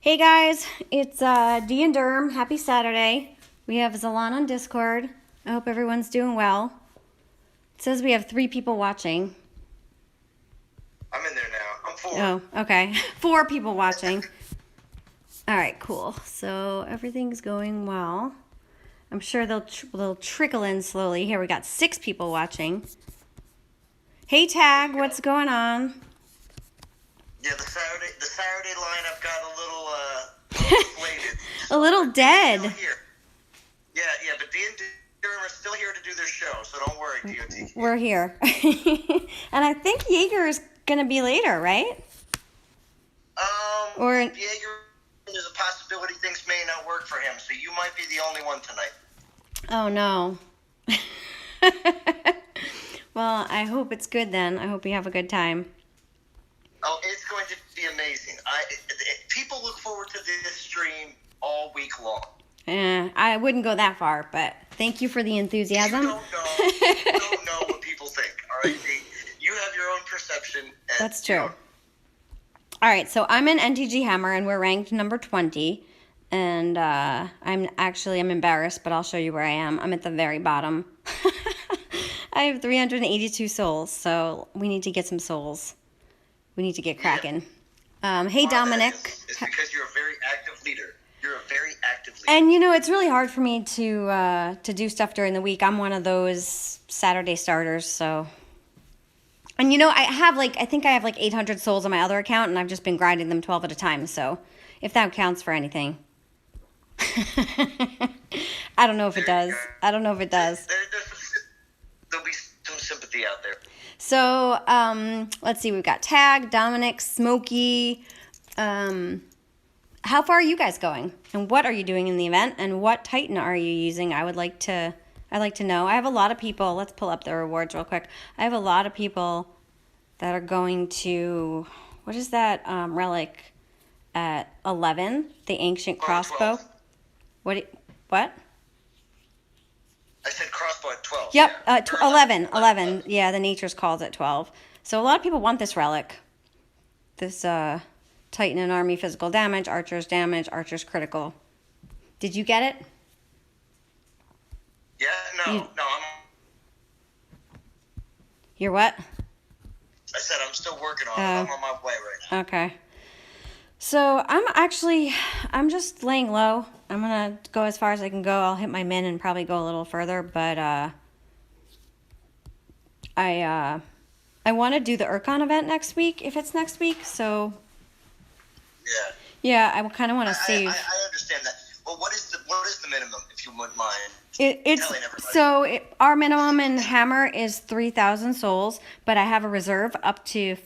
Hey guys, it's Dee and Durham. Happy Saturday. We have Zalan on Discord. I hope everyone's doing well. It says we have 3 people watching. I'm in there now. I'm 4. Oh, okay. 4 people watching. All right, cool. So everything's going well. I'm sure they'll trickle in slowly. Here we got 6 people watching. Hey Tag, what's going on? Yeah, the Saturday lineup got a little inflated. A little dead. Still here. Yeah, but Dee and Durham are still here to do their show, so don't worry, DOT. We're here. And I think Jaeger is going to be later, right? Or Jaeger, there's a possibility things may not work for him, so you might be the only one tonight. Oh, no. Well, I hope it's good then. I hope we have a good time. Oh, it's going to be amazing. People look forward to this stream all week long. I wouldn't go that far, but thank you for the enthusiasm. You don't know what people think, all right? You have your own perception. And, That's true. All right, so I'm in NTG Hammer, and we're ranked number 20. And I'm embarrassed, but I'll show you where I am. I'm at the very bottom. I have 382 souls, so we need to get some souls. We need to get cracking. Hey, Dominic. It's because you're a very active leader. You're a very active leader. And, it's really hard for me to do stuff during the week. I'm one of those Saturday starters, so... And, I think I have 800 souls on my other account, and I've just been grinding them 12 at a time, so if that counts for anything. I don't know if it does. There'll be some sympathy out there. So, let's see. We've got Tag, Dominic, Smokey. How far are you guys going? And what are you doing in the event? And what Titan are you using? I'd like to know. I have a lot of people. Let's pull up the rewards real quick. I have a lot of people that are going to, what is that relic at 11? The ancient crossbow. 12. What? I said crossbow at 12. Yep, Yeah. 11. Yeah, the Nature's Calls at 12. So a lot of people want this relic. This Titan and Army physical damage, Archer's critical. Did you get it? Yeah, no, You're what? I said I'm still working on it. I'm on my way right now. Okay. So I'm just laying low. I'm going to go as far as I can go. I'll hit my min and probably go a little further, but I want to do the Urkon event next week, if it's next week, so... Yeah. Yeah, I kind of want to save... I understand that. Well, what is the minimum, if you wouldn't mind telling everybody? Our minimum in Hammer is 3,000 souls, but I have a reserve up to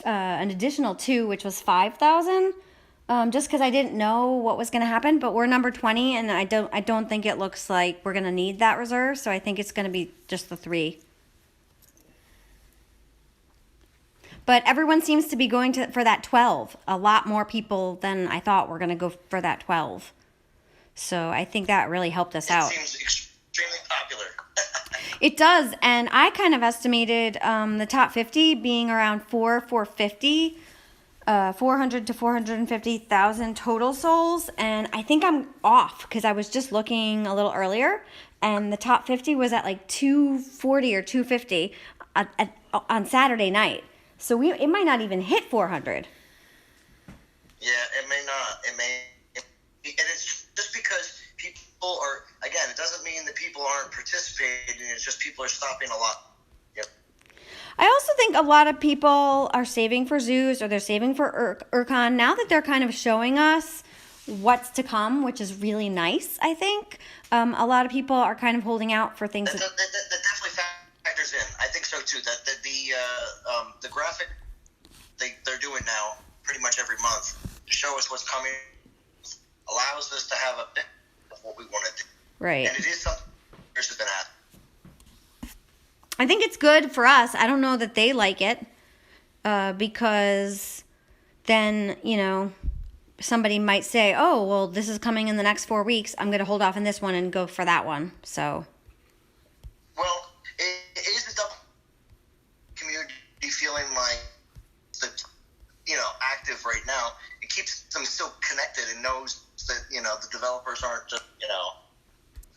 an additional 2, which was 5,000. Just because I didn't know what was going to happen, but we're number 20, and I don't think it looks like we're going to need that reserve, so I think it's going to be just the 3. But everyone seems to be going for that 12. A lot more people than I thought were going to go for that 12. So I think that really helped us out. It seems extremely popular. It does, and I kind of estimated the top 50 being around 450. 400 to 450,000 total souls, and I think I'm off because I was just looking a little earlier, and the top 50 was at 240 or 250 on Saturday night. So it might not even hit 400. Yeah, it may not. And it's just because people are, again, it doesn't mean that people aren't participating. It's just people are stopping a lot. Yep. I also think a lot of people are saving for Zeus or they're saving for Urkon. Now that they're kind of showing us what's to come, which is really nice, I think. A lot of people are kind of holding out for things. That definitely factors in. I think so too. That the graphic they're doing now pretty much every month to show us what's coming allows us to have a bit of what we want to do. Right. And it is something players have been at. I think it's good for us. I don't know that they like it because then, somebody might say, oh, well, this is coming in the next 4 weeks. I'm going to hold off on this one and go for that one. So. Well, it is the double community feeling like the, active right now. It keeps system is still connected and knows that, the developers aren't just,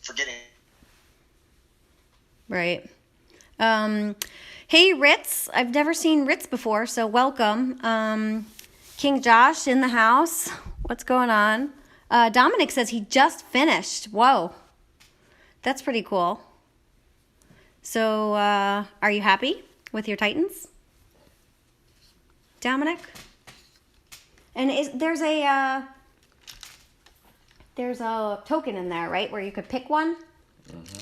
forgetting. Right. Hey, Ritz. I've never seen Ritz before, so welcome. King Josh in the house. What's going on? Dominic says he just finished. Whoa. That's pretty cool. So, are you happy with your Titans? Dominic? And there's a token in there, right, where you could pick one? Mm-hmm.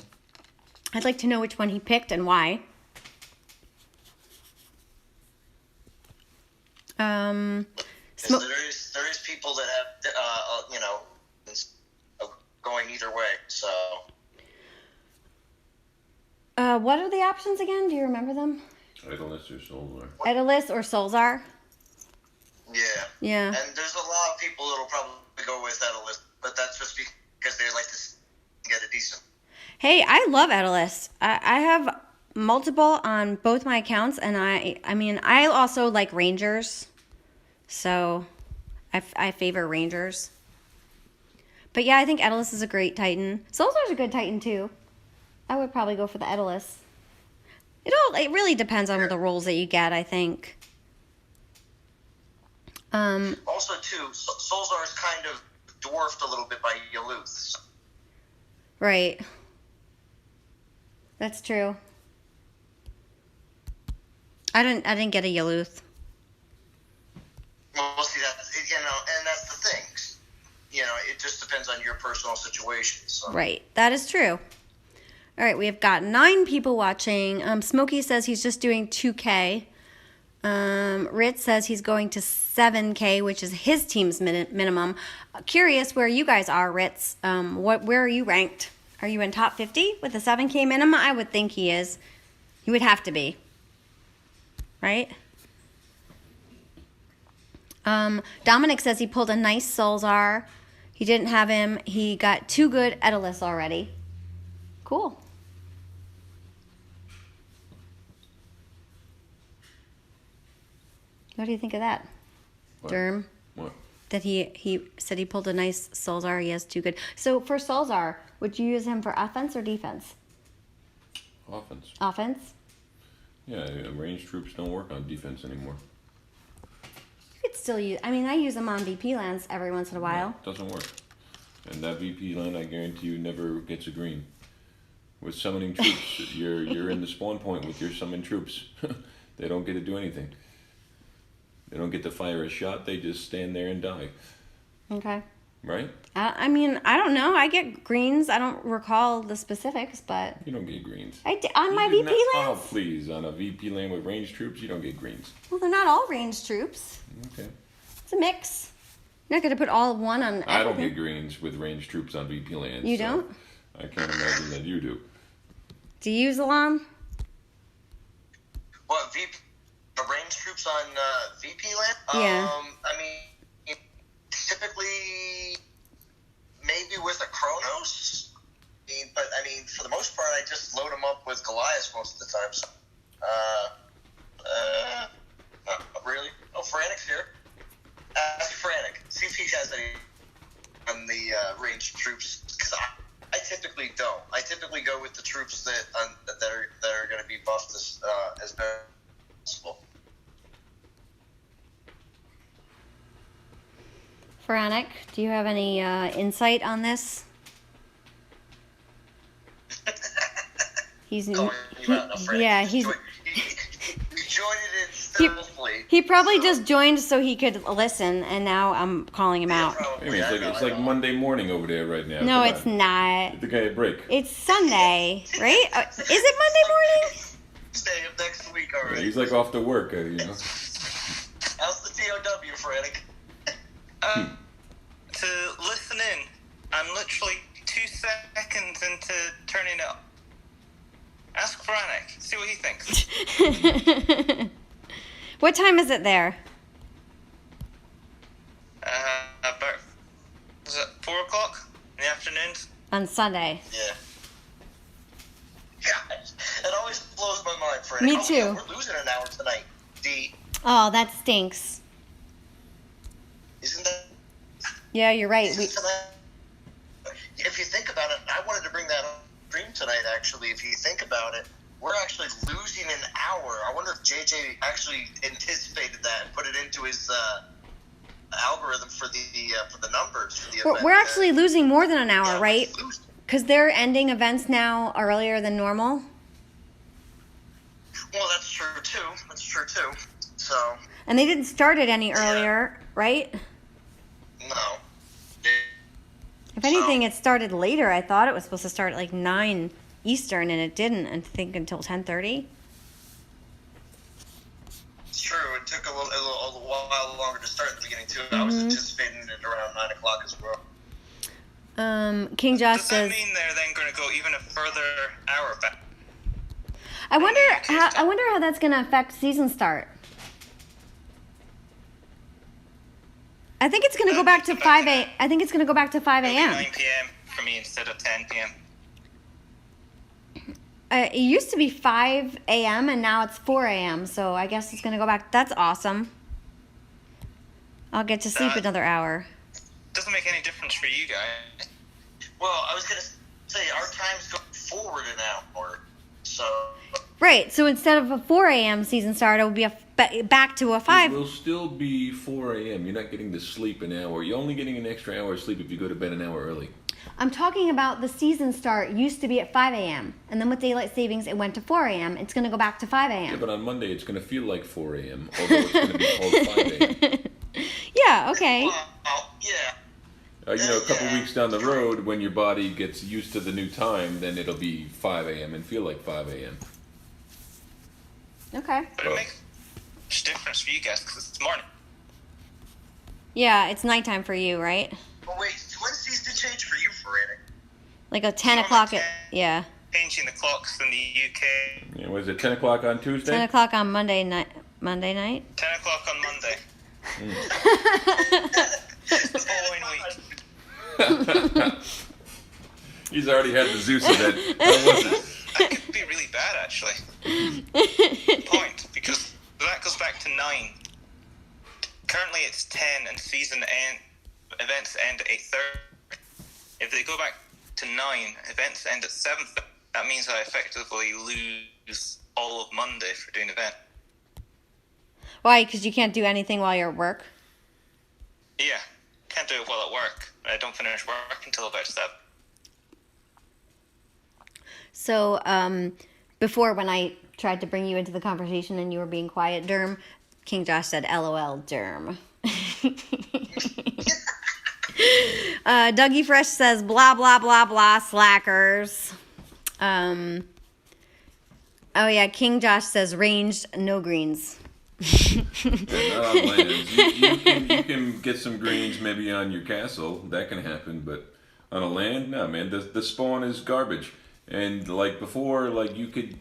I'd like to know which one he picked and why. There is people that have, going either way, so. What are the options again? Do you remember them? Idolist or Solzar. Idolist or Solzar? Yeah. Yeah. And there's a lot of people that'll probably go with Idolist, but that's just because they like to get a decent. Hey, I love Idolist. I have multiple on both my accounts, and I also like Rangers, so I favor Rangers. But yeah, I think Idolist is a great Titan. Solzar's a good Titan too. I would probably go for the Idolist. It really depends on the roles that you get, I think. Also, too, Solzar is kind of dwarfed a little bit by Yaluth. Right. That's true. I didn't get a Yaluth. Well, see, and that's the thing. It just depends on your personal situation. So. Right. That is true. All right, we have got 9 people watching. Smokey says he's just doing 2K. Ritz says he's going to 7K, which is his team's minimum. Curious where you guys are, Ritz. Where are you ranked? Are you in top 50 with a 7K minimum? I would think he is. He would have to be. Right? Dominic says he pulled a nice Solzar. He didn't have him. He got 2 good Idolists already. Cool. What do you think of that, Derm? What? That he said he pulled a nice Solzar. He has 2 good. So for Solzar, would you use him for offense or defense? Offense. Offense? Yeah, ranged troops don't work on defense anymore. You could still use. I use them on VP lands every once in a while. No, it doesn't work. And that VP land, I guarantee you, never gets a green. With summoning troops, you're in the spawn point with your summoned troops. They don't get to do anything. They don't get to fire a shot. They just stand there and die. Okay. Right? I don't know. I get greens. I don't recall the specifics, but You don't get greens. on my VP Oh, lands. please. On a VP land with ranged troops, you don't get greens. Well, they're not all ranged troops. Okay. It's a mix. You're not going to put all of one on everything. I don't get greens with ranged troops on VP lands. You so don't? I can't imagine that you do. Do you use Alam? What, range troops on VP land? Yeah. Typically, maybe with a Chronos. But for the most part, I just load them up with Goliath most of the time. So, not really. Oh, Frantic's here. Ask Frantic. See if he has any on the ranged troops. Because I typically don't. I typically go with the troops that are going to be buffed as best as possible. Frantic, do you have any insight on this? He's Calling you out, no, Frantic. yeah, He joined it in stealthily. he probably just joined so he could listen, and now I'm calling him out. Probably. It's like Monday morning over there right now. No, Come it's on. not. Give the guy a break. It's Sunday, right? Is it Monday morning? Stay up next week Yeah, already. he's like off to work, How's the TOW, Frantic? To listen in. I'm literally 2 seconds into turning it up. Ask Frantic. See what he thinks. What time is it there? About, was it 4 o'clock in the afternoons? On Sunday. Yeah. God, it always blows my mind, Frantic. Me Oh, too. yeah, we're losing an hour tonight. D. Oh, that stinks. Isn't that Yeah, you're right. If you think about it, I wanted to bring that up stream tonight. Actually, if you think about it, we're actually losing an hour. I wonder if JJ actually anticipated that and put it into his algorithm for the numbers for the event. We're actually losing more than an hour, Yeah, right? Because they're ending events now earlier than normal. Well, that's true too. So. And they didn't start it any earlier, right? No. If anything, it started later. I thought it was supposed to start at like 9 Eastern, and it didn't, I think, until 10:30. It's true. It took a while longer to start at the beginning, too. I was anticipating it around 9 o'clock as well. King Josh Does that says, mean they're then going to go even a further hour back? I wonder how that's going to affect season start. I think it's going to go back to 5 a. I think it's going to go back to 5 It'll be a.m. 9 p.m. for me instead of 10 p.m. It used to be 5 a.m. and now it's 4 a.m. So I guess it's going to go back. That's awesome. I'll get to sleep another hour. Doesn't make any difference for you guys. Well, I was going to say, our time's going forward an hour, so... Right, so instead of a 4 a.m. season start, it will be back to a 5. It will still be 4 a.m. You're not getting to sleep an hour. You're only getting an extra hour of sleep if you go to bed an hour early. I'm talking about the season start used to be at 5 a.m. And then with daylight savings, it went to 4 a.m. It's going to go back to 5 a.m. Yeah, but on Monday it's going to feel like 4 a.m., although it's going to be called 5 a.m. Yeah, okay. Well, yeah. A couple weeks down the road, when your body gets used to the new time, then it'll be 5 a.m. and feel like 5 a.m. Okay. But it makes a difference for you guys because it's morning. Yeah, it's nighttime for you, right? But wait, when's season change for you, Ferrari? Like a 10 o'clock yeah. Changing the clocks in the UK. Yeah, was it 10 o'clock on Tuesday? 10 o'clock on Monday night. 10 o'clock on Monday. The following week. He's already had the Zeus event. How was it? That could be really bad, actually. Point, because that goes back to 9. Currently it's 10 and events end at 8:30. If they go back to 9, events end at 7. That means I effectively lose all of Monday for doing event. Why? Because you can't do anything while you're at work? Yeah, can't do it while at work. I don't finish work until about 7. So, before when I tried to bring you into the conversation and you were being quiet, Derm, King Josh said, LOL, Derm. Dougie Fresh says, blah, blah, blah, blah, slackers. Oh, yeah, King Josh says, ranged, no greens. Yeah, not on lands. You can get some greens maybe on your castle. That can happen, but on a land, no, man. The spawn is garbage. And like before, like you could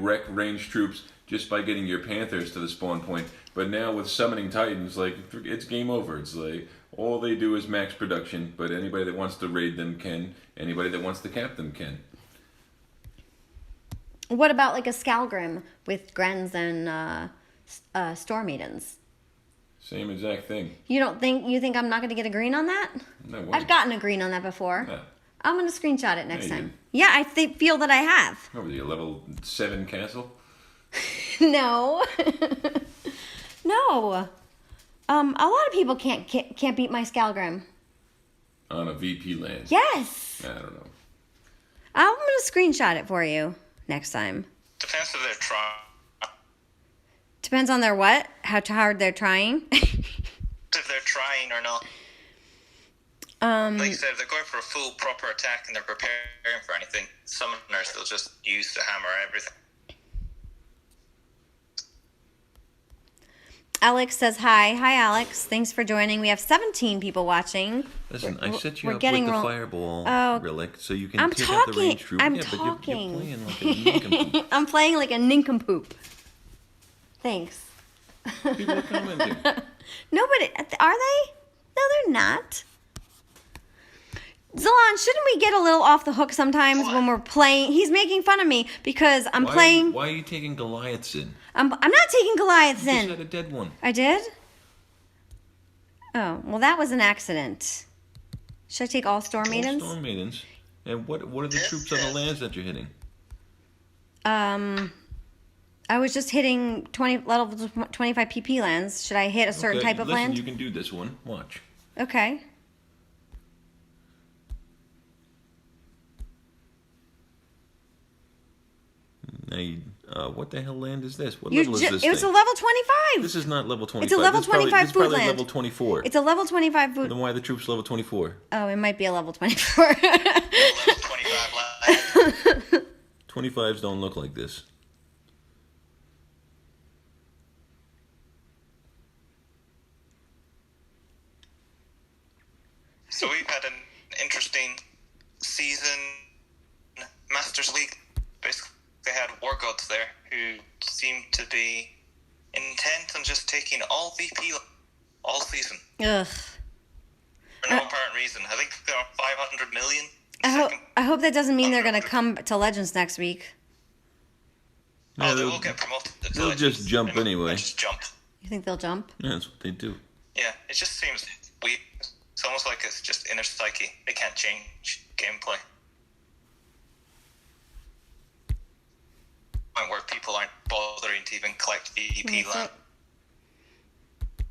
wreck ranged troops just by getting your panthers to the spawn point. But now with summoning titans, like it's game over. It's like all they do is max production. But anybody that wants to raid them can. Anybody that wants to cap them can. What about like a Skalgrim with Grens and Storm Maidens? Same exact thing. You think I'm not going to get a green on that? No way. I've gotten a green on that before. No. I'm going to screenshot it next Yeah, you time. did. Yeah, I feel that I have. What was he, a level 7 castle? No. No. A lot of people can't beat my Skalgrim. On a VP land? Yes. I don't know. I'm going to screenshot it for you next time. Depends if they're trying. Depends on their what? How hard they're trying? If they're trying or not. Like you said, if they're going for a full proper attack and they're preparing for anything, summoners they'll just use to hammer everything. Alex says hi. Hi, Alex. Thanks for joining. We have 17 people watching. Listen, I set you we're up getting with the roll- fireball Oh, relic so you can I'm take out the talking. range troop. I'm yeah, talking. But you're playing like a nincompoop. I'm playing like a nincompoop. Thanks. People are commenting. Nobody, are they? No, they're not. Zalon, shouldn't we get a little off the hook sometimes when we're playing? He's making fun of me because I'm playing. Why are you taking Goliaths in? I'm not taking Goliaths You just in. had a dead one. I did? Oh, well, that was an accident. Should I take all storm maidens? Storm maidens. And what are the Yes, troops on the yes. lands that you're hitting? I was just hitting level 25 PP lands. Should I hit a certain Okay, type of listen, land? you can do this one. Watch. Okay. Now, what the hell land is this? What You level is ju- this it was a thing? level 25. This is not level 25. It's a level This is probably- 25 this is probably food land. level 24. It's a level 25 food. Then why are the troops level 24? Oh, it might be a level 24. Level 25 land. 25s don't look like this. So we've had an interesting season. Masters League. Basically, they had war gods there who seem to be intent on just taking all VP all season Ugh. for no apparent reason. I think there are 500 million. I hope that doesn't mean they're going to come to Legends next week. Yeah, They they'll- will get promoted. to they'll Legends. just jump They might anyway. Just jump. You think they'll jump? Yeah, that's what they do. Yeah, it just seems weird. It's almost like it's just inner psyche. They can't change gameplay. Point where people aren't bothering to even collect VP That's land. it.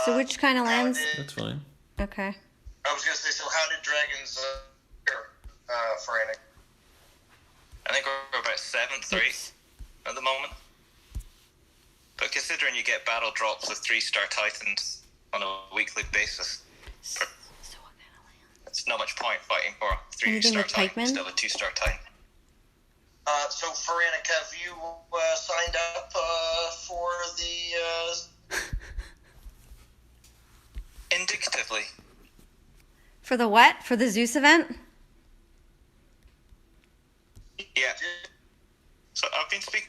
So which kind of how lands? did- That's fine. Okay. I was gonna say, so how did dragons fare, Frantic? I think we're about 7th or 8th at the moment. But considering you get battle drops with 3-star titans on a weekly basis, So what kind of land? it's not much point fighting for a Anything 3-star with titan pikemen? instead of a 2-star titan. So Frantic, have you signed up for the? Indicatively, For the what? For the Zeus event? yeah. So I've been speaking.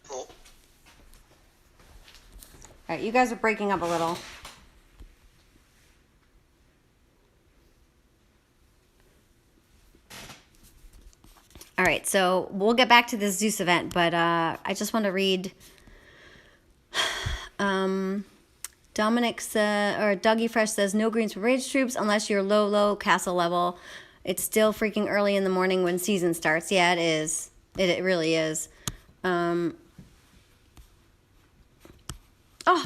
Cool. All right, you guys are breaking up a little. All right, so we'll get back to this Zeus event, but I just want to read. Dominic or Dougie Fresh says no greens for rage troops unless you're low castle level. It's still freaking early in the morning when season starts. Yeah, it is. It really is. Oh,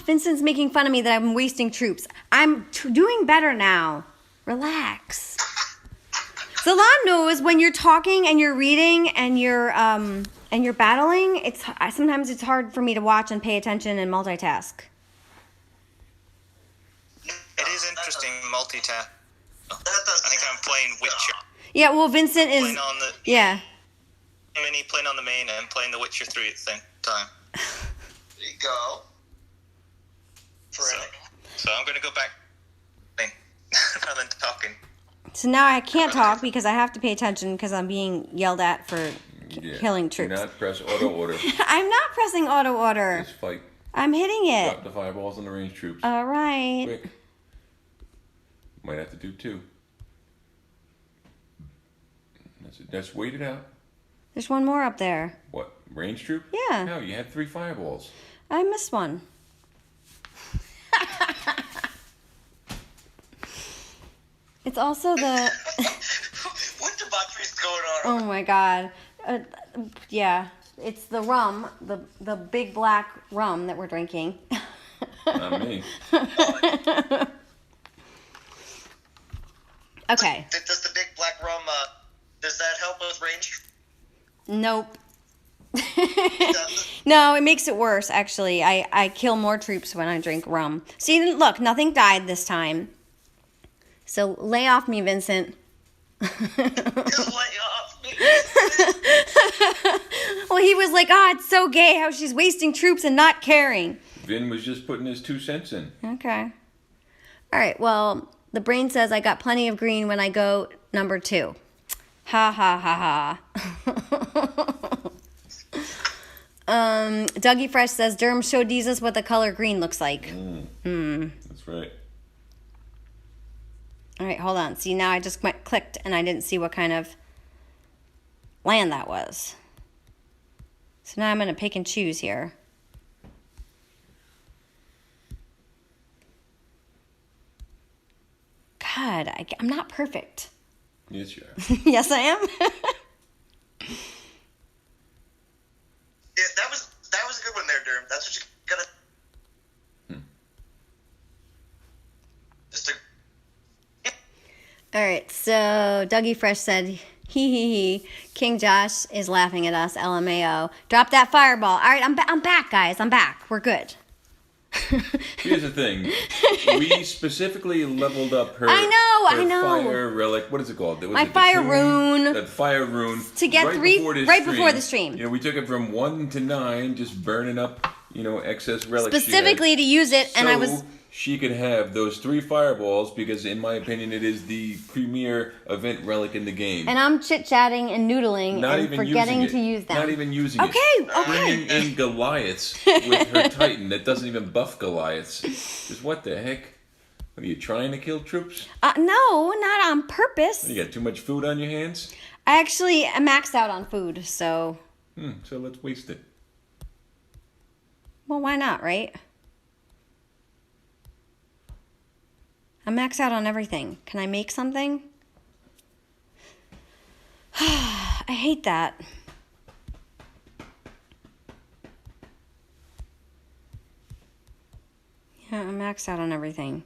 Vincent's making fun of me that I'm wasting troops. I'm doing better now. Relax. Zalon knows when you're talking and you're reading and you're battling. Sometimes it's hard for me to watch and pay attention and multitask. It is interesting multitask. That doesn't I think I'm playing Witcher. Yeah, well, Vincent is. Playing on the Yeah. mini, playing on the main, and playing the Witcher 3 at the same time. There you go. Frantic. So I'm going to go back rather than talking. So now I can't talk because I have to pay attention because I'm being yelled at for killing troops. Do not press auto order. I'm not pressing auto order. Just fight. I'm hitting it. Drop the fireballs on the range troops. All right. Quick. Might have to do 2. That's it. Just wait it out. There's one more up there. What? Range troop? Yeah. No, you had 3 fireballs. I missed one. It's also the. What debauchery's going on? Oh my god. Yeah. It's the rum, the big black rum that we're drinking. Not me. Okay. Does the big black rum? Does that help with range? Nope. Doesn't? No, it makes it worse, actually. I kill more troops when I drink rum. See, look, nothing died this time. So lay off me, Vincent. Just lay off me. Well, he was like, oh, it's so gay how she's wasting troops and not caring. Vin was just putting his 2 cents in. Okay. All right, well, the brain says I got plenty of green when I go number 2. Ha ha ha ha. Dougie Fresh says Durham showed Jesus what the color green looks like. That's right. All right, hold on. See, now I just clicked and I didn't see what kind of land that was. So now I'm going to pick and choose here. God, I'm not perfect. Yes, you are. Yes, I am. Yeah, that was a good one there, Durham. That's what you gotta. Just a. All right, so Dougie Fresh said, hee. King Josh is laughing at us, LMAO. Drop that fireball. All right, I'm back, guys. I'm back. We're good. Here's the thing. We specifically leveled up her. I know. Fire relic. What is it called? My fire rune. The fire rune. To get before the stream. You know, we took it from 1 to 9, just burning up, excess relics. Specifically to use it, and I was. She could have those 3 fireballs because, in my opinion, it is the premier event relic in the game. And I'm chit-chatting and noodling and forgetting to use them. Not even using it. Okay. Bringing in Goliaths with her Titan that doesn't even buff Goliaths. Just what the heck? Are you trying to kill troops? No, not on purpose. You got too much food on your hands? I actually am maxed out on food, so... So let's waste it. Well, why not, right? I'm maxed out on everything. Can I make something? I hate that. Yeah, I'm maxed out on everything.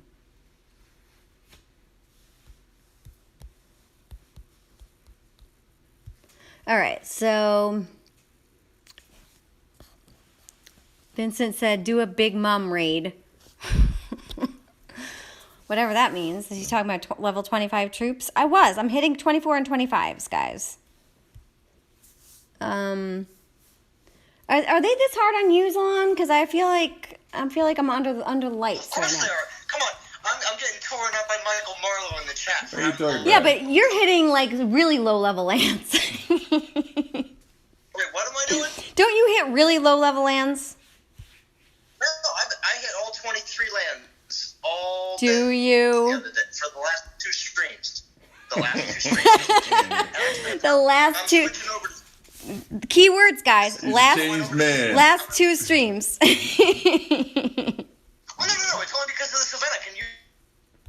All right, so Vincent said, do a Big Mom raid. Whatever that means. Is he talking about level 25 troops? I'm hitting 24 and 25s, guys. Are they this hard on Uzon? Because I feel like I'm under the lights Of course right now. they are. Come on. I'm getting torn up by Michael Marlowe in the chat. What are you talking about? Yeah, but you're hitting like really low level lands. Wait, what am I doing? Don't you hit really low level lands? No, I hit all 23 lands all Do day you? the other day, for the last 2 streams. The last 2 streams. The last I'm 2 switching over to keywords, guys. He's a changed man. Last 2 streams. Well, no. It's only because of this event. I can use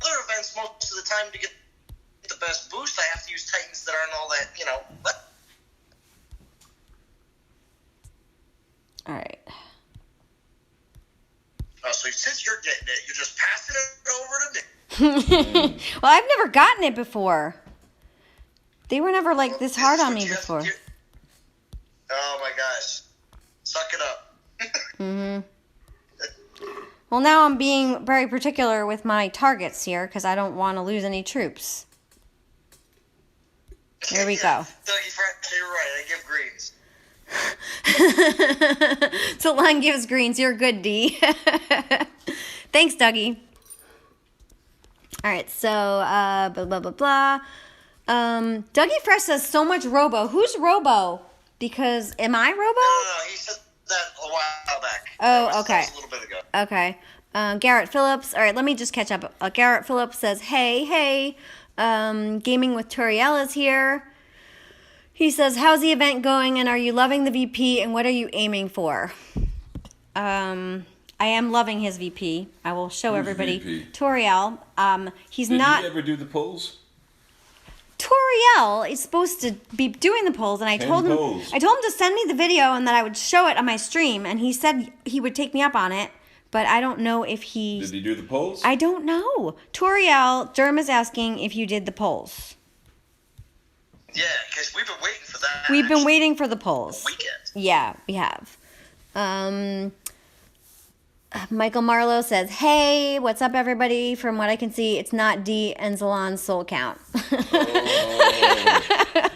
other events most of the time to get the best boost. I have to use Titans that aren't all that, What? All right. Oh, so since you're getting it, you're just passing it over to me. Well, I've never gotten it before. They were never like this hard on me before. Oh my gosh. Suck it up. Well, now I'm being very particular with my targets here because I don't want to lose any troops. There we go. Dougie Fresh, you're right. I give greens. Tolland gives greens. You're good, D. Thanks, Dougie. All right, so blah. Dougie Fresh says so much Robo. Who's Robo? Because am I Robo? No. He said that a while back. Oh, okay. That was a little bit ago. Okay. Garrett Phillips. All right, let me just catch up. Garrett Phillips says, hey. Gaming with Turiel is here. He says, how's the event going and are you loving the VP and what are you aiming for? I am loving his VP. I will show everybody. VP? Toriel. He's Did not. you ever do the polls? Toriel is supposed to be doing the polls, and I 10 told him polls. to send me the video and that I would show it on my stream, and he said he would take me up on it, but I don't know if he. Did he do the polls? I don't know. Toriel, Durham is asking if you did the polls. Yeah, because we've been waiting for that. We've been waiting for the polls. Weekend. Yeah, we have. Michael Marlowe says, hey, what's up, everybody? From what I can see, it's not D and Zalon's soul count. Oh,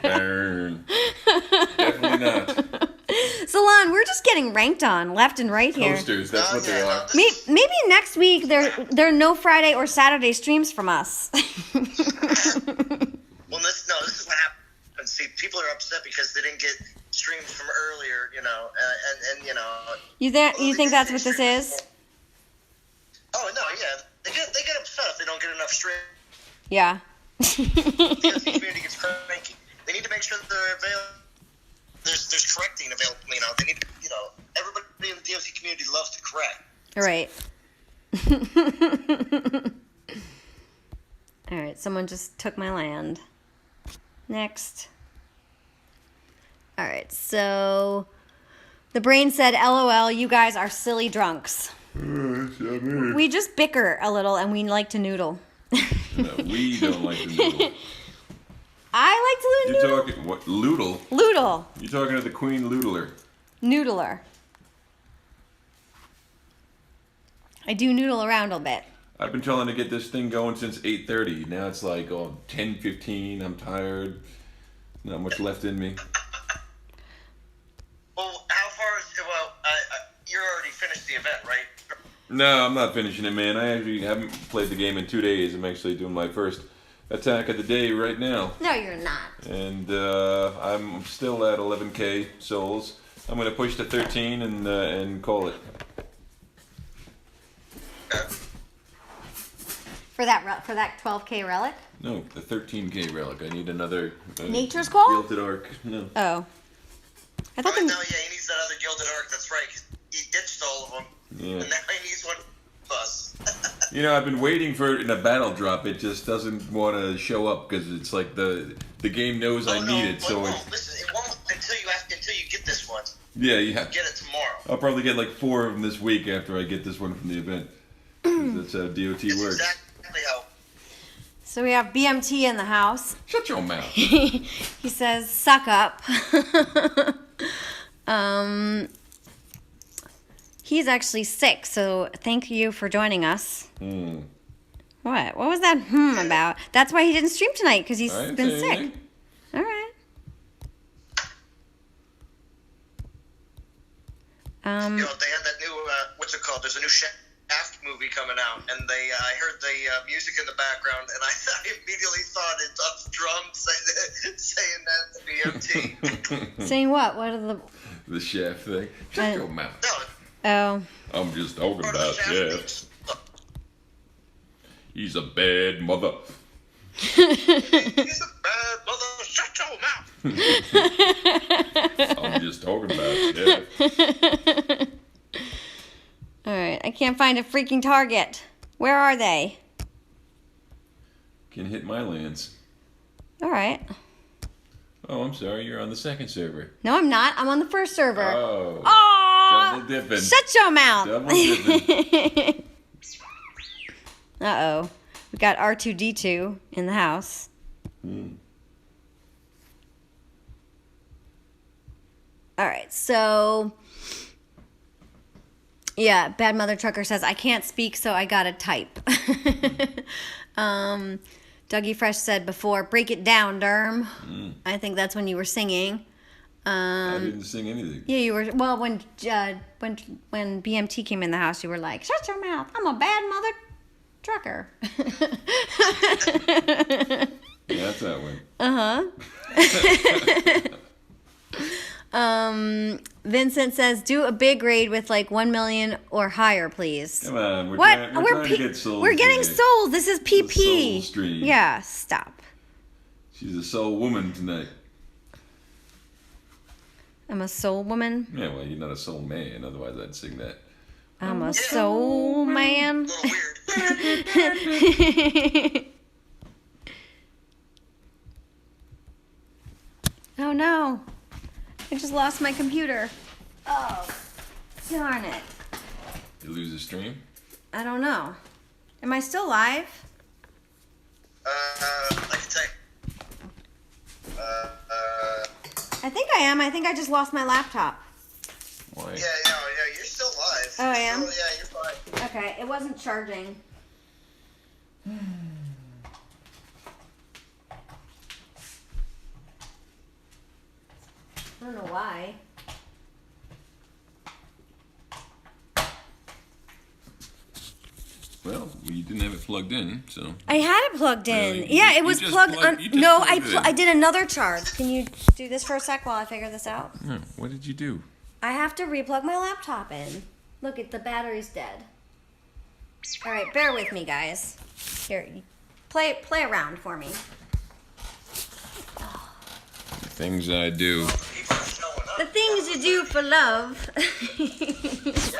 darn. Definitely not. Zalon, we're just getting ranked on left and right here. Posters, that's what they are. Maybe next week there are no Friday or Saturday streams from us. Well, this is what happened. See, people are upset because they didn't get streams from earlier, and You think that's what this is? Oh no, yeah, they get upset if they don't get enough streams. Yeah. Because the community gets cranky. They need to make sure that they're available there's correcting available. They need, everybody in the DMC community loves to correct. Right. All right, someone just took my land. Next. All right, so the brain said, LOL, you guys are silly drunks. We just bicker a little and we like to noodle. No, we don't like to noodle. I like to You're noodle. talking, what, Loodle? Loodle. You're talking to the Queen Loodler. Noodler. I do noodle around a bit. I've been trying to get this thing going since 8:30. Now it's like 10:15. I'm tired. Not much left in me. Well, how far is you're already finished the event, right? No, I'm not finishing it, man. I actually haven't played the game in 2 days. I'm actually doing my first attack of the day right now. No, you're not. And I'm still at 11k souls. I'm going to push to 13 and call it. For that 12K relic? No, the 13k relic. I need another... Nature's Call? Gilded Arc. No. Oh. I thought No, the... yeah, he needs that other Gilded Arc. That's right. He ditched all of them. Yeah. And now he needs one bus. I've been waiting for it in a battle drop. It just doesn't want to show up because it's like the game knows I need it. So it's... Listen, it won't until you get this one. Yeah, you You have. get it tomorrow. I'll probably get like 4 of them this week after I get this one from the event. 'Cause that's how DOT It's works. exactly how. So we have BMT in the house. Shut your mouth. He says, suck up. He's actually sick, so thank you for joining us. What? What was that about? That's why he didn't stream tonight, because he's I didn't been say sick. anything. All right. They had that new what's it called? There's a new Shaft movie coming out, and I heard the music in the background, and I immediately thought it's of drums saying that to BMT. Saying what? What are the... The chef thing. Shut your mouth. No, Oh. I'm just talking part of about the Chef. Shaft. He's a bad mother. He's a bad mother. Shut your mouth. I'm just talking about Chef. All right. I can't find a freaking target. Where are they? Can hit my lands. All right. Oh, I'm sorry. You're on the second server. No, I'm not. I'm on the first server. Oh. Oh! Double dipping. Shut your mouth. Double dipping. Uh-oh. We got R2-D2 in the house. All right, so... Yeah, Bad Mother Trucker says, I can't speak, so I gotta type. Dougie Fresh said before, break it down, Derm. I think that's when you were singing. I didn't sing anything. Yeah, you were. Well, when BMT came in the house, you were like, "Shut your mouth! I'm a bad mother trucker." Yeah, that's that one. Vincent says, "Do a big raid with like 1 million or higher, please." Come on, we're What? trying to get souls. We're getting today. souls. This is It's a PP. soul stream. Yeah, stop. She's a soul woman tonight. I'm a soul woman. Yeah, well, you're not a soul man. Otherwise, I'd sing that. I'm a soul man. A little weird. Oh no. I just lost my computer. Oh, darn it. You lose the stream? I don't know. Am I still live? I can say. I think I am. I think I just lost my laptop. Why? Yeah, you're still live. Oh, I am? Yeah, you're fine. Okay, it wasn't charging. I don't know why. Well, you didn't have it plugged in, so. I had it plugged in. Really? Yeah, You it was just plugged plugged- on. you just No, plugged it in. I did another charge. Can you do this for a sec while I figure this out? What did you do? I have to replug my laptop in. Look, the battery's dead. All right, bear with me, guys. Here, play around for me. The things I do. Keep on showing. The things you do for love. Yeah,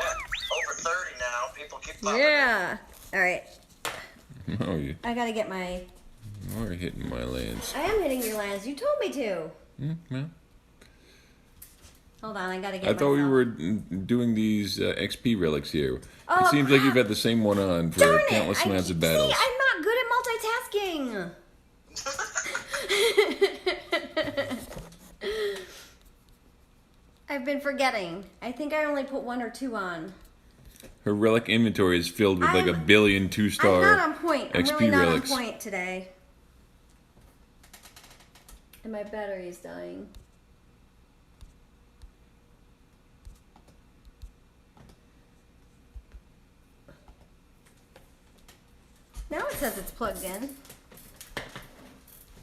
over 30 now. People keep popping. Yeah. All right. Oh, you I gotta get my. are hitting my lands. I am hitting your lands. You told me to. Yeah. Hold on, I gotta get. I thought we myself- were doing these XP relics here. Oh, It seems like you've crap. had the same one on for Darn it! countless amounts of battles. See, I'm not good at multitasking. I've been forgetting. I think I only put 1 or 2 on. Her relic inventory is filled with like a I'm- billion I'm two-star not on point. I'm XP really not relics. on point today. And my battery is dying. Now it says it's plugged in.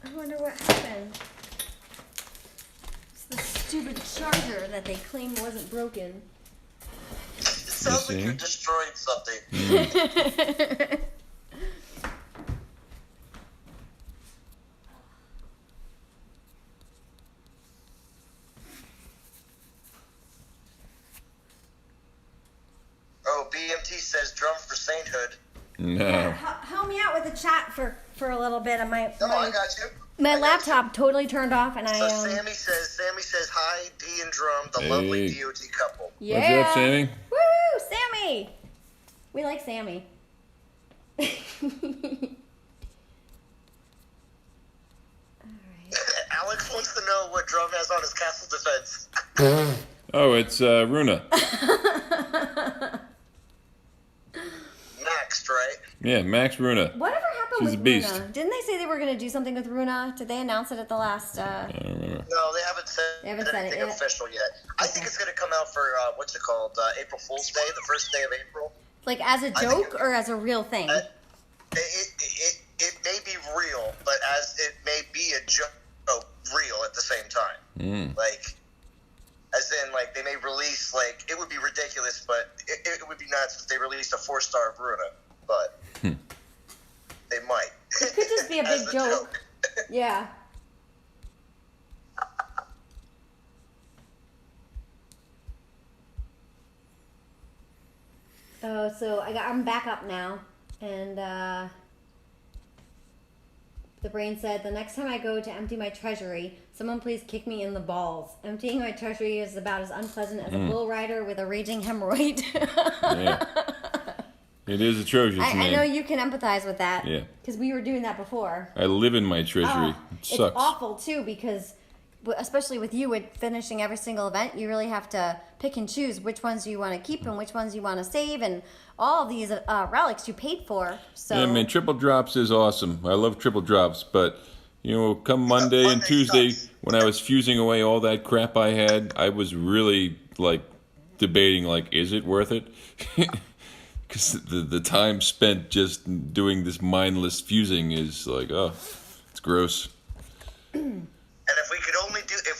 I wonder what happened. It's the stupid charger that they claim wasn't broken. It sounds like see? you destroyed something. Oh, BMT says drum for sainthood. No. Help me out with the chat for a little bit. My No, I got you. my I got laptop totally turned off, and So I Sammy says hi, D and Drum, the lovely Hey. DOT couple. yeah. What's up, Sammy? Woo, Sammy. We like Sammy. Alex wants to know what Drum has on his castle defense. Oh, it's Runa. Maxed, right? Yeah, Max Runa. Whatever happened She's with a beast. Runa? Didn't they say they were going to do something with Runa? Did they announce it at the last? I don't remember. No, they haven't said They haven't said it anything yet. official yet. I think it's going to come out for, what's it called? April Fool's Day, the first day of April. Like as a think joke it- or as a real thing? It may be real, but as it may be a joke, real at the same time. Like, as in, like, they may release, like, it would be ridiculous, but it would be nuts if they released a 4-star Bruna, but they might. It could just be a As big joke. Yeah. Oh, so I'm back up now, and the brain said, the next time I go to empty my treasury, someone please kick me in the balls. Emptying my treasury is about as unpleasant as a bull rider with a raging hemorrhoid. Yeah. It is atrocious, I man. know you can empathize with that. Yeah. Because we were doing that before. I live in my treasury. Oh, It it's sucks. awful too because, especially with you, with finishing every single event, you really have to pick and choose which ones you want to keep and which ones you want to save, and all of these relics you paid for. So Yeah, man, triple drops is awesome. I love triple drops, but you know, come Monday and Monday Tuesday, sucks. when I was fusing away all that crap I had, I was really like debating, like, is it worth it? Because the time spent just doing this mindless fusing is like, oh, it's gross. And if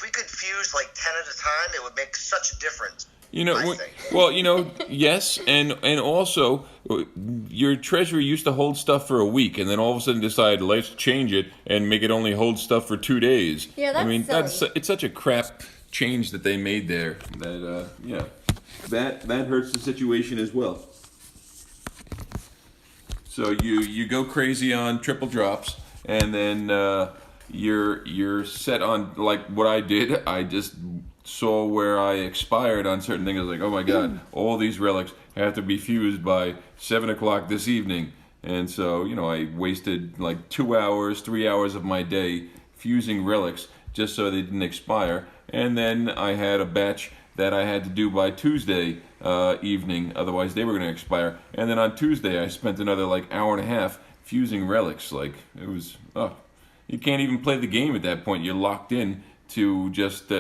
we could fuse like 10 at a time, it would make such a difference. You know, I when- think. well, you know, yes, and also, your treasury used to hold stuff for a week, and then all of a sudden decided, let's change it and make it only hold stuff for 2 days. Yeah, that's I mean, silly. it's such a crap change that they made there that yeah, that hurts the situation as well. So you go crazy on triple drops, and then you're set on, like what I did. I just saw where I expired on certain things. I was like, oh my god, all these relics have to be fused by 7 o'clock this evening. And so, you know, I wasted like 2 hours, 3 hours of my day fusing relics just so they didn't expire. And then I had a batch that I had to do by Tuesday evening, otherwise they were going to expire. And then on Tuesday I spent another like hour and a half fusing relics. Like, it was, you can't even play the game at that point. You're locked in to just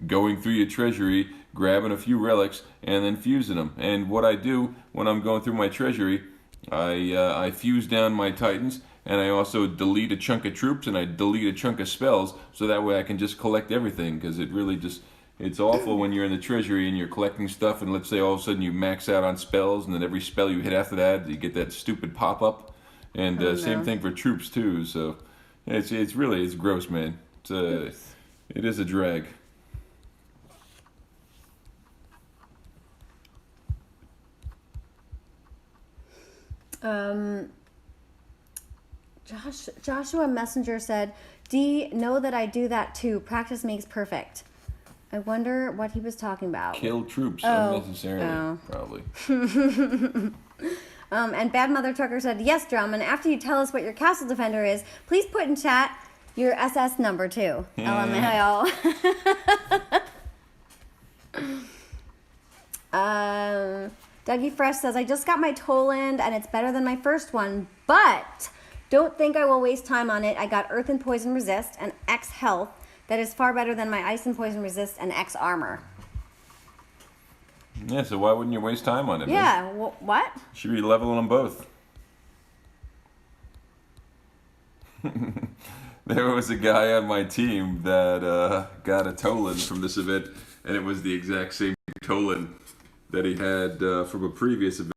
going through your treasury, grabbing a few relics, and then fusing them. And what I do when I'm going through my treasury, I fuse down my titans, and I also delete a chunk of troops, and I delete a chunk of spells, so that way I can just collect everything, because it really just, it's awful when you're in the treasury and you're collecting stuff, and let's say all of a sudden you max out on spells, and then every spell you hit after that, you get that stupid pop-up. And same thing for troops too, so it's really, it's gross, man. It is a drag. Joshua Messenger said, "D, know that I do that too. Practice makes perfect." I wonder what he was talking about. Kill troops Oh. unnecessarily, Oh. probably. And Bad Mother Trucker said, "Yes, Drum, and after you tell us what your castle defender is, please put in chat your SS number too." LMAO. Dougie Fresh says, "I just got my Tolland and it's better than my first one, but don't think I will waste time on it. I got Earth and Poison Resist and X Health that is far better than my Ice and Poison Resist and X Armor." Yeah, so why wouldn't you waste time on it? Man? Yeah, what? Should be leveling them both. There was a guy on my team that got a Tolland from this event, and it was the exact same Tolland that he had from a previous event.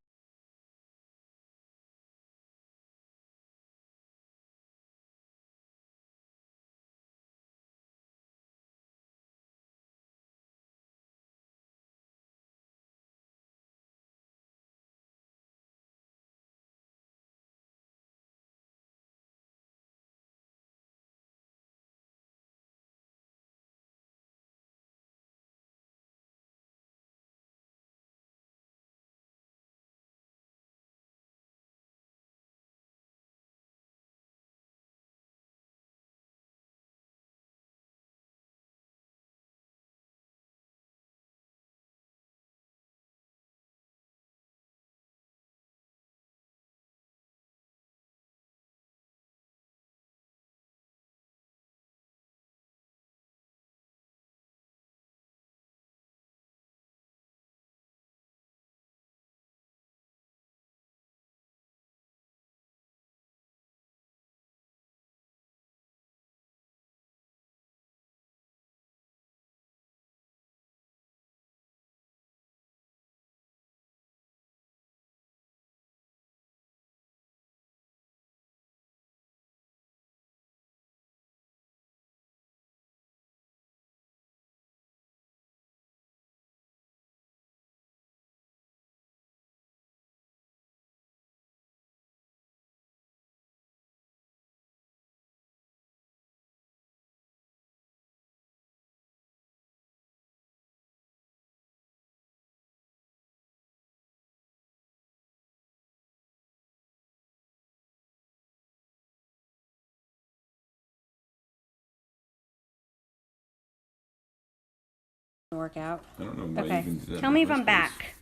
Work out. I don't know why Okay. you even did that Tell in me the if I'm first place. back.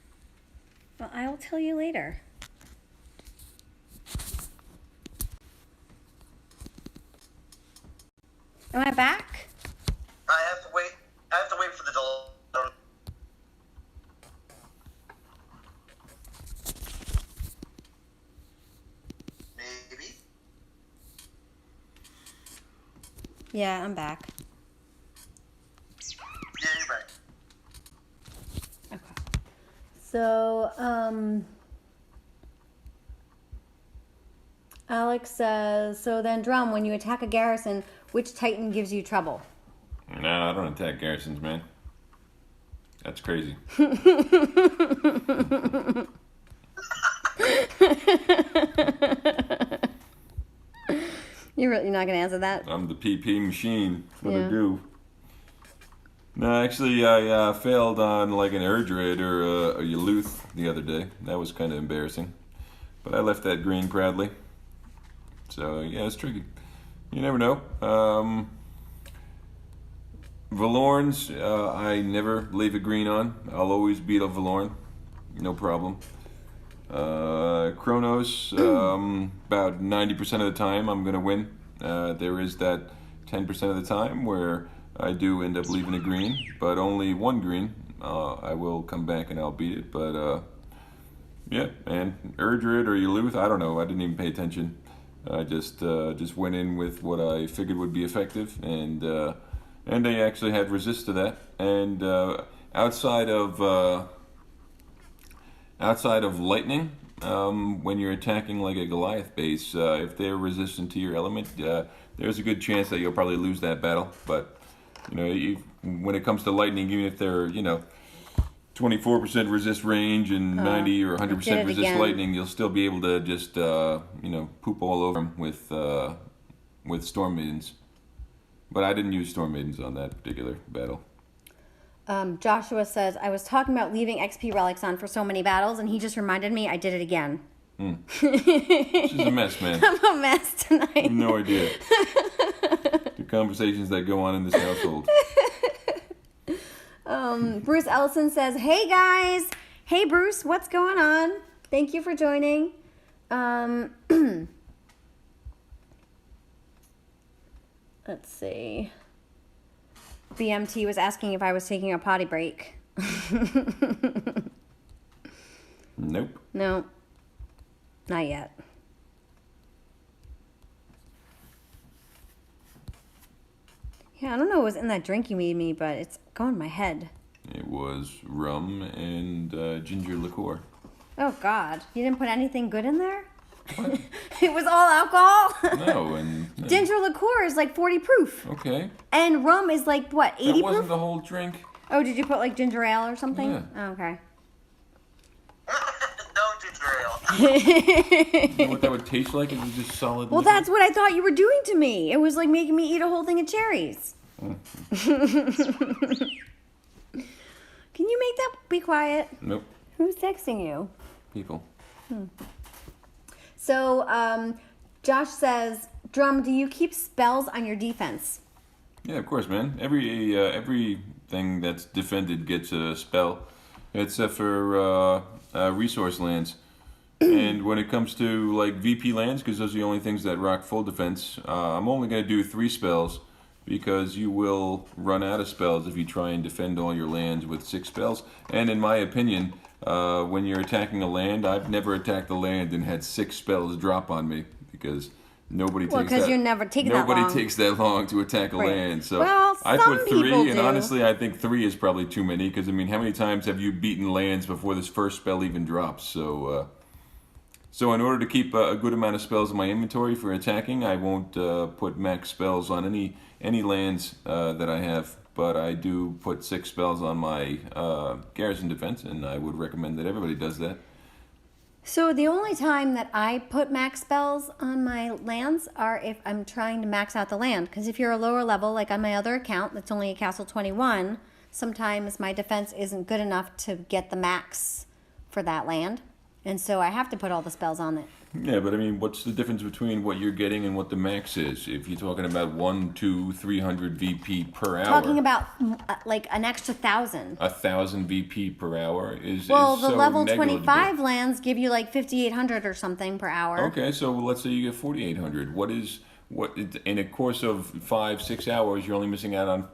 Well, I will tell you later. Am I back? I have to wait. I have to wait for the delay. Maybe. Yeah, I'm back. Yeah, you're right. Okay. So, Alex says, so then, Drum, when you attack a garrison, which Titan gives you trouble? No, I don't attack garrisons, man. That's crazy. You're not going to answer that? I'm the PP machine. That's what Yeah. I do. No, actually, I failed on like an Erdred or a Yuluth the other day. That was kind of embarrassing. But I left that green proudly. So, yeah, it's tricky. You never know. Valorns, I never leave a green on. I'll always beat a Valorn. No problem. Chronos, about 90% of the time I'm going to win. There is that 10% of the time where I do end up leaving a green, but only one green. I will come back and I'll beat it. But yeah, and Erdred or Yuluth, I don't know. I didn't even pay attention. I just went in with what I figured would be effective, and they actually had resist to that. And outside of lightning, when you're attacking like a Goliath base, if they're resistant to your element, there's a good chance that you'll probably lose that battle. But you know, when it comes to lightning, even if they're 24% resist range and 90 or 100% did it resist again. lightning, you'll still be able to just poop all over them with Storm Maidens. But I didn't use Storm Maidens on that particular battle. Joshua says, I was talking about leaving XP relics on for so many battles, and he just reminded me I did it again. This is a mess, man. I'm a mess tonight. No idea. The conversations that go on in this household. Bruce Ellison says, hey guys. Hey Bruce, what's going on? Thank you for joining. Let's see. BMT was asking if I was taking a potty break. Nope. No, not yet. Yeah, I don't know what was in that drink you made me, but it's going in my head. It was rum and ginger liqueur. Oh, God. You didn't put anything good in there? It was all alcohol? No, and Ginger liqueur is like 40 proof. okay. And rum is like, what, 80 That wasn't proof? the whole drink. Oh, did you put like ginger ale or something? Yeah. Oh, okay. No ginger ale. You know what that would taste like? It was just solid. Well, liquor. that's what I thought you were doing to me. It was like making me eat a whole thing of cherries. Can you make that be quiet? Nope. Who's texting you? People. So, Josh says, Drum, do you keep spells on your defense? Yeah, of course, man. Everything that's defended gets a spell, except for resource lands. And when it comes to like VP lands, because those are the only things that rock full defense, I'm only going to do 3 spells, because you will run out of spells if you try and defend all your lands with 6 spells. And in my opinion, when you're attacking a land, I've never attacked a land and had 6 spells drop on me, because nobody Well, takes 'cause that. you're never taking that Nobody long. takes that long to attack a Right. land. So Well, I some put 3, people and do. honestly, I think 3 is probably too many. Because I mean, how many times have you beaten lands before this first spell even drops? So. So in order to keep a good amount of spells in my inventory for attacking, I won't put max spells on any lands that I have, but I do put 6 spells on my garrison defense, and I would recommend that everybody does that. So the only time that I put max spells on my lands are if I'm trying to max out the land. Because if you're a lower level, like on my other account, that's only a Castle 21, sometimes my defense isn't good enough to get the max for that land. And so I have to put all the spells on it. Yeah, but I mean, what's the difference between what you're getting and what the max is? If you're talking about 1, 2, 300 VP per hour, Talking about like an extra 1,000. 1,000 VP per hour is Well, is the so level negligible. 25 lands give you like 5,800 or something per hour. Okay, so let's say you get 4,800. What in a course of 5-6 hours? You're only missing out on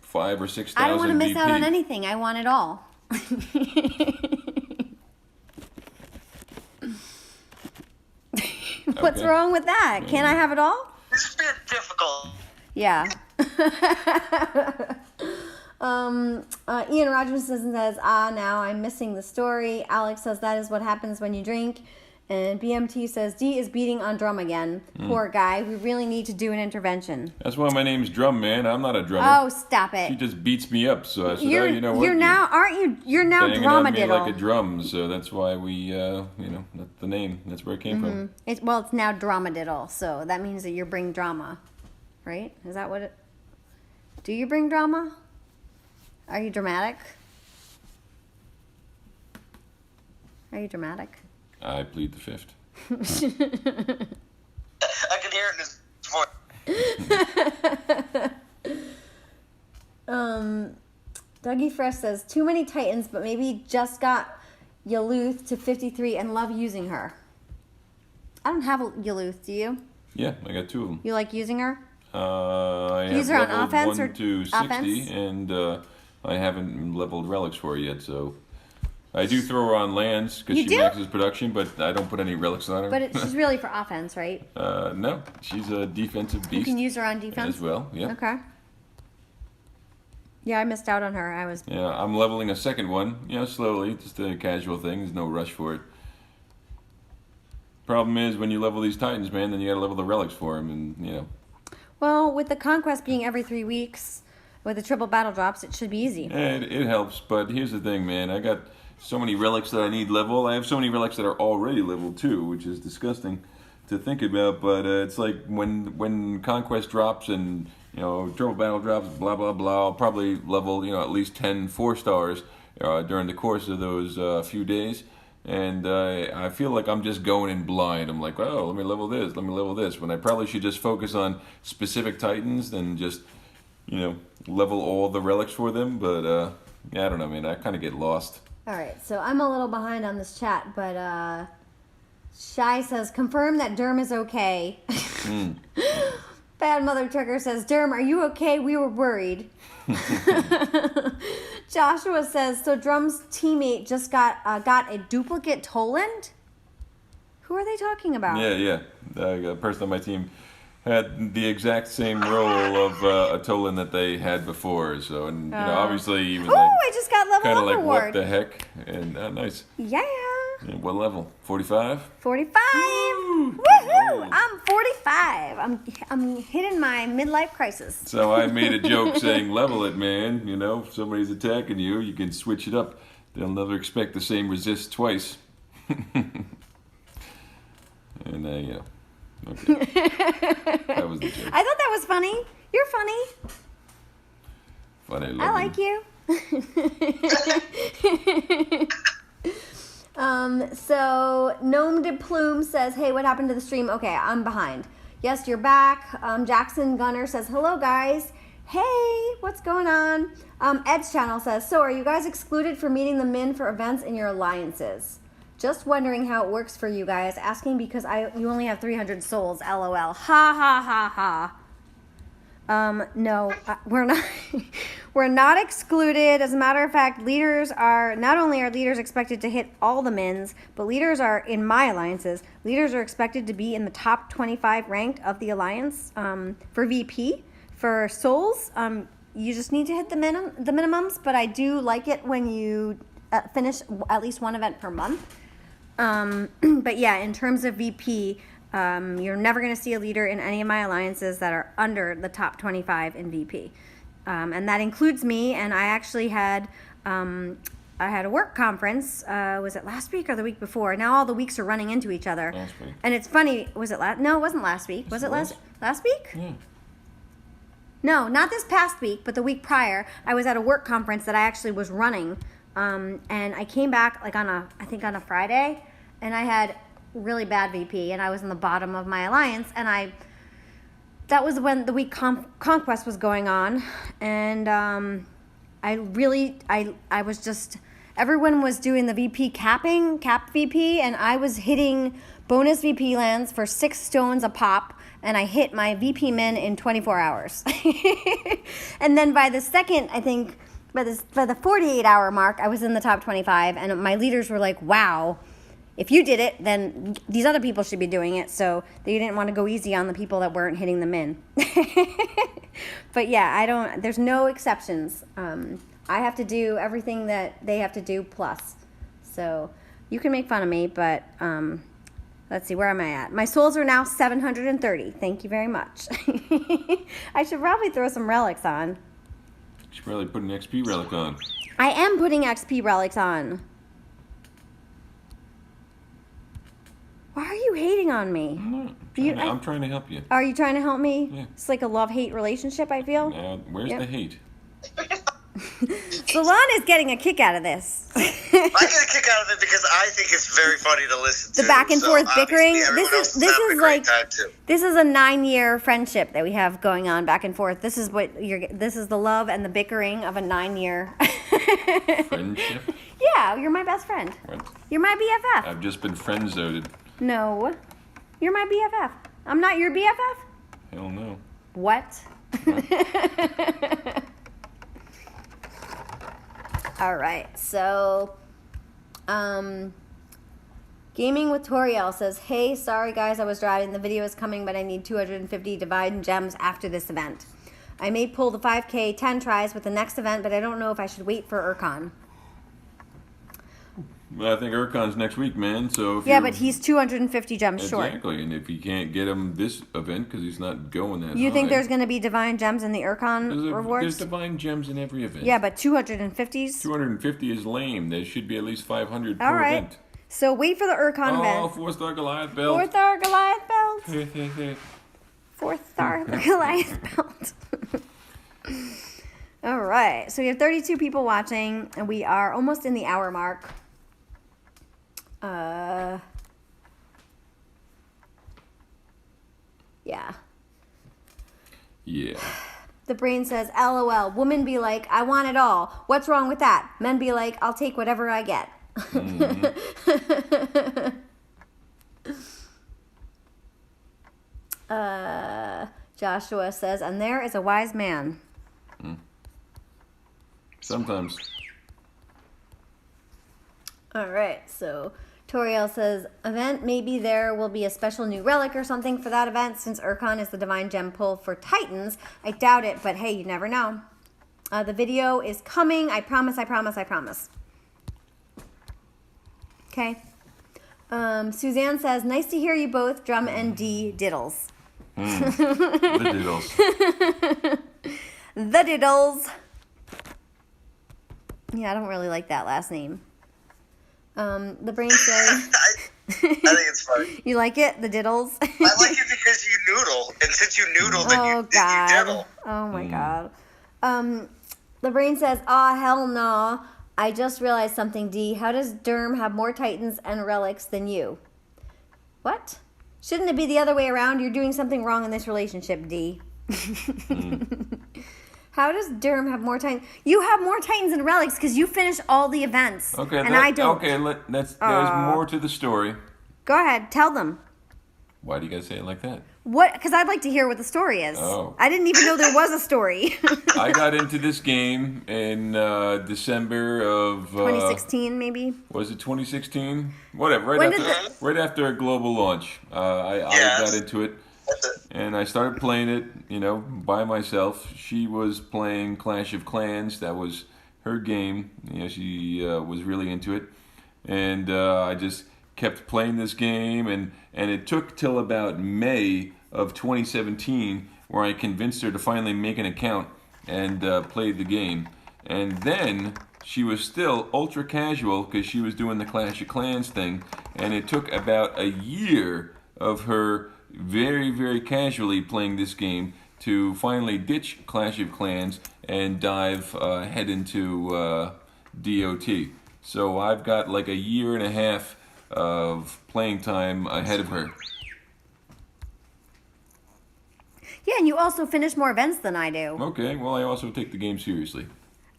5 or 6,000. I don't want to miss VP. out on anything. I want it all. What's Okay. wrong with that? Can't I have it all? This is being difficult. Yeah. Ian Rogers says, now I'm missing the story. Alex says, that is what happens when you drink. And BMT says, D is beating on Drum again. Poor guy. We really need to do an intervention. That's why my name's Drum Man. I'm not a drummer. Oh, stop She it. just beats me up. So I said, You're, you know what? you're now, aren't you? You're now banging on me Dramadiddle. like a drum. So that's why we, that's the name. That's where it came from. It's now Dramadiddle, so that means that you bring drama, right? Is that what it? Do you bring drama? Are you dramatic? Are you dramatic? I plead the 5th. I can hear it in his voice. Dougie Fresh says too many Titans, but maybe just got Yaluth to 53 and love using her. I don't have a Yaluth, do you? Yeah, I got 2 of them. You like using her? I Use have her on leveled offense 1 or to 60, offense? and I haven't leveled relics for her yet. So I do throw her on lands because You she do? maxes production, but I don't put any relics on her. But she's really for offense, right? No, she's a defensive You beast can use her on defense as well. Yeah. Okay. Yeah, I missed out on her. I was. Yeah, I'm leveling a second one, slowly, just a casual thing. There's no rush for it. Problem is, when you level these Titans, man, then you gotta level the relics for them, and Well, with the conquest being every 3 weeks, with the triple battle drops, it should be easy. And it helps, but here's the thing, man. I got so many relics that I need level. I have so many relics that are already leveled too, which is disgusting to think about. But it's like when Conquest drops and triple battle drops, blah blah blah. I'll probably level at least 10 4-stars during the course of those few days. And I feel like I'm just going in blind. I'm like, oh, let me level this. When I probably should just focus on specific titans than just level all the relics for them. But I don't know, man. I kind of get lost. All right, so I'm a little behind on this chat, but Shy says, confirm that Derm is okay. Bad Mother Trucker says, Derm, are you okay? We were worried. Joshua says, so Drum's teammate just got a duplicate Tolland? Who are they talking about? Yeah. A person on my team had the exact same role of a Tolland that they had before. So, and obviously he was I just got level kind up of like, reward. what the heck? And nice. Yeah. What level? 45? 45. Woohoo! I'm 45. I'm hitting my midlife crisis. So I made a joke saying, level it, man. If somebody's attacking you, you can switch it up. They'll never expect the same resist twice. And Okay. That was the joke. I thought that was funny. You're funny. Funny. I like you. So Gnome de Plume says, hey, what happened to the stream? Okay, I'm behind. Yes, you're back. Jackson Gunner says, hello guys. Hey, what's going on? Ed's channel says, so are you guys excluded from meeting the min for events in your alliances? Just wondering how it works for you guys. Asking because you only have 300 souls. LOL. Ha ha ha ha. No, we're not. We're not excluded. As a matter of fact, not only are leaders expected to hit all the mins, but leaders are in my alliances. Leaders are expected to be in the top 25 ranked of the alliance. For VP, for souls, you just need to hit the minimums. But I do like it when you finish at least one event per month. But yeah, in terms of VP, you're never going to see a leader in any of my alliances that are under the top 25 in VP. And that includes me, and I actually had a work conference, was it last week or the week before? Now all the weeks are running into each other. Last week. And it's funny, was it no, it wasn't last week. Was it last week? Yeah. No, not this past week, but the week prior, I was at a work conference that I actually was running. And I came back I think on a Friday, and I had really bad VP, and I was in the bottom of my alliance, and that was when the week Conquest was going on, and I was just, everyone was doing the VP cap VP, and I was hitting bonus VP lands for 6 stones a pop, and I hit my VP min in 24 hours. And then by the second, I think, by the 48-hour mark, I was in the top 25, and my leaders were like, wow, if you did it, then these other people should be doing it. So they didn't want to go easy on the people that weren't hitting them in. But yeah, there's no exceptions. I have to do everything that they have to do plus. So you can make fun of me, but let's see, where am I at? My souls are now 730. Thank you very much. I should probably throw some relics on. You should probably put an XP relic on. I am putting XP relics on. Why are you hating on me? I'm trying to help you. Are you trying to help me? Yeah. It's like a love-hate relationship, I feel. Where's the hate? Salon is getting a kick out of this. I get a kick out of it because I think it's very funny to listen to. The back and forth bickering. This is like this is a 9-year friendship that we have going on back and forth. This is this is the love and the bickering of a 9-year Friendship? Yeah, you're my best friend. What? You're my BFF. I've just been friend-zoned. No, you're my BFF. I'm not your BFF. Hell no. What? All right, so Gaming with Toriel says, hey, sorry guys, I was driving. The video is coming, but I need 250 divine gems after this event. I may pull the 5K 10 tries with the next event, but I don't know if I should wait for Urkon. Well, I think Urcon's next week, man. So if Yeah, you're- but he's 250 gems short. exactly, and if you can't get him this event because he's not going that You think high, there's going to be divine gems in the Urcon there's rewards? divine gems in every event. Yeah, but 250s? 250 is lame. There should be at least 500 All per right. event. So wait for the Urcon Oh, event. 4-star Goliath belt. 4-star Goliath belt. 4-star Goliath belt. All right. So we have 32 people watching, and we are almost in the hour mark. Yeah. Yeah. The brain says, LOL. Women be like, I want it all. What's wrong with that? Men be like, I'll take whatever I get. Joshua says, and there is a wise man. Sometimes. All right, so Toriel says, event, maybe there will be a special new relic or something for that event since Urcon is the divine gem pull for Titans. I doubt it, but hey, you never know. The video is coming. I promise, I promise, I promise. Okay. Suzanne says, nice to hear you both, Drum and D diddles. The diddles. The diddles. Yeah, I don't really like that last name. The brain says, I think it's funny. you like it? The diddles? I like it because you noodle, and since you noodle, then Oh, you God. diddle. Oh, my God. The brain says, aw, hell no. I just realized something, D. How does Derm have more Titans and relics than you? What? Shouldn't it be the other way around? You're doing something wrong in this relationship, D. How does Derm have more Titans? You have more Titans and relics because you finish all the events. Okay, and I don't. Okay, there's more to the story. Go ahead. Tell them. Why do you guys say it like that? What? Because I'd like to hear what the story is. Oh. I didn't even know there was a story. I got into this game in December of 2016, maybe? Was it 2016? Whatever. When Right after a global launch, I got into it, and I started playing it, by myself. She was playing Clash of Clans. That was her game. She was really into it, and I just kept playing this game, and it took till about May of 2017 where I convinced her to finally make an account and play the game. And then she was still ultra casual because she was doing the Clash of Clans thing, and it took about a year of her very, very casually playing this game to finally ditch Clash of Clans and dive head into DOT. So I've got like a year and a half of playing time ahead of her. Yeah, and you also finish more events than I do. Okay, well, I also take the game seriously.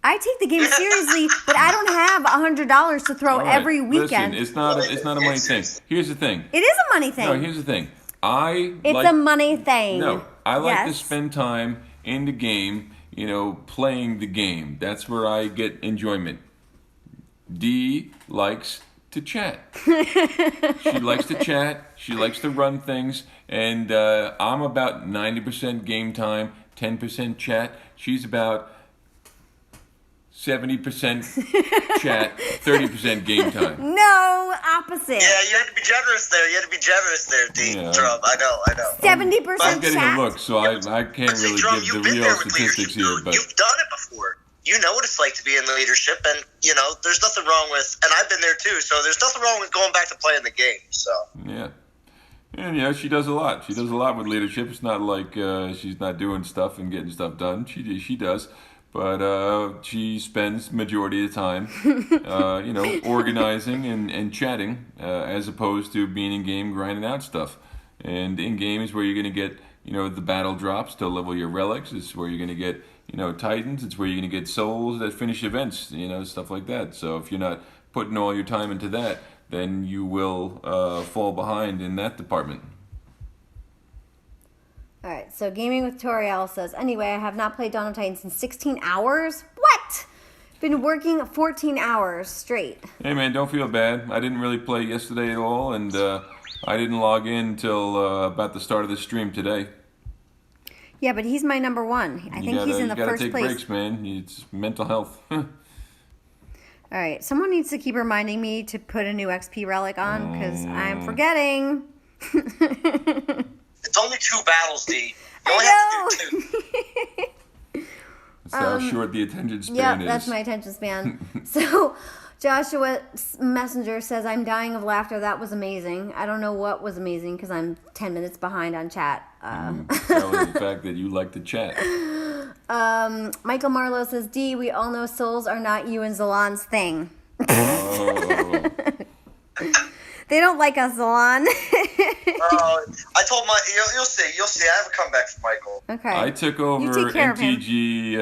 I take the game seriously, but I don't have $100 to throw All right, every weekend. Listen, it's not a money thing. Here's the thing. It is a money thing. No, here's the thing. It's a money thing. No, I like to Yes. spend time in the game, playing the game. That's where I get enjoyment. D likes to chat. She likes to chat. She likes to run things. And I'm about 90% game time, 10% chat. She's about 70% chat, 30% game time. No, opposite. Yeah, you had to be generous there. D. Yeah. Drum. I know. 70% I'm getting chat. a look, so I can't But see, really Drum, give you've the been real there with statistics leadership. here. But You've done it before. You know what it's like to be in leadership, and there's nothing wrong with. And I've been there too, so there's nothing wrong with going back to playing the game. So yeah. And she does a lot. She does a lot with leadership. It's not like she's not doing stuff and getting stuff done. She does. But she spends majority of the time, organizing and chatting, as opposed to being in game grinding out stuff. And in game is where you're going to get, the battle drops to level your relics. It's where you're going to get, Titans. It's where you're going to get souls that finish events, stuff like that. So if you're not putting all your time into that, then you will fall behind in that department. All right, so Gaming with Toriel says, anyway, I have not played Dawn of Titans in 16 hours? What? Been working 14 hours straight. Hey man, don't feel bad. I didn't really play yesterday at all, and I didn't log in until about the start of the stream today. Yeah, but he's my number one. I think he's in the first take place. breaks, man. It's mental health. All All right, someone needs to keep reminding me to put a new XP relic on because I'm forgetting. It's only 2 battles, D. You only have to do 2. That's how short the attention span Yep, is. that's my attention span. So, Joshua Messenger says, I'm dying of laughter. That was amazing. I don't know what was amazing because I'm 10 minutes behind on chat. That was the fact that you like to chat. Michael Marlowe says, D, we all know souls are not you and Zalon's thing. Oh. They don't like us, Zalon. I told my you'll see. I have a comeback for Michael. Okay. I took over You take care of him. NTG.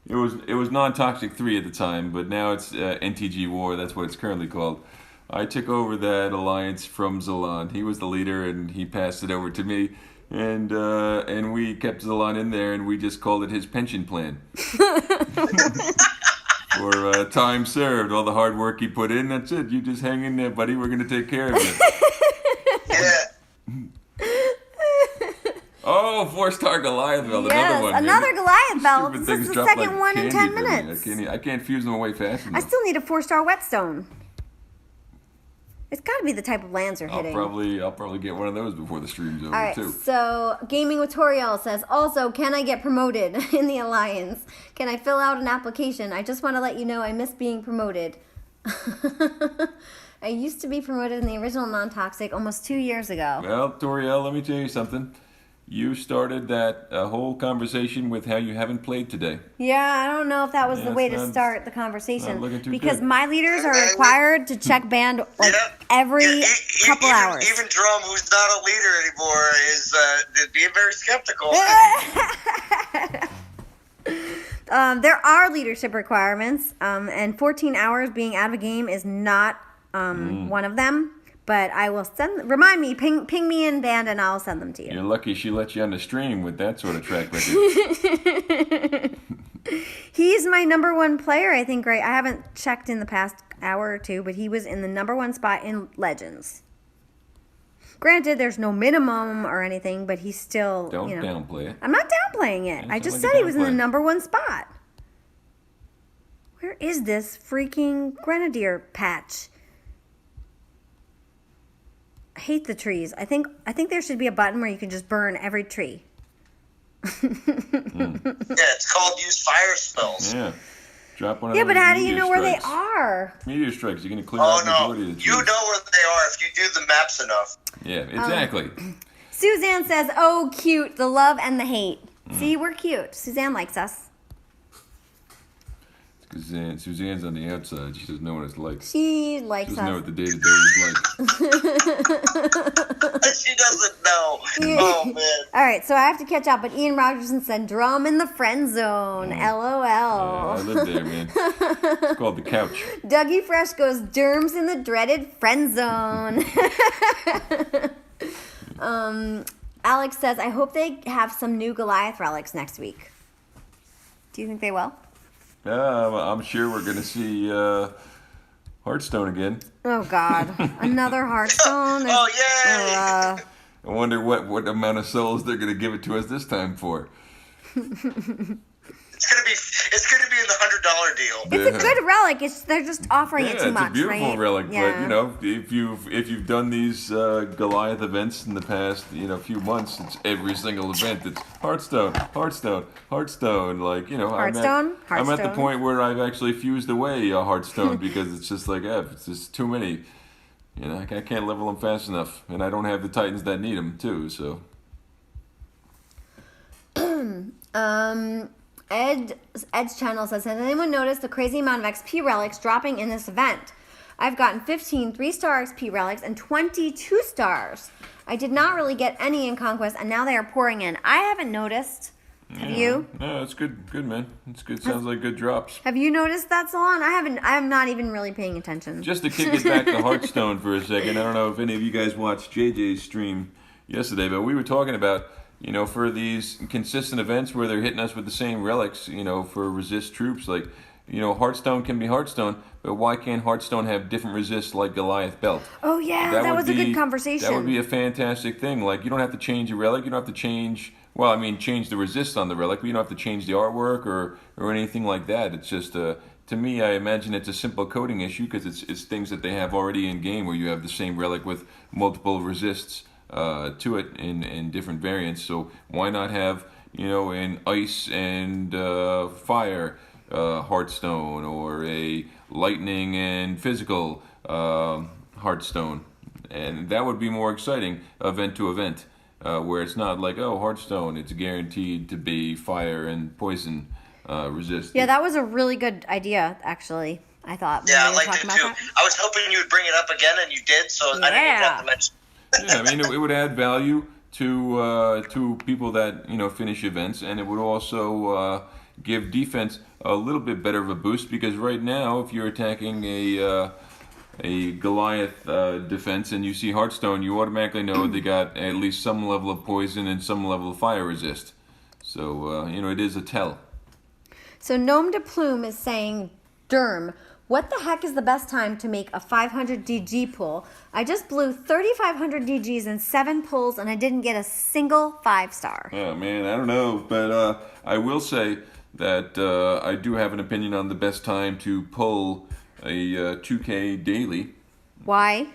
It was non-toxic 3 at the time, but now it's NTG War. That's what it's currently called. I took over that alliance from Zalon. He was the leader, and he passed it over to me. And we kept Zalon in there, and we just called it his pension plan. For time served, all the hard work he put in, that's it. You just hang in there, buddy. We're going to take care of you. Yeah. Oh, 4-star Goliath belt, Yes, another one. another Maybe. Goliath belt. Stupid This things is the drop second like one in candy 10 for me. minutes. I can't fuse them away fast I enough. still need a 4-star whetstone. It's got to be the type of lands you're I'll hitting. probably get one of those before the stream's over All right, too. so Gaming with Toriel says, also, can I get promoted in the Alliance? Can I fill out an application? I just want to let you know I miss being promoted. I used to be promoted in the original non-toxic almost 2 years ago. Well, Toriel, let me tell you something. You started that whole conversation with how you haven't played today. Yeah, I don't know if that was Yeah, the way it's to not- start the conversation. not looking too Because good. my leaders are required to check band like every couple hours. Even Drum, who's not a leader anymore, is being very skeptical. There are leadership requirements, and 14 hours being out of a game is not one of them. But I will remind me, ping me in band, and I'll send them to you. You're lucky she let you on the stream with that sort of track record. He's my number 1 player, I think, right? I haven't checked in the past hour or two, but he was in the number 1 spot in Legends. Granted, there's no minimum or anything, but he's still, Don't downplay it. I'm not downplaying it. I Don't just like said a he was in the downplay. number 1 spot. Where is this freaking Grenadier patch? I hate the trees. I think there should be a button where you can just burn every tree. Yeah, it's called use fire spells. Yeah. Drop one of Yeah, those but how do you meteor know where they strikes. are? Meteor strikes. You're going to clear Oh out the no, majority of the you know trees. where they are if you do the maps enough. Yeah, exactly. Suzanne says, oh, cute, the love and the hate. See, we're cute. Suzanne likes us. Suzanne's on the outside. She doesn't know what it's like. She She likes doesn't know us. what the day-to-day is like. She doesn't know. Oh man. All right, so I have to catch up, but Ian Rogerson said, drum in the friend zone. LOL. I live there, man. It's called the couch. Dougie Fresh goes, germs in the dreaded friend zone. Alex says, I hope they have some new Goliath relics next week. Do you think they will? I'm sure we're going to see Hearthstone again. Oh, God. Another Hearthstone? Oh yay! Uh, I wonder what amount of souls they're going to give it to us this time for. It's gonna be in the $100 deal. it's a good relic. They're just offering it too much, it's a beautiful right? relic, Yeah. but you know, if you've done these Goliath events in the past, few months, it's every single event. It's Hearthstone. Like Hearthstone? I'm at the Hearthstone. point where I've actually fused away a Hearthstone because it's just like it's just too many. I can't level them fast enough, and I don't have the Titans that need them too. So Ed's channel says, has anyone noticed the crazy amount of XP relics dropping in this event? I've gotten 15 3-star XP relics and 22 stars. I did not really get any in Conquest, and now they are pouring in. I haven't noticed. Have you? No, it's good, man. It's good. Sounds like good drops. Have you noticed that, Salon? I'm not even really paying attention. Just to kick it back to Hearthstone for a second, I don't know if any of you guys watched JJ's stream yesterday, but we were talking about, for these consistent events where they're hitting us with the same relics, for resist troops, like, Hearthstone can be Hearthstone, but why can't Hearthstone have different resists like Goliath Belt? Oh, yeah, that would was a good conversation. That would be a fantastic thing. Like, you don't have to change your relic, you don't have to change the resist on the relic, but you don't have to change the artwork or anything like that. It's just to me, I imagine it's a simple coding issue because it's things that they have already in game where you have the same relic with multiple resists to it in different variants. So why not have, an ice and fire Hearthstone, or a lightning and physical Hearthstone? And that would be more exciting event to event, where it's not like, oh, Hearthstone, it's guaranteed to be fire and poison resist. Yeah, that was a really good idea, actually. I thought. Yeah, I when we were liked talking it about too. that. I was hoping you would bring it up again, and you did, so I didn't even have to mention. Yeah, I mean, it would add value to people that finish events, and it would also give defense a little bit better of a boost, because right now, if you're attacking a Goliath defense and you see Hearthstone, you automatically know they got at least some level of poison and some level of fire resist. So it is a tell. So Gnome de Plume is saying, Derm, what the heck is the best time to make a 500 DG pull? I just blew 3,500 DGs in 7 pulls and I didn't get a single 5-star. Oh man, I don't know, but I will say that I do have an opinion on the best time to pull a 2K daily Why?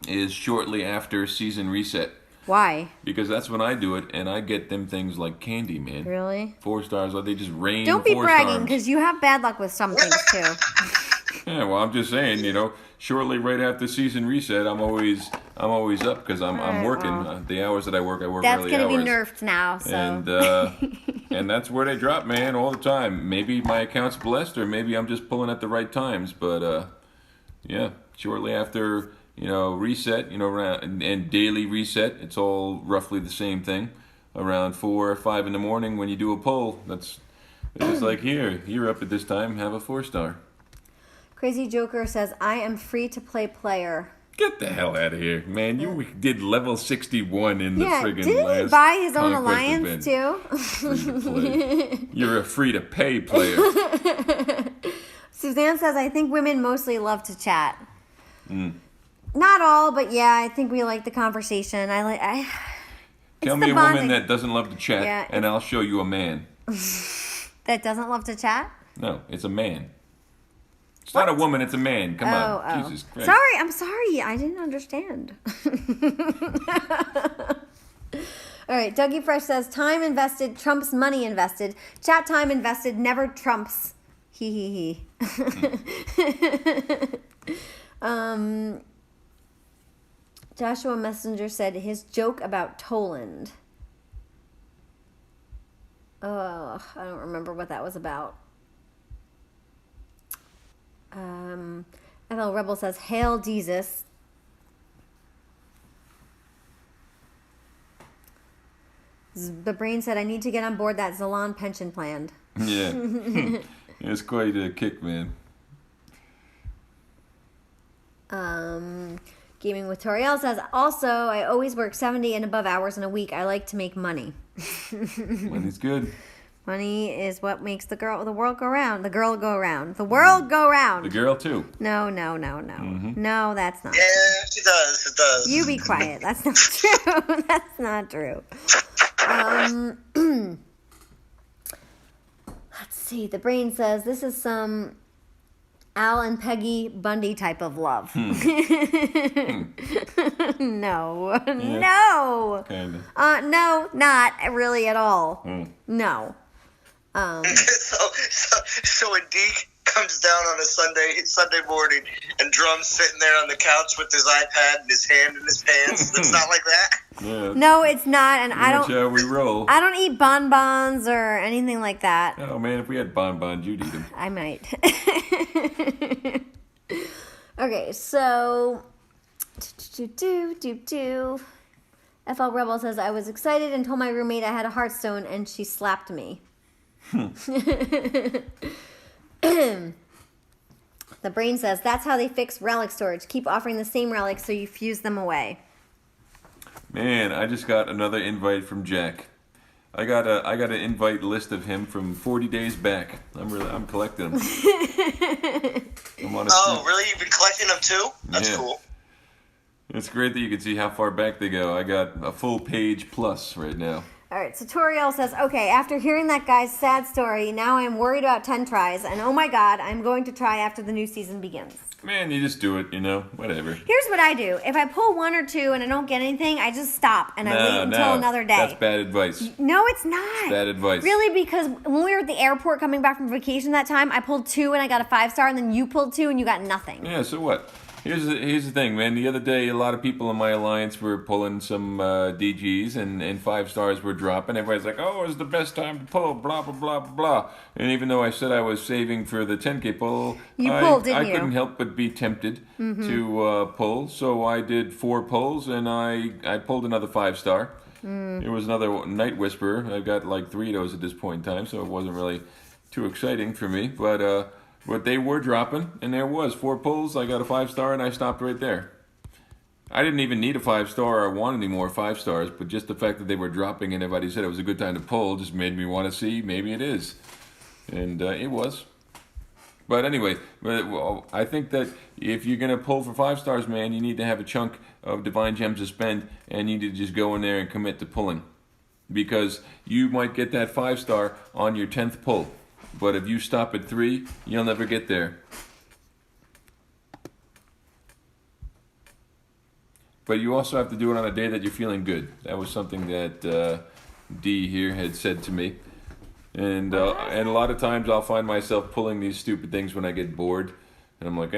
is shortly after season reset. Why? Because that's when I do it, and I get them things like candy, man. Really? 4 stars, or they just rain. Don't be 4 bragging, stars. because you have bad luck with some things too. Yeah, well, I'm just saying, shortly right after season reset, I'm always up because I'm Alright, working. well. The hours that I work That's early gonna hours. be nerfed now. So. And that's where they drop, man, all the time. Maybe my account's blessed, or maybe I'm just pulling at the right times. But yeah, shortly after reset, around and daily reset, it's all roughly the same thing. Around 4 or 5 in the morning, when you do a pull, it's like, here, you're up at this time, have a 4-star. Crazy Joker says, I am free to play player. Get the hell out of here, man! You did level 61 in the friggin' didn't last he buy his own Conquest alliance event. too? Free to play. You're a free-to-pay player. Suzanne says, I think women mostly love to chat. Not all, but yeah, I think we like the conversation. Tell the me a bonding. woman that doesn't love to chat, Yeah, and I'll show you a man. That doesn't love to chat? No, it's a man. It's not a woman, it's a man. Come on. Oh. Jesus Christ. Sorry, I'm sorry. I didn't understand. All right, Dougie Fresh says, time invested trumps money invested. Chat time invested never trumps. He. Joshua Messenger said his joke about Tolland. Oh, I don't remember what that was about. FL Rebel says, Hail Jesus. The Brain said, I need to get on board that Zalon pension plan. Yeah. It's quite a kick, man. Gaming with Toriel says, also, I always work 70 and above hours in a week. I like to make money. Money's good. Money is what makes the world go round. The girl go round. The world go round. The girl, too. No. No, that's not Yeah, she does. It does. You be quiet. That's not true. That's not true. Let's see. The Brain says this is some Al and Peggy Bundy type of love. No. No. Kinda. No, not really at all. No. So when Deke comes down on a Sunday morning and Drum's sitting there on the couch with his iPad and his hand in his pants, it's not like that? Yeah. No, it's not, and I That's don't. how we roll. I don't eat bonbons or anything like that. Oh, man, if we had bonbons, you'd eat them. I might. Okay, so FL Rebel says I was excited and told my roommate I had a Hearthstone and she slapped me. The Brain says that's how they fix relic storage. Keep offering the same relics so you fuse them away. Man, I just got another invite from Jack. I got an invite list of him from 40 days back. I'm collecting them. Oh, really? You've been collecting them too? That's cool. It's great that you can see how far back they go. I got a full page plus right now. All right, so Toriel says, okay, after hearing that guy's sad story, now I'm worried about 10 tries, and oh my god, I'm going to try after the new season begins. Man, you just do it, whatever. Here's what I do. If I pull one or two and I don't get anything, I just stop and I wait until another day. That's bad advice. No, it's not. It's bad advice. Really, because when we were at the airport coming back from vacation that time, I pulled 2 and I got a 5-star, and then you pulled 2 and you got nothing. Yeah, so what? Here's the thing, man. The other day, a lot of people in my alliance were pulling some DGs, and 5-stars were dropping. Everybody's like, oh, it's the best time to pull, blah, blah, blah, blah, blah. And even though I said I was saving for the 10K pull, I couldn't help but be tempted to pull. So I did 4 pulls, and I pulled another 5-star. It was another Night Whisperer. I got like 3 of those at this point in time, so it wasn't really too exciting for me. But they were dropping, and there was 4 pulls. I got a 5-star, and I stopped right there. I didn't even need a 5-star or want any more 5-stars, but just the fact that they were dropping and everybody said it was a good time to pull just made me want to see maybe it is. And it was. But anyway, I think that if you're going to pull for 5-stars, man, you need to have a chunk of Divine Gems to spend, and you need to just go in there and commit to pulling. Because you might get that 5-star on your 10th pull. But if you stop at 3, you'll never get there. But you also have to do it on a day that you're feeling good. That was something that Dee here had said to me. And a lot of times I'll find myself pulling these stupid things when I get bored. And I'm like,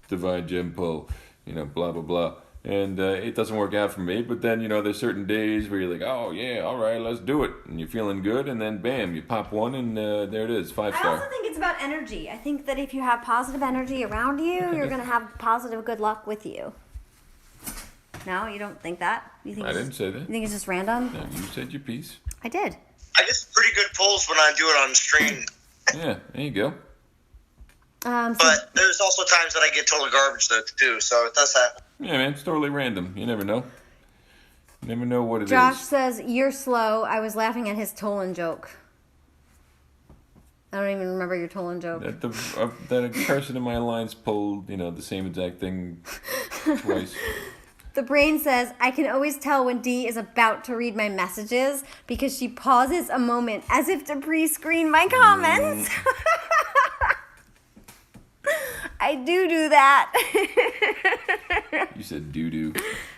Divine Gem pull, blah, blah, blah. And it doesn't work out for me. But then, there's certain days where you're like, oh, yeah, all right, let's do it. And you're feeling good. And then, bam, you pop one and there it is, 5-star. I also think it's about energy. I think that if you have positive energy around you, you're going to have positive good luck with you. No, you don't think that? You think I didn't say that. You think it's just random? No, you said your piece. I did. I get pretty good pulls when I do it on stream. Yeah, there you go. But there's also times that I get total garbage, though, too. So it does happen. Yeah, man, it's totally random. You never know. You never know what it is. Josh says, you're slow. I was laughing at his Tolland joke. I don't even remember your Tolland joke. That a person in my alliance pulled, the same exact thing twice. The brain says, I can always tell when Dee is about to read my messages because she pauses a moment as if to pre-screen my comments. I do that. You said doo-doo.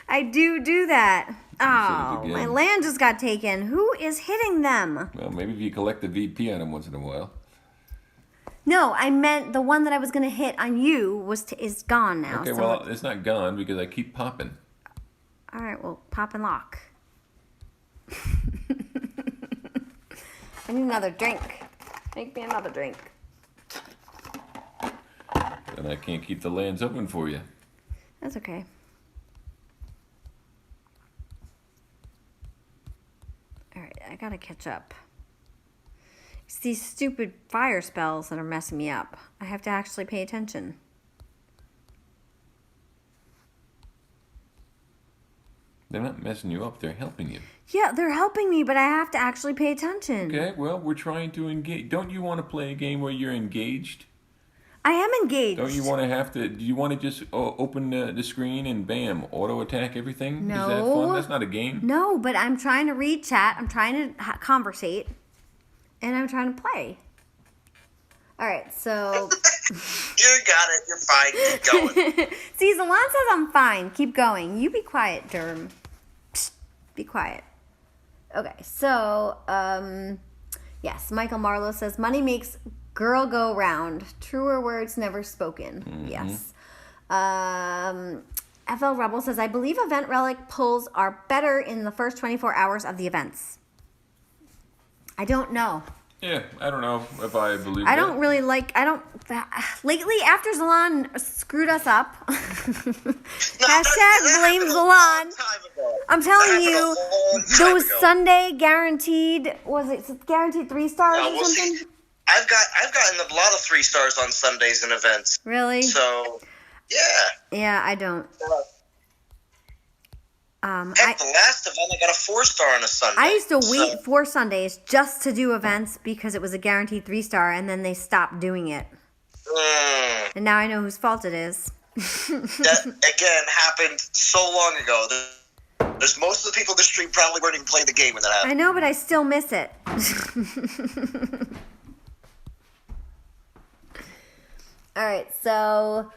I do that. Oh, again. my land just got taken. Who is hitting them? Well, maybe if you collect the VP on them once in a while. No, I meant the one that I was going to hit on you is gone now. Okay, so well, it's not gone because I keep popping. All right, well, pop and lock. I need another drink. Make me another drink. And I can't keep the lands open for you. That's okay. All right, I gotta catch up. It's these stupid fire spells that are messing me up. I have to actually pay attention. They're not messing you up, they're helping you. Yeah, they're helping me, but I have to actually pay attention. Okay, well, we're trying to engage. Don't you want to play a game where you're engaged? I am engaged. Don't you want to do you want to just open the screen and bam, auto attack everything? No. Is that fun? That's not a game. No, but I'm trying to read chat. I'm trying to conversate. And I'm trying to play. All right, so... You got it. You're fine. Keep going. See, Zalon says I'm fine. Keep going. You be quiet, Derm. Psst, be quiet. Okay, so, yes, Michael Marlowe says, money makes girl go round. Truer words never spoken. Mm-hmm. Yes. FL Rebel says, I believe event relic pulls are better in the first 24 hours of the events. I don't know. Yeah, I don't know if I believe that. I don't really like, lately after Zalon screwed us up, hashtag blame Zalon. I'm telling you, those Sunday guaranteed, was it guaranteed 3 stars or something? See, I've gotten a lot of 3 stars on Sundays and events. Really? So, yeah. Yeah, I don't. Heck, the last event I got a 4-star on a Sunday. I used to wait 4 Sundays just to do events because it was a guaranteed 3-star, and then they stopped doing it. And now I know whose fault it is. That again happened so long ago. There's most of the people in the stream probably weren't even playing the game when that happened. I know, but I still miss it. All right, so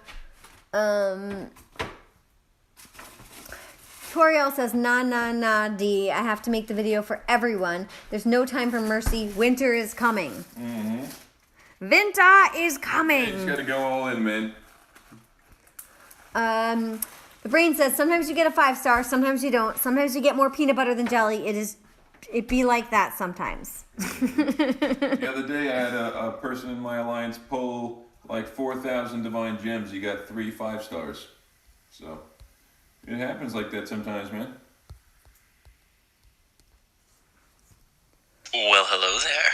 Toriel says, nah, D. I have to make the video for everyone. There's no time for mercy. Winter is coming. Mm-hmm. Winter is coming. You just gotta go all in, man. The brain says, sometimes you get a 5-star, sometimes you don't. Sometimes you get more peanut butter than jelly. It be like that sometimes. The other day I had a person in my alliance pull like 4,000 divine gems. He got 3 5-stars. So it happens like that sometimes, man. Well, hello there.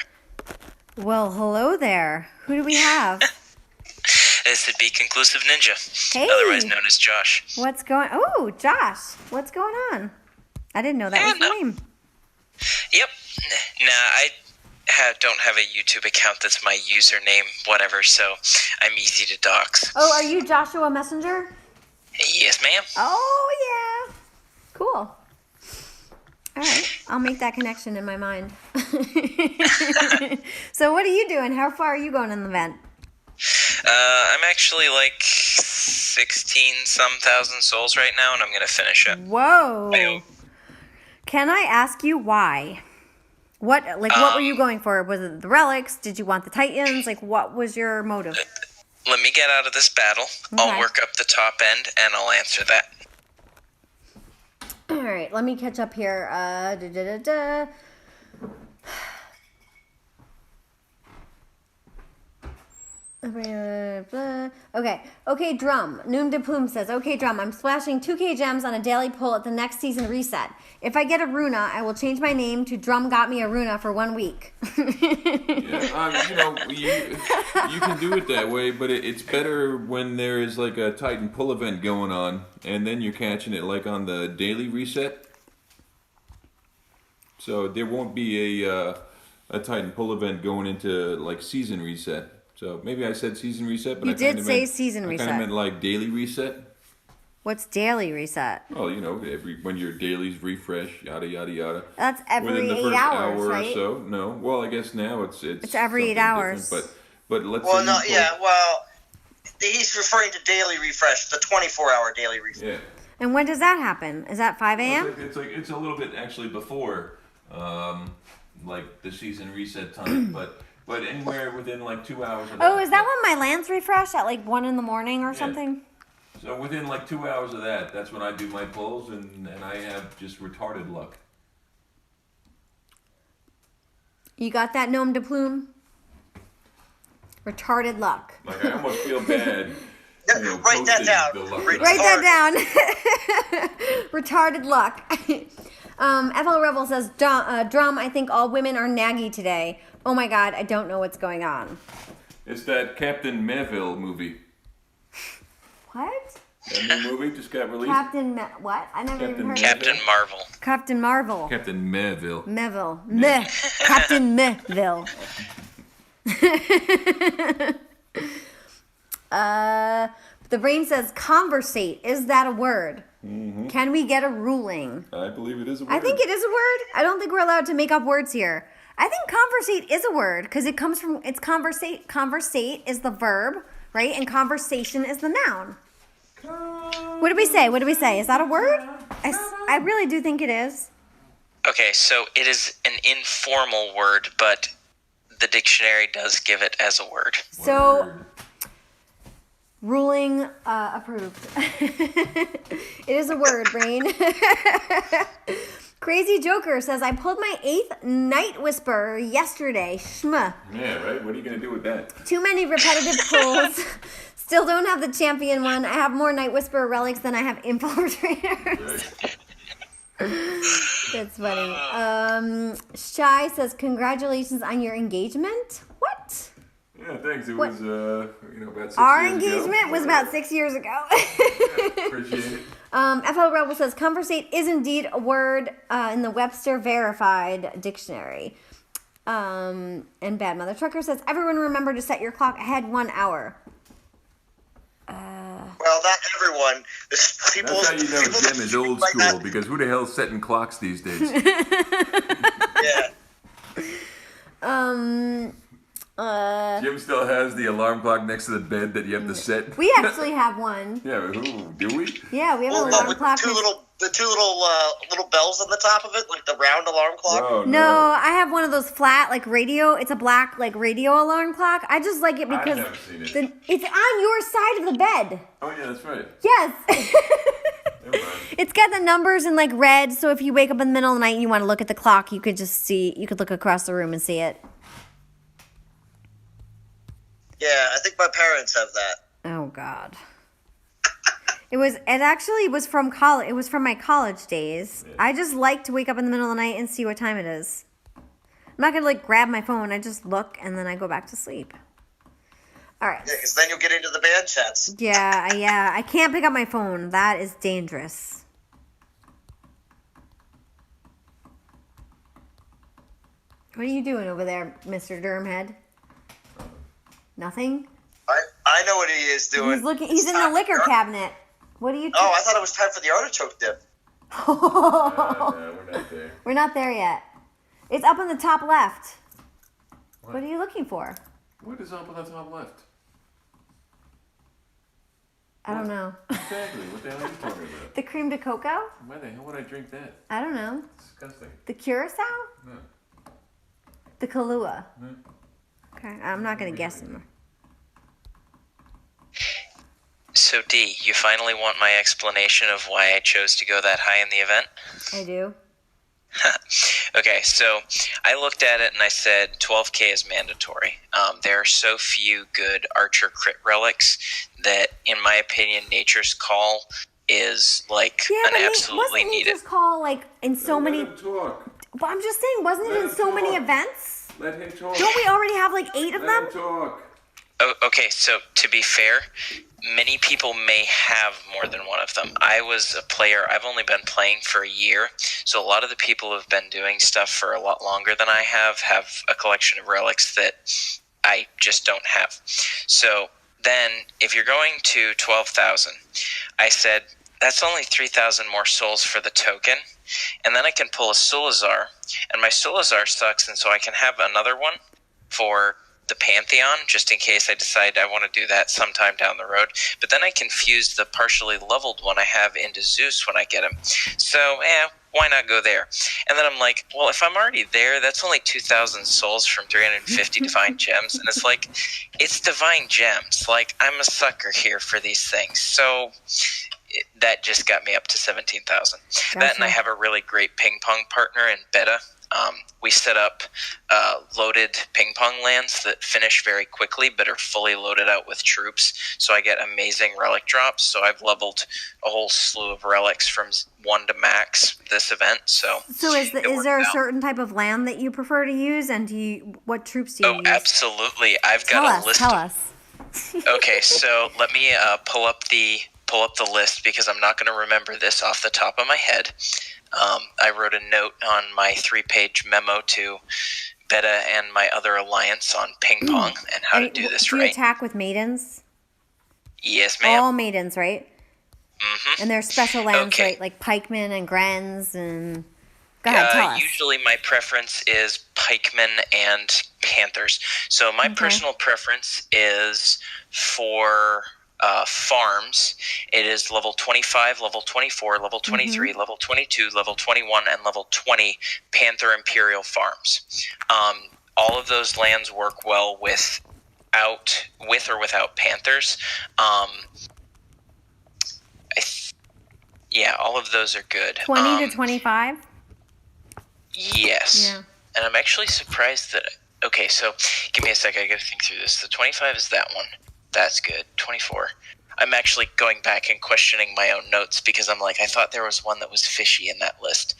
Well, hello there. Who do we have? This would be Conclusive Ninja, Hey. otherwise known as Josh. What's going? Oh, Josh. What's going on? I didn't know that was your name. Yep. Nah, I don't have a YouTube account that's my username, whatever, so I'm easy to dox. Oh, are you Joshua Messenger? Yes, ma'am. Oh, yeah. Cool. All right. I'll make that connection in my mind. So what are you doing? How far are you going in the event? I'm actually like 16-some thousand souls right now, and I'm going to finish it. Whoa. Can I ask you why? What were you going for? Was it the relics? Did you want the titans? Like, what was your motive? Let me get out of this battle. Okay. I'll work up the top end, and I'll answer that. All right, let me catch up here. Okay, Drum. Noon de Plume says, okay, Drum, I'm splashing 2k gems on a daily pull at the next season reset. If I get a Runa, I will change my name to Drum Got Me a Runa for 1 week. Yeah, you can do it that way, but it's better when there is like a Titan pull event going on, and then you're catching it like on the daily reset. So there won't be a Titan pull event going into like season reset. So maybe I said season reset, but You I kinda did say meant, season I reset. kind of meant like daily reset. What's daily reset? Well, when your dailies refresh, yada yada yada. That's every Within the 8 first hours, hour right? or so. No, well, I guess now it's every 8 something hours. different, But let's Well, say no, you pull- yeah, well, he's referring to daily refresh, the 24-hour daily refresh. Yeah. And when does that happen? Is that 5 a.m.? It's a little bit actually before, like the season reset time, but anywhere within like 2 hours. Of that. Oh, is that when my lands refresh at like 1 in the morning or something? So within like 2 hours of that, that's when I do my pulls, and I have just retarded luck. You got that, Gnome de Plume? Retarded luck. Like I almost feel bad. Write that posting down. the luck Write that I- Write that down. Retarded luck. FL Rebel says, Drum, I think all women are naggy today. Oh my god, I don't know what's going on. It's that Captain Melville movie. What? That new movie just got released. What? I never even heard of Captain it. Marvel. Captain Marvel. Captain Melville. Melville. Captain Melville. The brain says conversate. Is that a word? Mm-hmm. Can we get a ruling? I believe it is a word. I think it is a word. I don't think we're allowed to make up words here. I think conversate is a word because it comes from, it's conversate. Conversate is the verb, right? And conversation is the noun. What did we say? What did we say? Is that a word? I really do think it is. Okay, so it is an informal word, but the dictionary does give it as a word. So, Word. ruling approved. It is a word, brain. Crazy Joker says, I pulled my 8th Night Whisper yesterday. Shma. Yeah, right? What are you going to do with that? Too many repetitive pulls. Still don't have the champion one. I have more Night Whisperer relics than I have infiltrators. Right. That's funny. Shy says, congratulations on your engagement. What? Yeah, thanks. It What? was, about 6 Our years ago. engagement was about 6 years ago. Yeah, appreciate it. FL Rebel says, conversate is indeed a word in the Webster Verified Dictionary. And Bad Mother Trucker says, everyone remember to set your clock ahead 1 hour. Well, not everyone. one. This people. That's how you know people Jim is old like school, that. because who the hell's setting clocks these days? Yeah. Jim still has the alarm clock next to the bed that you have to set. We actually have one. Yeah, but who? Do we? Yeah, we have an Well, alarm with clock. the two little bells on the top of it, like the round alarm clock. Oh, No, I have one of those flat, like radio. It's a black, like radio alarm clock. I just like it because never seen it. it's on your side of the bed. Oh, yeah, that's right. Yes. Never mind. It's got the numbers in like red, so if you wake up in the middle of the night and you want to look at the clock, you could just see, you could look across the room and see it. Yeah, I think my parents have that. Oh God. It actually was from college. It was from my college days. Yeah. I just like to wake up in the middle of the night and see what time it is. I'm not gonna like grab my phone. I just look and then I go back to sleep. All right. Yeah, because then you'll get into the band chats. Yeah. I can't pick up my phone. That is dangerous. What are you doing over there, Mr. Durhamhead? Nothing? I know what he is doing. He's looking. He's in the liquor cabinet. What are you? Oh, I thought it was time for the artichoke dip. No, we're not there. We're not there yet. It's up on the top left. What are you looking for? What is up on the top left? I don't know. Exactly. What the hell are you talking about? The cream de cocoa? Why the hell would I drink that? I don't know. Disgusting. The curacao? No. The Kahlua? No. Okay, I'm not gonna guess anymore. So, D, you finally want my explanation of why I chose to go that high in the event? I do. Okay, so I looked at it and I said 12K is mandatory. There are so few good Archer crit relics that, in my opinion, Nature's Call is like an absolutely wasn't needed. Nature's Call like in so many? Let him talk. But I'm just saying, wasn't it Let in him so many talk. events? Let him talk. Don't we already have like 8 of Let them? him talk. Oh, okay, so to be fair, many people may have more than one of them. I was a player, I've only been playing for a year, so a lot of the people who have been doing stuff for a lot longer than I have a collection of relics that I just don't have. So then, if you're going to 12,000, I said, that's only 3,000 more souls for the token, and then I can pull a Sulazar, and my Sulazar sucks, and so I can have another one for the Pantheon, just in case I decide I want to do that sometime down the road. But then I can fuse the partially leveled one I have into Zeus when I get him. So, why not go there? And then I'm like, well, if I'm already there, that's only 2,000 souls from 350 divine gems. And it's like, it's divine gems. Like, I'm a sucker here for these things. So that just got me up to 17,000. That, and I have a really great ping pong partner in Beta. We set up loaded ping pong lands that finish very quickly but are fully loaded out with troops, so I get amazing relic drops. So I've leveled a whole slew of relics from 1 to max this event. So is there a certain type of land that you prefer to use, and what troops do you use? Oh, absolutely. I've got a list. Tell us. Okay, so let me pull up the list because I'm not going to remember this off the top of my head. I wrote a note on my 3-page memo to Beta and my other alliance on ping pong and how to do this Do you right. attack with maidens? Yes, ma'am. All maidens, right? Mm-hmm. And there's special lands, Okay. right? Like pikemen and grens and... Go ahead, tell us. Usually my preference is pikemen and panthers. So my personal preference is for farms. It is level 25, level 24, level 23, level 22, level 21, and level 20 Panther Imperial farms. All of those lands work well with or without panthers. All of those are good. 20 to 25? Yes. Yeah. And I'm actually surprised that... Okay, so give me a sec. I gotta think through this. The 25 is that one. That's good. 24. I'm actually going back and questioning my own notes because I'm like, I thought there was one that was fishy in that list.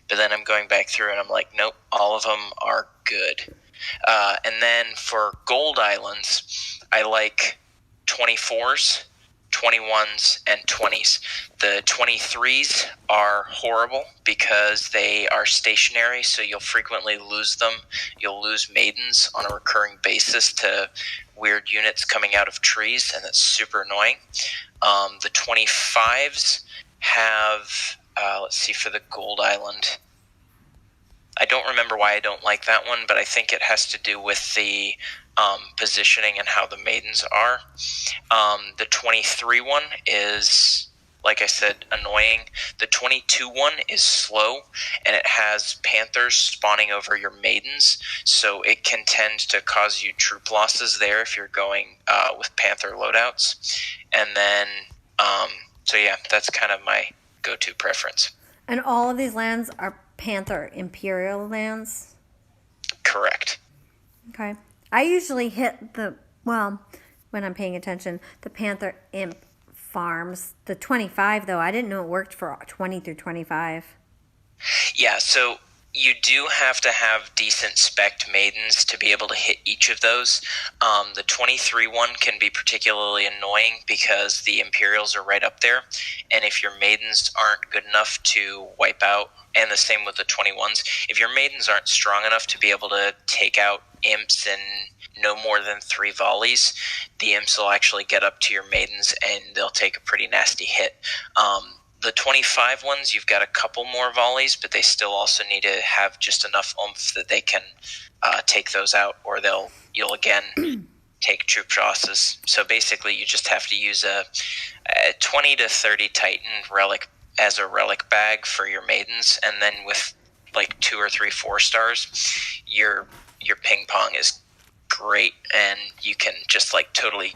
But then I'm going back through and I'm like, nope, all of them are good. And then for Gold Islands, I like 24s, 21s, and 20s. The 23s are horrible because they are stationary, so you'll frequently lose them. You'll lose maidens on a recurring basis to weird units coming out of trees, and that's super annoying. The 25s have, let's see, for the Gold Island. I don't remember why I don't like that one, but I think it has to do with the positioning and how the maidens are. The 23 one is, like I said, annoying. The 22 one is slow, and it has panthers spawning over your maidens, so it can tend to cause you troop losses there if you're going with panther loadouts. And then, so yeah, that's kind of my go-to preference. And all of these lands are Panther Imperial lands? Correct. Okay. I usually hit when I'm paying attention, the Panther Imp farms. The 25, though, I didn't know it worked for 20 through 25. Yeah, so you do have to have decent spec'd maidens to be able to hit each of those. The 23 one can be particularly annoying because the Imperials are right up there, and if your maidens aren't good enough to wipe out, and the same with the 21s, if your maidens aren't strong enough to be able to take out imps in no more than 3 volleys, the imps will actually get up to your maidens and they'll take a pretty nasty hit. The 25 ones, you've got a couple more volleys, but they still also need to have just enough oomph that they can take those out, or you'll again take troop losses. So basically, you just have to use a 20 to 30 Titan relic as a relic bag for your maidens, and then with like 2 or 3 4-stars, your ping pong is great, and you can just like totally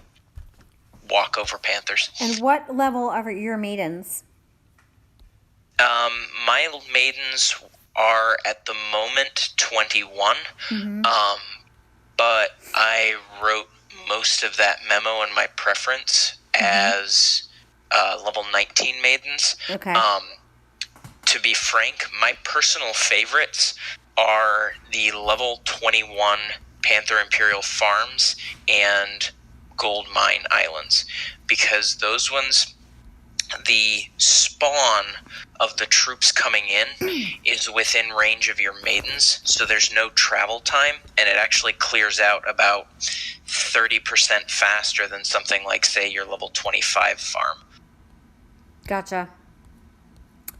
walk over panthers. And what level are your maidens? My maidens are at the moment 21, but I wrote most of that memo in my preference as level 19 maidens. Okay. To be frank, my personal favorites are the level 21 Panther Imperial Farms and Gold Mine Islands, because those ones, the spawn of the troops coming in is within range of your maidens, so there's no travel time, and it actually clears out about 30% faster than something like, say, your level 25 farm. Gotcha.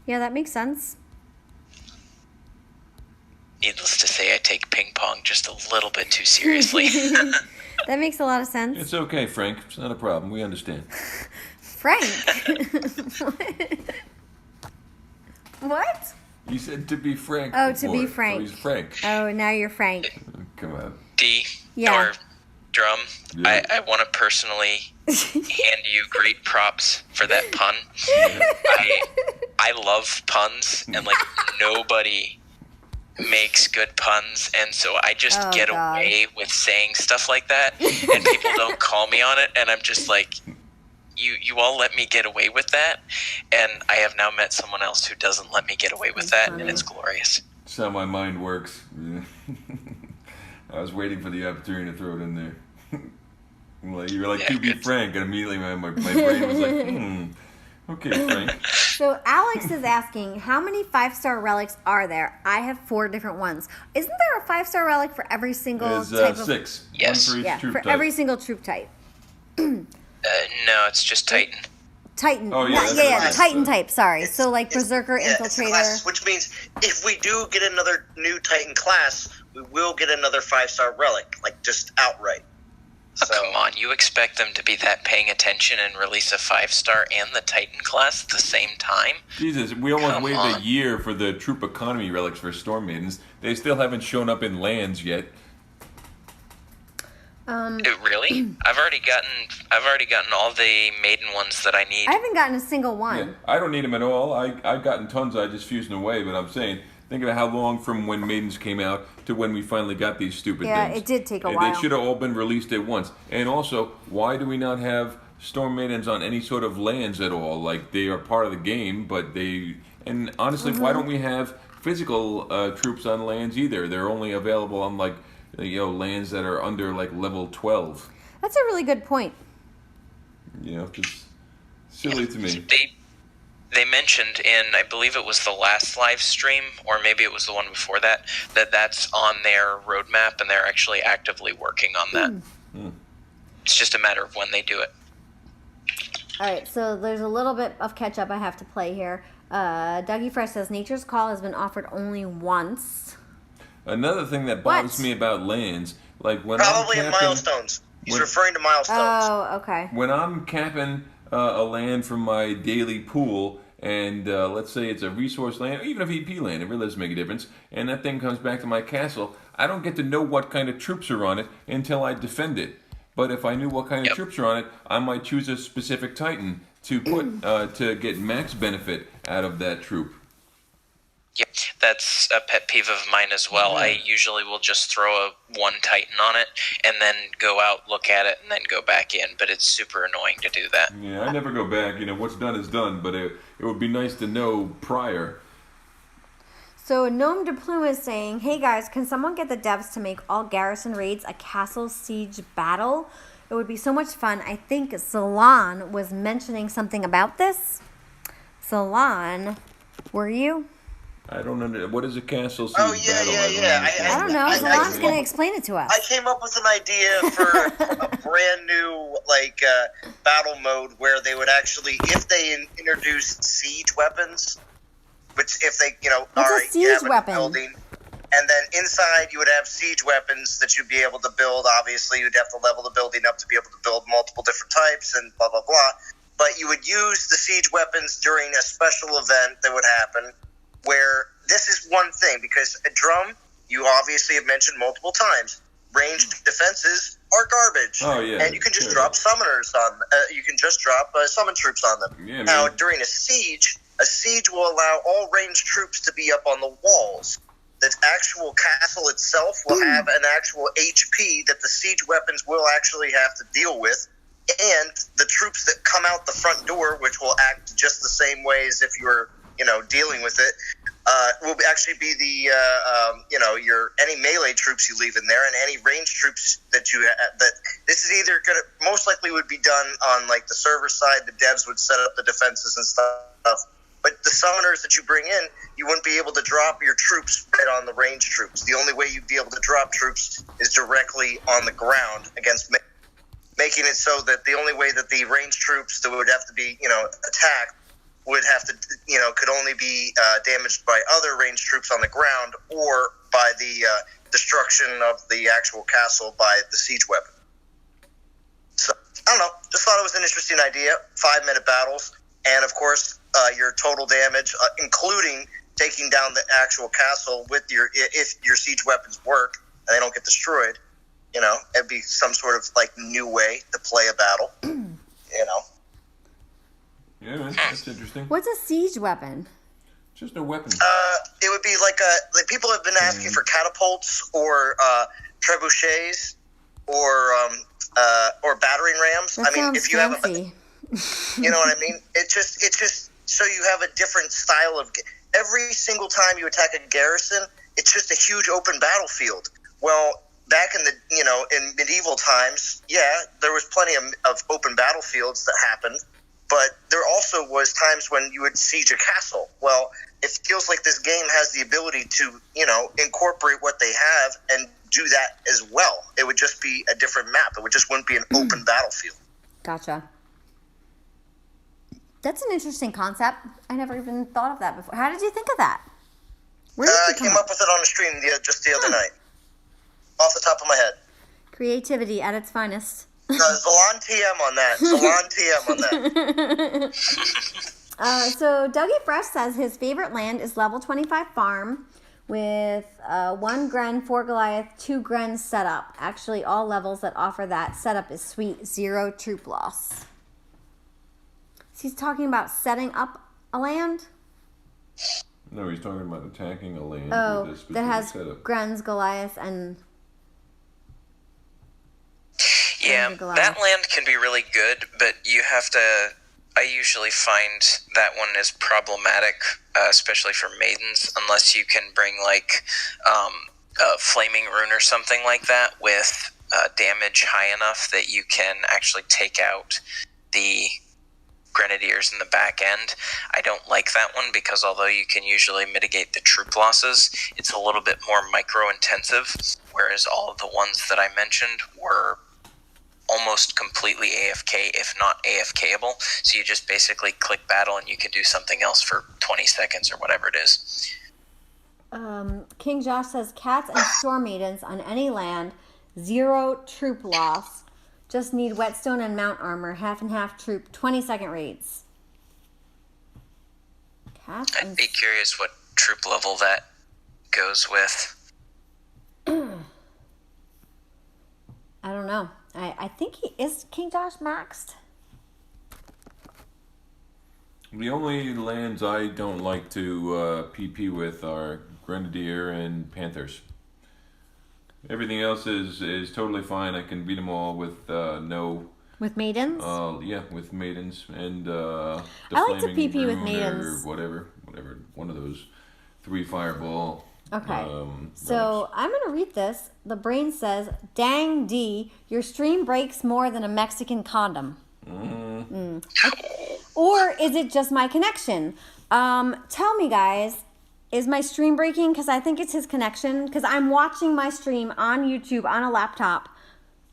Yeah, that makes sense. Needless to say, I take ping pong just a little bit too seriously. That makes a lot of sense. It's okay, Frank. It's not a problem. We understand. Frank. What? You said to be frank. Oh, to be before, frank. So he's Frank. Oh, now you're Frank. Come on. D, Yeah. or Drum, Yeah. I want to personally hand you great props for that pun. I love puns, and like nobody makes good puns, and so I just Oh, get God. away with saying stuff like that, and people don't call me on it, and I'm just like, you all let me get away with that, and I have now met someone else who doesn't let me get away with That's that, funny. and it's glorious. That's how my mind works. I was waiting for the opportunity to throw it in there. Like, you were like, Yeah, to be good. frank, and immediately my brain was like, okay, Frank. So Alex is asking, how many 5-star relics are there? I have 4 different ones. Isn't there a 5-star relic for every single There's type of... 6. Yes. One for each Yeah, troop for type. every single troop type. No, it's just Titan. Titan. Oh, yeah, Yeah, that's yeah, what the it is. Titan type, sorry. So like It's- Berserker, it's Infiltrator. classes, which means if we do get another new Titan class, we will get another 5-star relic, like just outright. Oh, come on, you expect them to be that paying attention and release a 5-star and the Titan class at the same time? Jesus, we almost Come waited on. a year for the troop economy relics for Storm Maidens. They still haven't shown up in lands yet. Really? I've already gotten all the maiden ones that I need. I haven't gotten a single one. Yeah, I don't need them at all. I've gotten tons. I just fused them away. But I'm saying, think about how long from when Maidens came out to when we finally got these stupid Yeah, things. it did take a And while. They should have all been released at once. And also, why do we not have Storm Maidens on any sort of lands at all? Like, they are part of the game, but they... And honestly, why don't we have physical troops on lands either? They're only available on, like, lands that are under, like, level 12. That's a really good point. It's silly to me. They mentioned in, I believe it was the last live stream, or maybe it was the one before that, that's on their roadmap, and they're actually actively working on that. It's just a matter of when they do it. All right, so there's a little bit of catch up I have to play here. Dougie Fresh says Nature's Call has been offered only once. Another thing that bothers What? me about lands, like when Probably I'm in capping, milestones. He's when- referring to milestones. Oh, okay. when I'm capping a land from my daily pool, and let's say it's a resource land, or even a VP land, it really doesn't make a difference, and that thing comes back to my castle, I don't get to know what kind of troops are on it until I defend it. But if I knew what kind of troops are on it, I might choose a specific Titan to put to get max benefit out of that troop. Yep, that's a pet peeve of mine as well. Yeah. I usually will just throw a one Titan on it and then go out, look at it, and then go back in. But it's super annoying to do that. Yeah, I never go back. What's done is done, but it would be nice to know prior. So Gnome de Plume is saying, hey guys, can someone get the devs to make all garrison raids a castle siege battle? It would be so much fun. I think Salon was mentioning something about this. Salon, were you? I don't understand. What is a castle siege Oh, yeah, battle? yeah, don't yeah. understand. I don't know. I- Salon's going to explain it to us. I came up with an idea for a brand new battle mode where they would actually, if they introduced siege weapons, which if they What's a you siege have a weapon? building, and then inside you would have siege weapons that you'd be able to build. Obviously, you'd have to level the building up to be able to build multiple different types and blah blah blah. But you would use the siege weapons during a special event that would happen, where this is one thing, because a drum, you obviously have mentioned multiple times, ranged defenses are garbage. Oh, yeah, and you can just sure. drop summoners on. You can just drop summon troops on them. Yeah, now, man. during a siege will allow all ranged troops to be up on the walls. The actual castle itself will have an actual HP that the siege weapons will actually have to deal with, and the troops that come out the front door, which will act just the same way as if you were, dealing with it, will actually be the, your any melee troops you leave in there, and any ranged troops that you that this is either going to most likely would be done on like the server side. The devs would set up the defenses and stuff. But the summoners that you bring in, you wouldn't be able to drop your troops right on the ranged troops. The only way you'd be able to drop troops is directly on the ground against, making it so that the only way that the ranged troops that would have to be, attacked would have to, could only be damaged by other ranged troops on the ground or by the destruction of the actual castle by the siege weapon. So, I don't know. Just thought it was an interesting idea. 5-minute battles. And, of course, your total damage, including taking down the actual castle with if your siege weapons work and they don't get destroyed, it'd be some sort of like new way to play a battle, Yeah, man, that's interesting. What's a siege weapon? Just a weapon. It would be like people have been asking for catapults or trebuchets or battering rams. That I mean, sounds if you have fancy. you know what I mean? It's just so you have a different style of. Every single time you attack a garrison, it's just a huge open battlefield. Well, back in the in medieval times, there was plenty of open battlefields that happened, but there also was times when you would siege a castle. Well, it feels like this game has the ability to incorporate what they have and do that as well. It would just be a different map. It wouldn't be an open battlefield. Gotcha. That's an interesting concept. I never even thought of that before. How did you think of that? Where did I you come came up with it on a stream just the other night, off the top of my head. Creativity at its finest. Zalon TM on that. Zalon TM on that. So Dougie Fresh says his favorite land is level 25 farm with 1 Gren, 4 Goliath, 2 Gren setup. Actually, all levels that offer that setup is sweet. 0 troop loss. He's talking about setting up a land? No, he's talking about attacking a land Oh, with a specific that has setup. Grens, Goliath, and... Yeah, Goliath. that land can be really good, but you have to. I usually find that one is problematic, especially for maidens, unless you can bring like a flaming rune or something like that with damage high enough that you can actually take out the grenadiers in the back end. I don't like that one because although you can usually mitigate the troop losses, it's a little bit more micro intensive, whereas all of the ones that I mentioned were almost completely AFK, if not AFKable. So you just basically click battle and you can do something else for 20 seconds or whatever it is. King Josh says cats and storm maidens on any land, 0 troop loss. Just need whetstone and mount armor, half and half troop, 20-second raids. Cats I'd be curious what troop level that goes with. I don't know. I think he is King Josh maxed. The only lands I don't like to PP with are Grenadier and Panthers. Everything else is totally fine. I can beat them all with no. With maidens? Yeah, with maidens and the I like to Flaming PP with Rune maidens. or whatever, one of those 3 fireball. Okay. So I'm going to read this. The brain says, "Dang D, your stream breaks more than a Mexican condom." Or is it just my connection? Tell me, guys, is my stream breaking? Because I think it's his connection. Because I'm watching my stream on YouTube on a laptop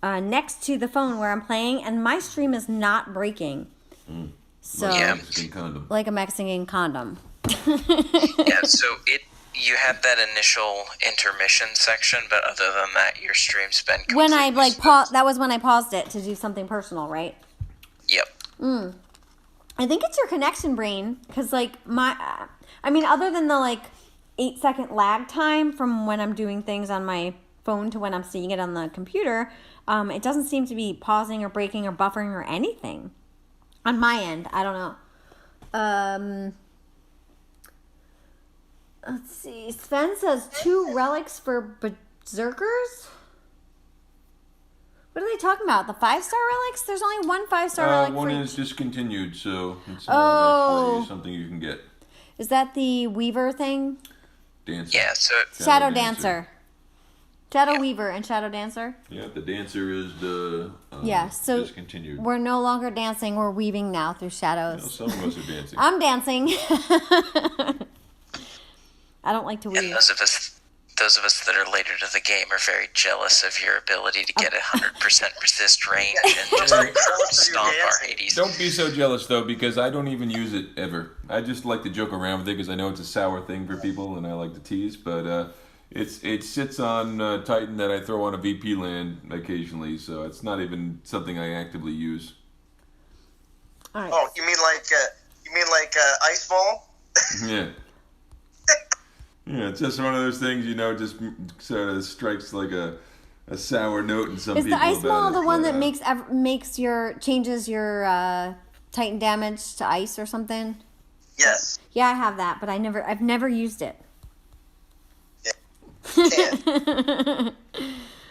next to the phone where I'm playing, and my stream is not breaking. So, Yeah. Mexican condom. like a Mexican condom. Yeah, so you had that initial intermission section, but other than that, your stream's been When I completely like that was when I paused it to do something personal, right? Yep. I think it's your connection, brain, because like other than the like 8-second lag time from when I'm doing things on my phone to when I'm seeing it on the computer, it doesn't seem to be pausing or breaking or buffering or anything on my end. I don't know. Let's see. Sven says 2 relics for berserkers. What are they talking about? The 5-star relics? There's only 1 5-star relic. One for is discontinued, so it's Oh. not actually something you can get. Is that the Weaver thing? Dancer. Yeah, so Shadow Dancer. Shadow Weaver and Shadow Dancer. Yeah, the dancer is the Yeah, so discontinued. we're no longer dancing. We're weaving now through shadows. Well, some of us are dancing. I'm dancing. I don't like to and weave. those of us that are later to the game are very jealous of your ability to get 100% resist range and just Very jealous of you stomp our dancing. Hades. Don't be so jealous though, because I don't even use it ever. I just like to joke around with it because I know it's a sour thing for people, and I like to tease. But it sits on Titan that I throw on a VP land occasionally, so it's not even something I actively use. All right. Oh, you mean like ice ball? Yeah. Yeah, it's just one of those things, just sort of strikes like a sour note in some Is people the ice about ball it, the one but, that changes your Titan damage to ice or something? Yes. Yeah, I have that, but I've never used it. Can.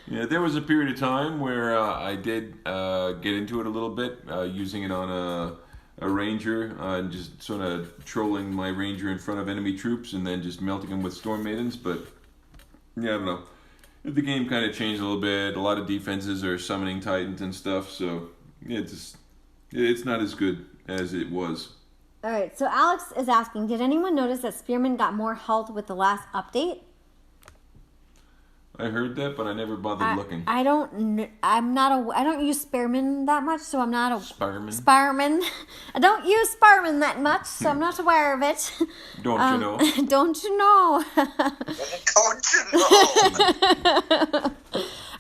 Yeah, there was a period of time where I did get into it a little bit, using it on a ranger, and just sort of trolling my ranger in front of enemy troops and then just melting them with storm maidens. But yeah, I don't know. The game kind of changed a little bit. A lot of defenses are summoning titans and stuff, so yeah, it's not as good as it was. All right, so Alex is asking, did anyone notice that Spearman got more health with the last update? I heard that, but I never bothered looking. I don't use Spearman that much, so I'm not a Spireman? I don't use Spearman that much, so I'm not aware of it. Don't you know? Don't you know? Don't you know?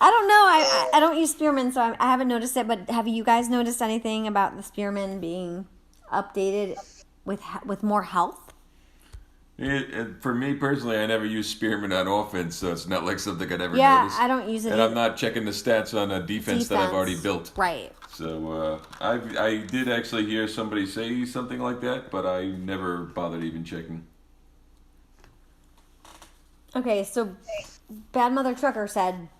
I don't know. I don't use Spearman, so I haven't noticed it. But have you guys noticed anything about the Spearman being updated with more health? For me personally, I never use Spearman on offense, so it's not like something I'd ever Yeah, notice. I don't use it And I'm either. not checking the stats on a defense that I've already built. Right. So I did actually hear somebody say something like that, but I never bothered even checking. Okay, so Bad Mother Trucker said,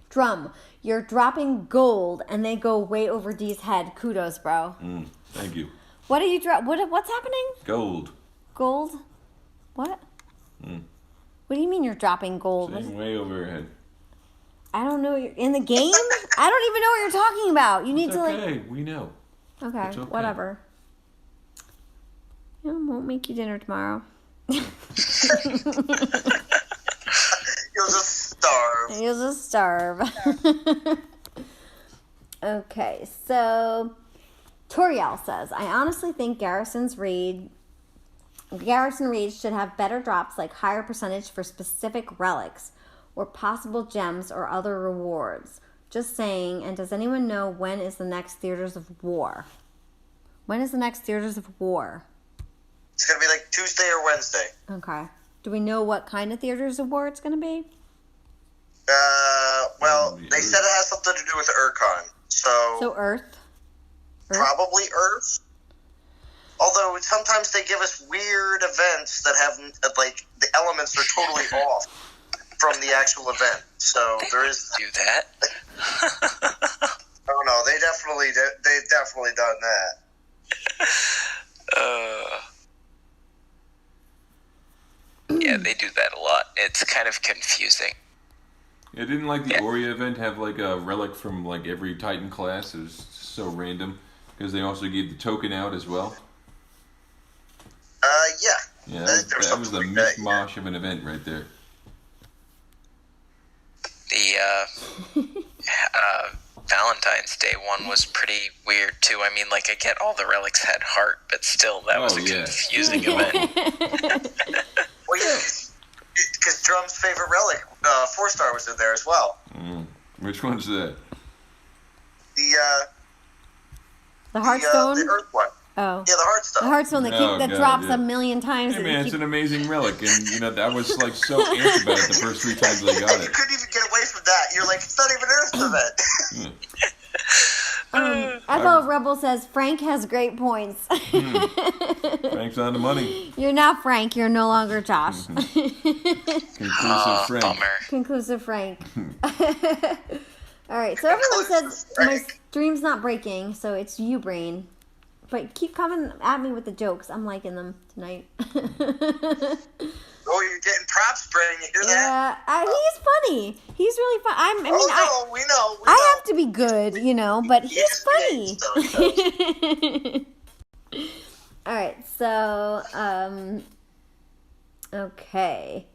Drum, you're dropping gold and they go way over D's head. Kudos, bro. Thank you. What are you what's happening? Gold. Gold? What? What do you mean you're dropping gold? Saying way over your head. I don't know. You're in the game? I don't even know what you're talking about. You need It's to okay, we know. Okay, It's okay. whatever. Yeah, won't make you dinner tomorrow. You'll just starve. You'll just starve. Okay, so Toriel says, I honestly think Garrison Reed should have better drops, like higher percentage for specific relics or possible gems or other rewards. Just saying. And does anyone know when is the next Theaters of War? When is the next Theaters of War? It's going to be like Tuesday or Wednesday. Okay. Do we know what kind of Theaters of War it's going to be? Well, they said it has something to do with Urkon. So Earth? Probably Earth. Although sometimes they give us weird events that have, like, the elements are totally off from the actual event. So there is... Do that? Oh, no, they've definitely done that. Yeah, they do that a lot. It's kind of confusing. Yeah, didn't like the Aurea event have like a relic from like every Titan class? It was so random because they also gave the token out as well. Yeah. Yeah, that was the mishmash of an event right there. The Valentine's Day one was pretty weird too. I mean, like, I get all the relics had heart, but still, that was a confusing event. Well, yeah, because Drum's favorite relic, 4-star, was in there as well. Which one's that? The Heartstone? The Earth one. Oh. Yeah, the Heartstone. The Heartstone that drops a million times. Hey man, it's an amazing relic, and you know, I was like so amped about it the first 3 times I got You it. couldn't even get away from that. You're like, it's not even Earth event. FL Rebel says, Frank has great points. Frank's on the money. You're not Frank. You're no longer Josh. Conclusive Frank. Bummer. Conclusive Frank. All right, so everyone says my stream's not breaking, so it's you, Brain. But keep coming at me with the jokes. I'm liking them tonight. Oh, you're getting props, Brain. You hear that? Yeah, he's funny. He's really fun. We know. I have to be good, you know, but he's funny. All right, so, okay.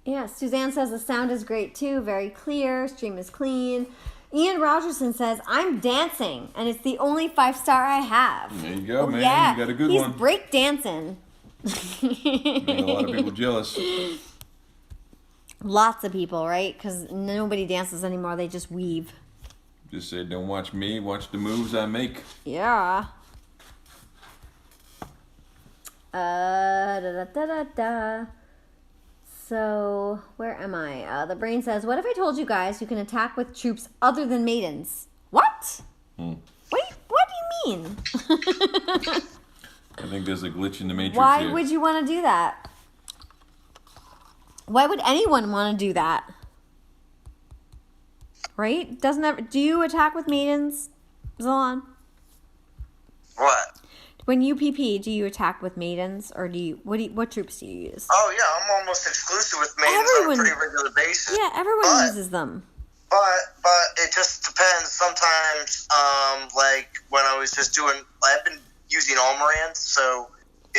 Yeah, Suzanne says the sound is great too, very clear, stream is clean. Ian Rogerson says, I'm dancing, and it's the only 5-star I have. There you go, man. Yeah, You got a good he's one. break dancing. Made a lot of people jealous. Lots of people, right? Because nobody dances anymore. They just weave. Just said, don't watch me, watch the moves I make. Yeah. Da da da da da. So, where am I? The Brain says, what if I told you guys you can attack with troops other than maidens? What? Wait, what do you mean? I think there's a glitch in the Matrix Why here. would you want to do that? Why would anyone want to do that? Right? Do you attack with maidens, Zolon? What? When you PP, do you attack with maidens, or what troops do you use? Oh, yeah, I'm almost exclusive with maidens on a pretty regular basis. Yeah, everyone uses them. But it just depends. Sometimes, like when I was just I've been using Almorand, so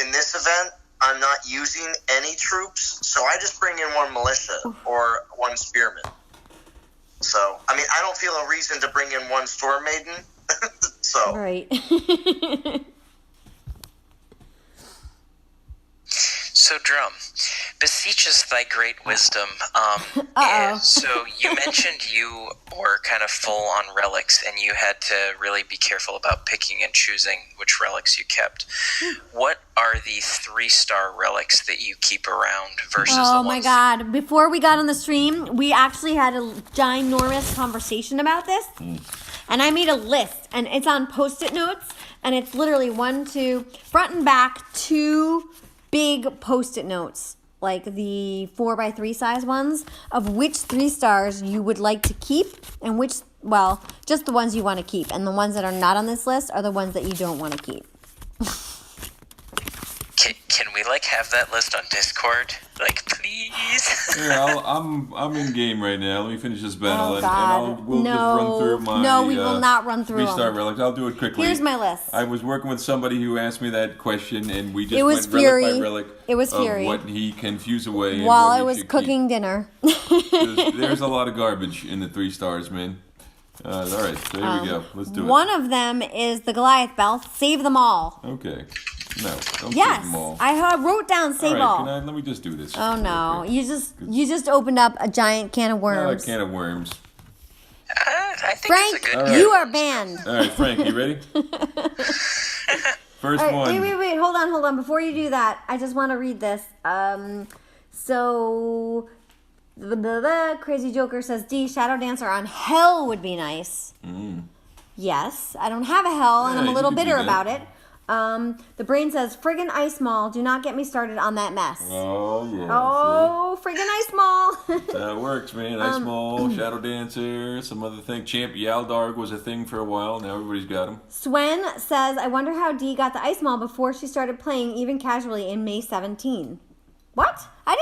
in this event, I'm not using any troops, so I just bring in one militia or one spearman. So, I mean, I don't feel a reason to bring in one storm maiden. So. Right. So, Drum, beseeches thy great wisdom. So you mentioned you were kind of full on relics, and you had to really be careful about picking and choosing which relics you kept. What are the 3-star relics that you keep around versus the ones? Oh my God! Before we got on the stream, we actually had a ginormous conversation about this, and I made a list, and it's on Post-it notes, and it's literally front and back, 2 big Post-it notes, like the 4x3 size ones, of which 3 stars you would like to keep and just the ones you want to keep. And the ones that are not on this list are the ones that you don't want to keep. Can we have that list on Discord? Please? Yeah, I'm in game right now. Let me finish this battle, Oh, God. we'll just run through my. No, we will not run through 3-star them. relics. I'll do it quickly. Here's my list. I was working with somebody who asked me that question, and we just It was went Fury. relic by relic. It was of Fury. what he can fuse away. And While what I he was should cooking dinner. keep. There's a lot of garbage in the 3 stars, man. All right, so here we go. Let's do it. One of them is the Goliath belt. Save them all. Okay. No, don't Yes, save them all. I wrote down save all all. right, let me just do this. Oh no, real quick. you just opened up a giant can of Not a worms. can of worms. I think Frank, it's a good All right. you are banned. All right, Frank, you ready? First All right, one. wait, hold on. Before you do that, I just want to read this. So the Crazy Joker says, D, Shadow Dancer on Hell would be nice. Yes, I don't have a Hell, and Yeah, I'm a you little could do bitter that. about it. The Brain says, friggin' Ice Mall, do not get me started on that mess. Oh, yeah. Oh, friggin' Ice Mall. See? That works, man. Ice Mall, Shadow Dancer, some other thing. Champ Yaldarg was a thing for a while. Now everybody's got him. Swen says, I wonder how Dee got the Ice Mall before she started playing even casually in May 17. What? I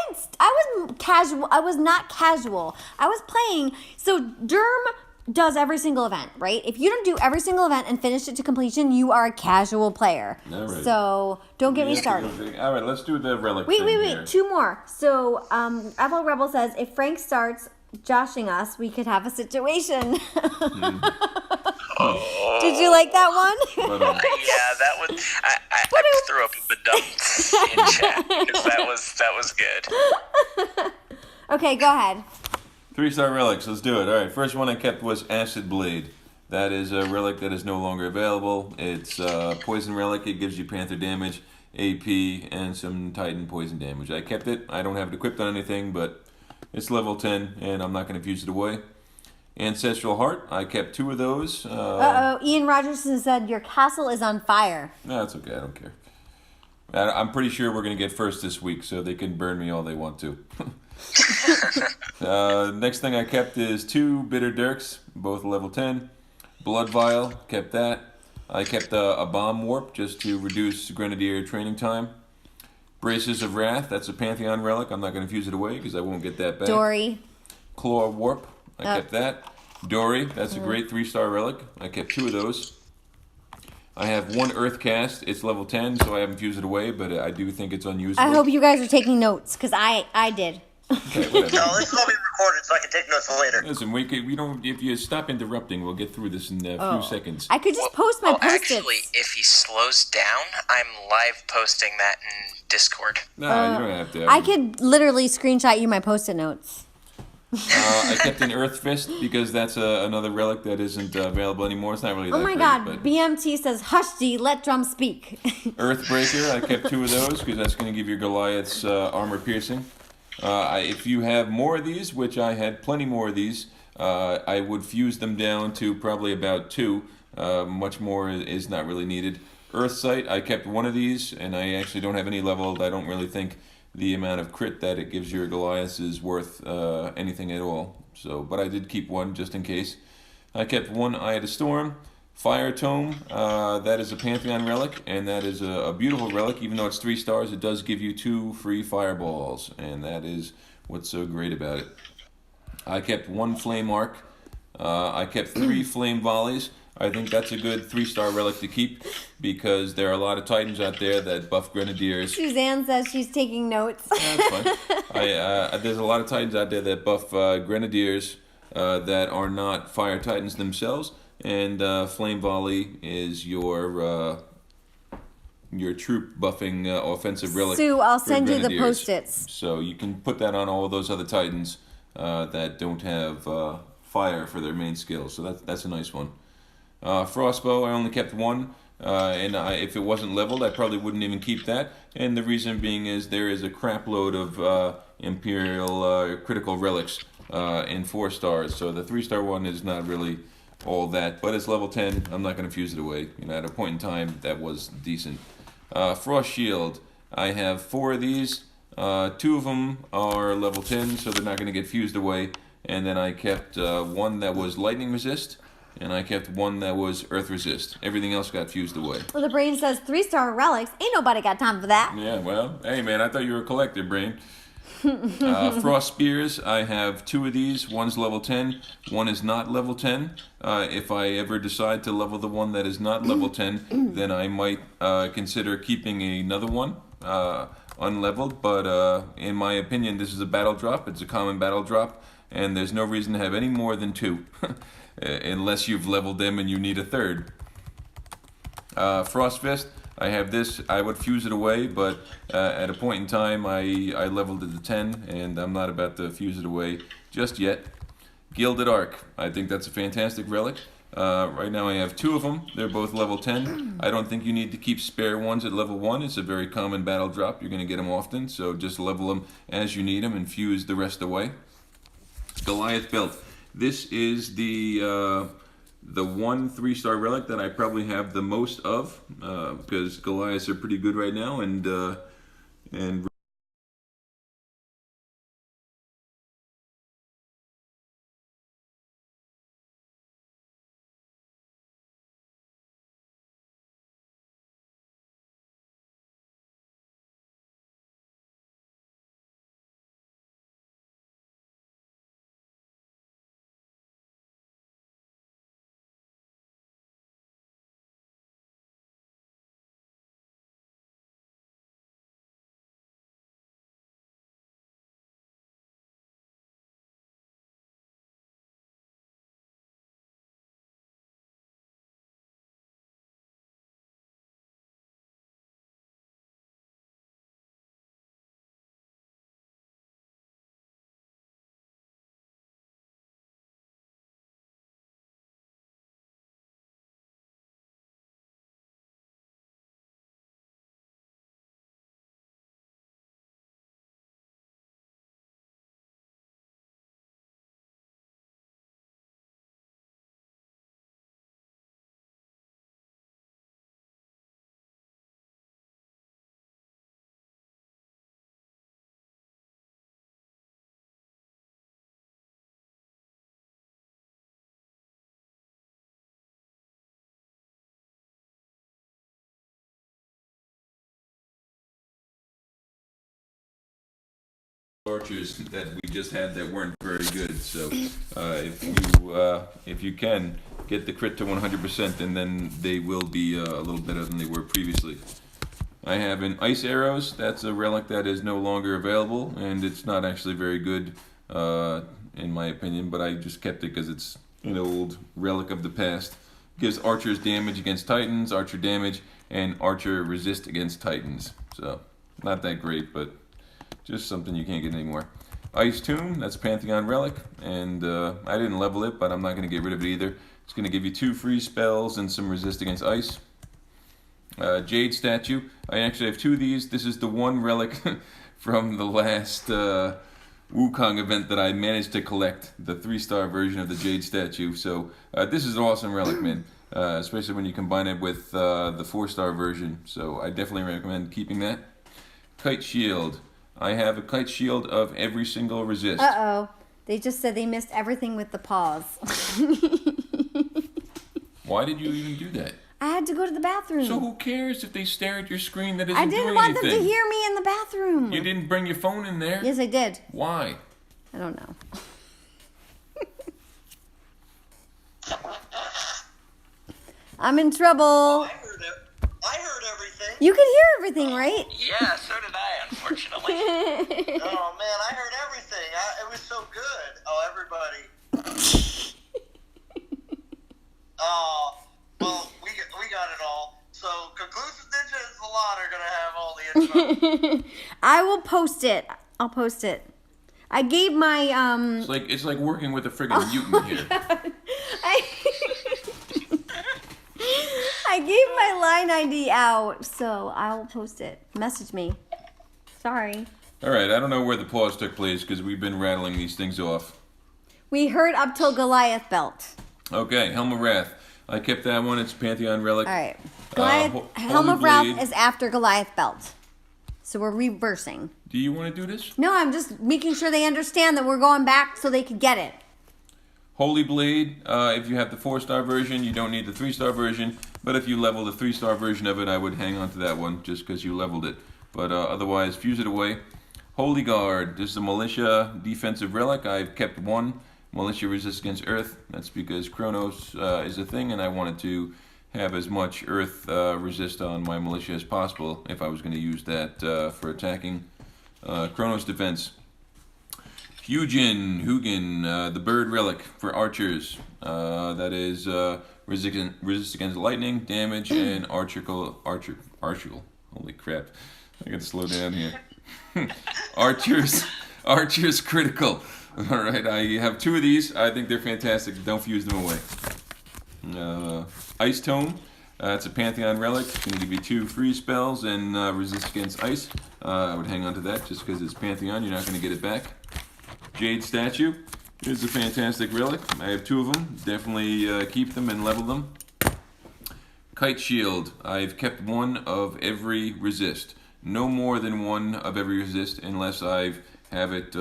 wasn't casual. I was not casual. I was playing. So Derm does every single event, right? If you don't do every single event and finish it to completion, you are a casual player. All right. So don't get me started. All right, let's do the relic Wait, thing here. two more. So, Apple Rebel says, if Frank starts joshing us, we could have a situation. Did you like that one? But, Yeah, that was. I threw up the dumps in chat because that was good. Okay, go ahead. 3-star relics, let's do it. All right, first one I kept was Acid Blade. That is a relic that is no longer available. It's a poison relic. It gives you Panther damage, AP, and some Titan poison damage. I kept it. I don't have it equipped on anything, but it's level 10, and I'm not going to fuse it away. Ancestral Heart, I kept 2 of those. Ian Rogerson said, your castle is on fire. No, it's okay. I don't care. I'm pretty sure we're going to get first this week, so they can burn me all they want to. Next thing I kept is 2 Bitter Dirks, both level 10. Blood Vial, kept that. I kept a Bomb Warp just to reduce Grenadier training time. Braces of Wrath, that's a Pantheon relic. I'm not going to fuse it away because I won't get that back. Dory. Claw Warp, I kept that. Dory, that's a great 3-star relic. I kept 2 of those. I have 1 Earth Cast. It's level 10, so I haven't fused it away, but I do think it's unusable. I hope you guys are taking notes, because I did. Okay, whatever. No, this is all being recorded, so I can take notes later. Listen, we don't. If you stop interrupting, we'll get through this in a few seconds. I could just post my post-its. Actually, if he slows down, I'm live posting that in Discord. No, you don't have to. I could literally screenshot you my post-it notes. I kept an Earth Fist because that's another relic that isn't available anymore. It's not really that Oh my great, god, but BMT says, hush D, let drum speak. Earthbreaker, I kept 2 of those because that's going to give your Goliaths armor piercing. If you have more of these, which I had plenty more of these, I would fuse them down to probably about 2. Much more is not really needed. Earthsight, I kept 1 of these, and I actually don't have any leveled. I don't really think the amount of crit that it gives your Goliaths is worth anything at all. So, but I did keep 1 just in case. I kept 1 Eye of the Storm. Fire Tome, that is a Pantheon relic, and that is a beautiful relic. Even though it's 3 stars, it does give you 2 free fireballs, and that is what's so great about it. I kept 1 Flame Arc. I kept 3 Flame Volleys. I think that's a good 3-star relic to keep because there are a lot of Titans out there that buff Grenadiers. Suzanne says she's taking notes. That's fine. There's a lot of Titans out there that buff Grenadiers that are not Fire Titans themselves. And Flame Volley is your troop buffing offensive relic. Sue, I'll for send you the Grenadiers. post-its. So you can put that on all of those other Titans that don't have fire for their main skills. So that's a nice one. Frostbow, I only kept 1. And if it wasn't leveled, I probably wouldn't even keep that. And the reason being is there is a crap load of Imperial critical relics in 4 stars. So the 3-star one is not really all that, but it's level 10. I'm not going to fuse it away. At a point in time, that was decent. Frost Shield, I have 4 of these. 2 of them are level 10, so they're not going to get fused away. And then I kept 1 that was lightning resist, and I kept 1 that was earth resist. Everything else got fused away. Well, the Brain says 3-star relics. Ain't nobody got time for that. Yeah, well, hey man, I thought you were a collector, Brain. Frost Spears, I have 2 of these. 1's level 10, 1 is not level 10. If I ever decide to level the one that is not level 10, then I might consider keeping another one. unleveled, but in my opinion, this is a battle drop. It's a common battle drop, and there's no reason to have any more than 2, unless you've leveled them and you need a third. Frost Fist, I have this. I would fuse it away, but at a point in time, I leveled it to 10, and I'm not about to fuse it away just yet. Gilded Arc, I think that's a fantastic relic. Right now I have 2 of them. They're both level 10. I don't think you need to keep spare ones at level 1. It's a very common battle drop. You're going to get them often, so just level them as you need them and fuse the rest away. Goliath Belt. This is the 1 3-star relic that I probably have the most of, because Goliaths are pretty good right now, and archers that we just had that weren't very good. So if you can get the crit to 100%, and then they will be a little better than they were previously. I have an Ice Arrows. That's a relic that is no longer available, and it's not actually very good in my opinion, but I just kept it because it's an old relic of the past. Gives archers damage against titans, archer damage, and archer resist against titans. So not that great, but just something you can't get anymore. Ice Tomb, that's Pantheon relic, and I didn't level it, but I'm not going to get rid of it either. It's going to give you 2 free spells and some resist against ice. Jade Statue, I actually have 2 of these. This is the one relic from the last Wukong event that I managed to collect, the 3-star version of the Jade Statue. So this is an awesome relic, man, especially when you combine it with the 4-star version. So I definitely recommend keeping that. Kite Shield. I have a Kite Shield of every single resist. Uh-oh. They just said they missed everything with the pause. Why did you even do that? I had to go to the bathroom. So who cares if they stare at your screen that isn't I doing didn't want anything? them to hear me in the bathroom. You didn't bring your phone in there? Yes, I did. Why? I don't know. I'm in trouble. I heard it. I heard everything. You can hear everything, right? Yeah, so did I, unfortunately. Oh man, I heard everything. It was so good. Oh, everybody. Oh, well, we got it all. So, Conclusive Ninja and Salon are gonna have all the info. I will post it. I'll post it. I gave my It's like working with a friggin' mutant here. I gave my line ID out, so I will post it. Message me. Sorry. All right, I don't know where the pause took place because we've been rattling these things off. We heard up till Goliath belt. Okay, Helm of Wrath. I kept that one. It's a Pantheon relic. All right. Goliath, Helm Holy of Wrath Blade. is after Goliath belt. So we're reversing. Do you want to do this? No, I'm just making sure they understand that we're going back so they could get it. Holy Blade, if you have the 4-star version, you don't need the 3-star version. But if you level the 3-star version of it, I would hang on to that one just because you leveled it. But otherwise, fuse it away. Holy Guard, this is a militia defensive relic. I've kept one. Militia resist against Earth. That's because Chronos is a thing, and I wanted to have as much earth resist on my militia as possible if I was going to use that for attacking Chronos defense. Hugin, the bird relic for archers. That is resist against lightning, damage, and archerical. Holy crap! I got to slow down here. Archers critical. All right, I have 2 of these. I think they're fantastic. Don't fuse them away. Ice Tome. It's a Pantheon relic. It's going to give you 2 free spells and resist against ice. I would hang on to that just because it's Pantheon. You're not going to get it back. Jade Statue. It's a fantastic relic. I have 2 of them. Definitely keep them and level them. Kite Shield. I've kept 1 of every resist. No more than 1 of every resist unless I have it.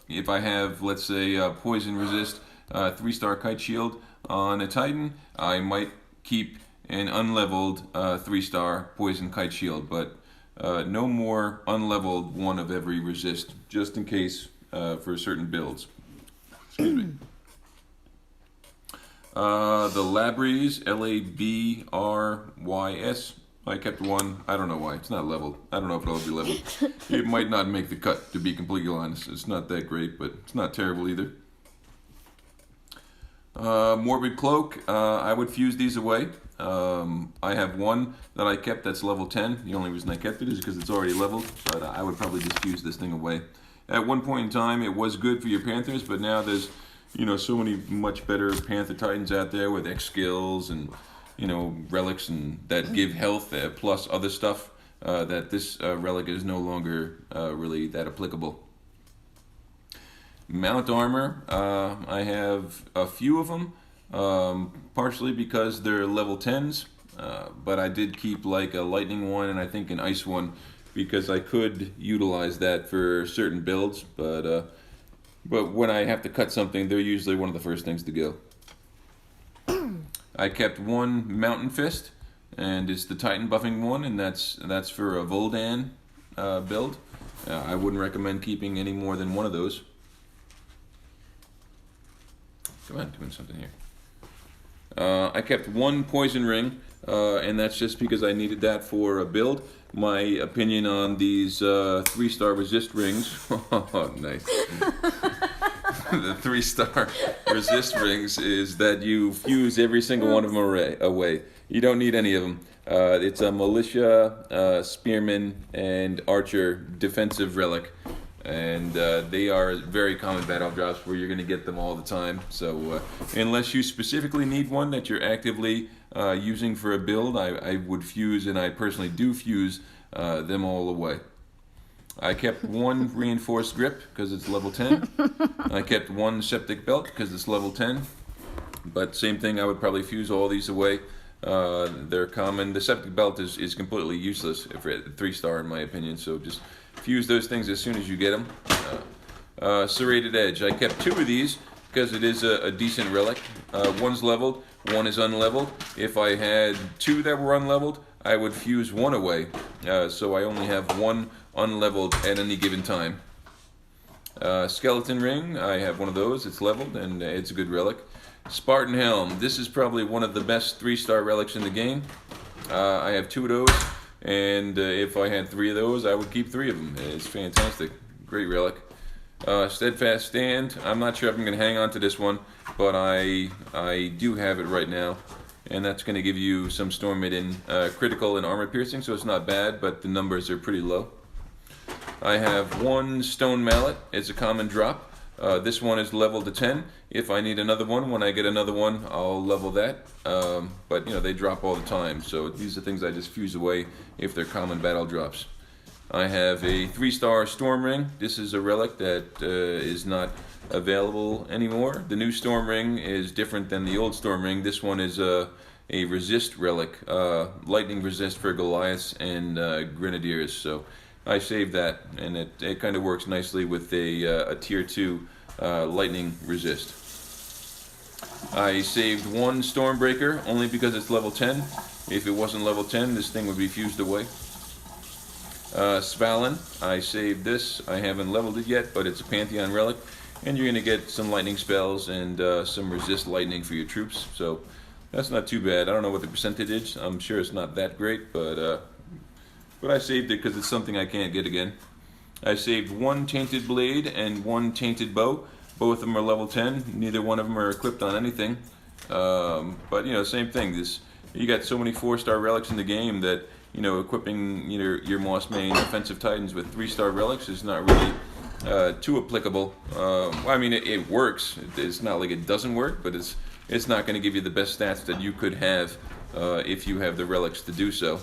If I have, let's say, poison resist, 3-star Kite Shield on a Titan, I might keep an unleveled 3-star poison Kite Shield, but no more unleveled 1 of every resist, just in case for certain builds. Excuse me. The Labrys, Labrys. I kept 1. I don't know why. It's not leveled. I don't know if it'll be leveled. It might not make the cut, to be completely honest. It's not that great, but it's not terrible either. Morbid Cloak. I would fuse these away. I have 1 that I kept that's level 10. The only reason I kept it is because it's already leveled, but I would probably just fuse this thing away. At one point in time, it was good for your Panthers, but now there's, so many much better Panther Titans out there with X skills and, relics and that give health plus other stuff, that this relic is no longer really that applicable. Mount Armor, I have a few of them, partially because they're level 10s, but I did keep like a lightning one and I think an ice one because I could utilize that for certain builds, but when I have to cut something, they're usually one of the first things to go. I kept 1 Mountain Fist, and it's the Titan buffing one, and that's for a Voldan build. I wouldn't recommend keeping any more than 1 of those. Come on, doing something here. I kept 1 Poison Ring, and that's just because I needed that for a build. My opinion on these 3-star resist rings. Oh, nice. The 3-star resist rings is that you fuse every single one of them away. You don't need any of them. It's a militia, spearman, and archer defensive relic. And they are very common battle drops where you're going to get them all the time. So unless you specifically need one that you're actively using for a build, I would fuse, and I personally do fuse them all away. I kept 1 Reinforced Grip because it's level 10. I kept 1 Septic Belt because it's level 10. But same thing, I would probably fuse all these away. They're common. The Septic Belt is completely useless for 3-star in my opinion, so just fuse those things as soon as you get them. Serrated Edge. I kept 2 of these because it is a decent relic. 1's leveled, 1 is unleveled. If I had 2 that were unleveled, I would fuse 1 away. So I only have 1 unleveled at any given time. Skeleton Ring, I have 1 of those. It's leveled and it's a good relic. Spartan Helm. This is probably one of the best 3-star relics in the game. I have 2 of those, and if I had 3 of those, I would keep 3 of them. It's fantastic. Great relic. Steadfast Stand. I'm not sure if I'm going to hang on to this one, but I do have it right now. And that's going to give you some Storm Maiden critical and armor piercing, so it's not bad, but the numbers are pretty low. I have 1 Stone Mallet. It's a common drop. This one is leveled to 10. If I need another one, when I get another one, I'll level that. But they drop all the time, so these are things I just fuse away if they're common battle drops. I have a 3-star Storm Ring. This is a relic that is not available anymore. The new Storm Ring is different than the old Storm Ring. This one is a resist relic, lightning resist for Goliaths and Grenadiers. So I saved that, and it kind of works nicely with a tier 2 lightning resist. I saved 1 Stormbreaker only because it's level 10. If it wasn't level 10, this thing would be fused away. Svalin, I saved this. I haven't leveled it yet, but it's a Pantheon relic, and you're going to get some lightning spells and some resist lightning for your troops. So That's not too bad. I don't know what the percentage is. I'm sure it's not that great, but I saved it because it's something I can't get again. I saved one tainted blade and one tainted bow. Both of them are level 10. Neither one of them are equipped on anything. But you know, same thing. You got so many 4-star relics in the game that equipping your Moss Main offensive titans with 3-star relics is not really too applicable. Well, I mean, it works. It's not like it doesn't work, but it's not going to give you the best stats that you could have if you have the relics to do so.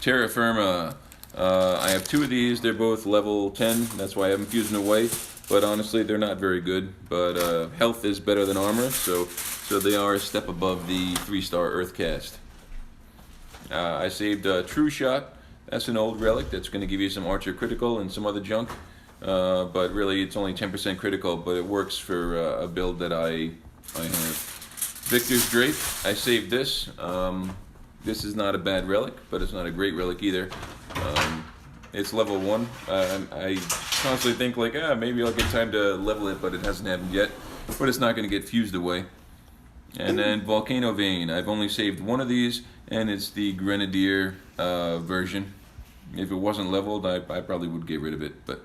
Terra Firma. I have 2 of these. They're both level 10. That's why I have them fusing away. But honestly, they're not very good. But health is better than armor, so they are a step above the 3-star Earthcast. I saved True Shot. That's an old relic that's going to give you some Archer critical and some other junk. But really, it's only 10% critical, but it works for a build that I have. Victor's Drape. I saved this. This is not a bad relic, but it's not a great relic either. It's level 1. I constantly think like, maybe I'll get time to level it, but it hasn't happened yet. But it's not going to get fused away. And then Volcano Vein. I've only saved one of these, and it's the Grenadier version. If it wasn't leveled, I probably would get rid of it. But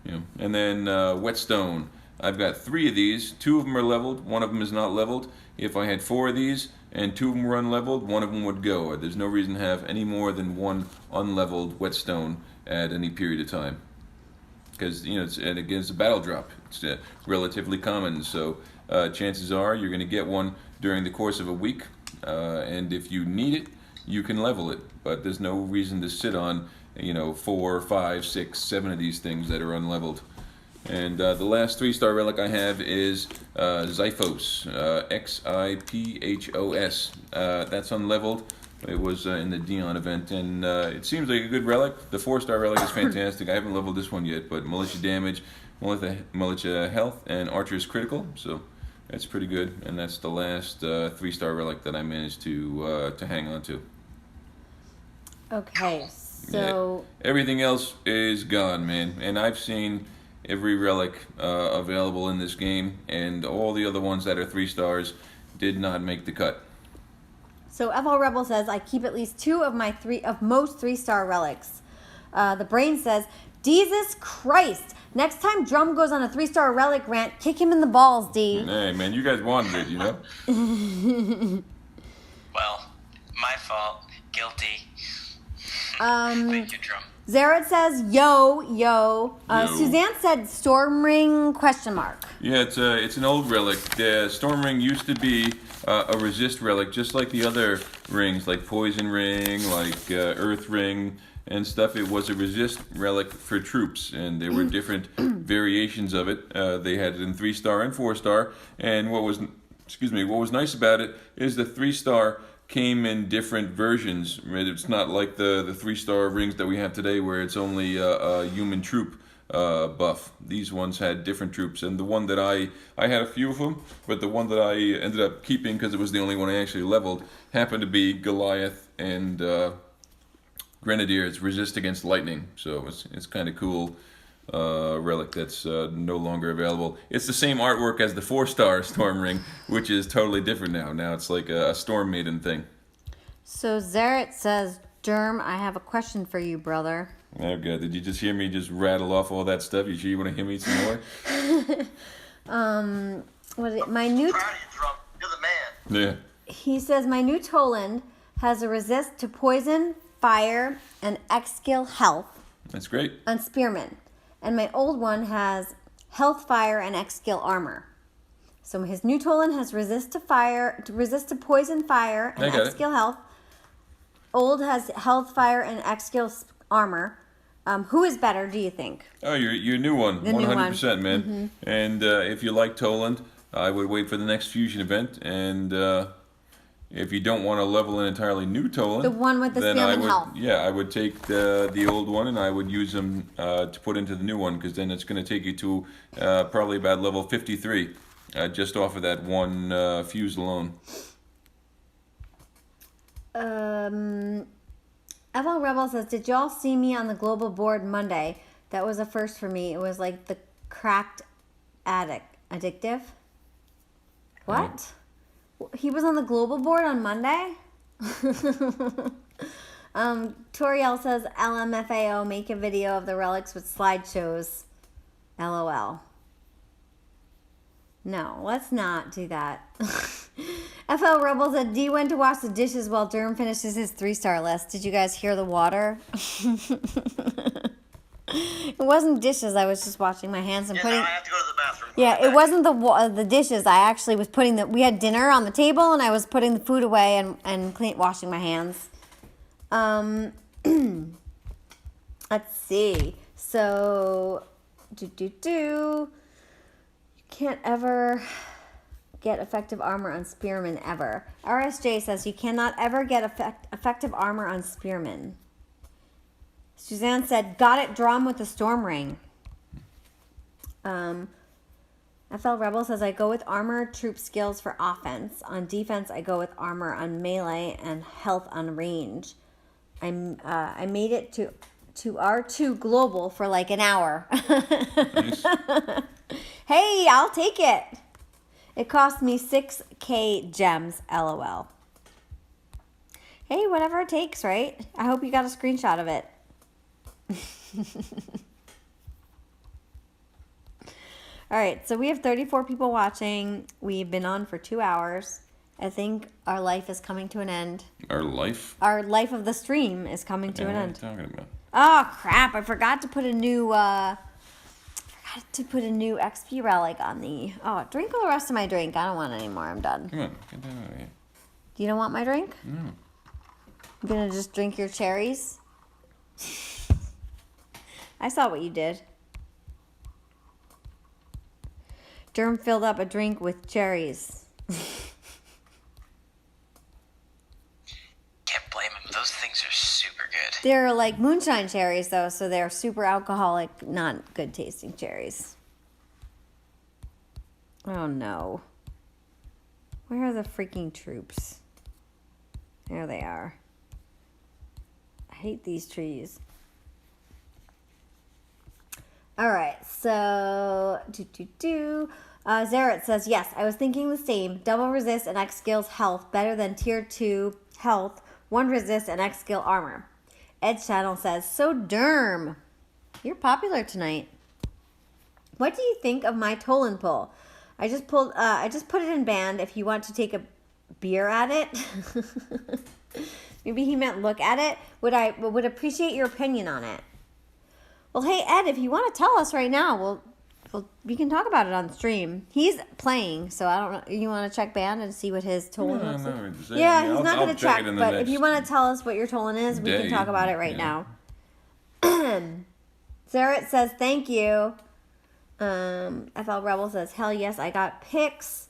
and then Whetstone. I've got 3 of these. 2 of them are leveled. 1 of them is not leveled. If I had 4 of these and 2 of them were unleveled, 1 of them would go. There's no reason to have any more than 1 unleveled Whetstone at any period of time. Because it's a battle drop. It's relatively common, so chances are you're going to get one during the course of a week. And if you need it, you can level it. But there's no reason to sit on 4, 5, 6, 7 of these things that are unleveled. And the last 3-star relic I have is Xiphos, Xiphos. That's unleveled. It was in the Dion event, and it seems like a good relic. The 4-star relic is fantastic. I haven't leveled this one yet, but militia damage, militia health, and archer's critical, so that's pretty good. And that's the last 3-star relic that I managed to hang on to. Okay, so everything else is gone, man, and I've seen every relic available in this game, and all the other ones that are 3 stars did not make the cut. So FL Rebel says, I keep at least 2 of most 3-star relics. The Brain says, Jesus Christ, next time Drum goes on a 3-star relic rant, kick him in the balls, D. Hey, man, you guys wanted it, Well, my fault. Guilty. Thank you, Drum. Zared says, yo. Suzanne said, Storm Ring, ? Yeah, it's an old relic. The Storm Ring used to be a resist relic, just like the other rings, like Poison Ring, like Earth Ring, and stuff. It was a resist relic for troops, and there were different variations of it. They had it in 3-star and 4-star, and what was nice about it is the 3-star came in different versions. It's not like the 3-star rings that we have today, where it's only a human troop buff. These ones had different troops, and the one that I had a few of them, but the one that I ended up keeping because it was the only one I actually leveled happened to be Goliath and Grenadiers resist against lightning. So it's kind of cool relic that's no longer available. It's the same artwork as the 4-star Storm Ring, which is totally different now. Now it's like a Storm Maiden thing. So Zaret says, Derm, I have a question for you, brother. Oh God, did you just hear me just rattle off all that stuff? You sure you want to hear me some more? What is it? My new... Proud of you, Drum. You're the man. Yeah. He says, my new Tolland has a resist to poison, fire, and X skill health That's great. on Spearman. And my old one has health, fire, and X skill armor. So his new Tolland has resist to poison, fire, and X skill health. Old has health, fire, and X skill armor. Who is better, do you think? Oh, your new one, 100%, man. Mm-hmm. And if you like Tolland, I would wait for the next fusion event. And if you don't want to level an entirely new Tolland, the one with the Spearman health. Yeah, I would take the old one and I would use them to put into the new one, because then it's going to take you to probably about level 53, just off of that one fuse alone. FL Rebel says, did y'all see me on the global board Monday? That was a first for me. It was like the cracked addictive. What? He was on the global board on Monday. Toriel says LMFAO make a video of the relics with slideshows. LOL. No, let's not do that. FL Rebel said D went to wash the dishes while Durham finishes his 3-star list. Did you guys hear the water? It wasn't dishes. I was just washing my hands and putting. Now I have to go to the bathroom. Yeah, it wasn't the dishes. I actually was putting we had dinner on the table and I was putting the food away and washing my hands. Let's see. So, you can't ever get effective armor on spearmen ever. RSJ says you cannot ever get effective armor on spearmen. Suzanne said, got it drum with the storm ring. FL Rebel says, I go with armor troop skills for offense. On defense, I go with armor on melee and health on range. I made it to R2 global for like an hour. Nice. Hey, I'll take it. It cost me 6K gems, LOL. Hey, whatever it takes, right? I hope you got a screenshot of it. All right, so we have 34 people watching. We've been on for 2 hours. I think our life is coming to an end. Our life? Our life of the stream is coming to an end. What are you talking about? Oh crap! I forgot to put a new XP relic on the. Oh, drink all the rest of my drink. I don't want any more. I'm done. Come on, get that out of here. You don't want my drink? No. I'm gonna just drink your cherries. I saw what you did. Durham filled up a drink with cherries. Can't blame him. Those things are super good. They're like moonshine cherries, though, so they're super alcoholic, not good tasting cherries. Oh no. Where are the freaking troops? There they are. I hate these trees. All right, so Zerat says, yes, I was thinking the same. Double resist and X skills health better than tier 2 health, 1 resist and X skill armor. Edge Channel says, so Derm, you're popular tonight. What do you think of my Tolland pull? I just put it in band if you want to take a beer at it. Maybe he meant look at it. Would appreciate your opinion on it. Well, hey, Ed, if you want to tell us right now, we can talk about it on stream. He's playing, so I don't know. You want to check band and see what his Tolland looks like? Yeah, he's not going to check, but if you want to tell us what your Tolland is, we can talk about it right now. Zaret says, thank you. FL Rebel says, hell yes, I got pics.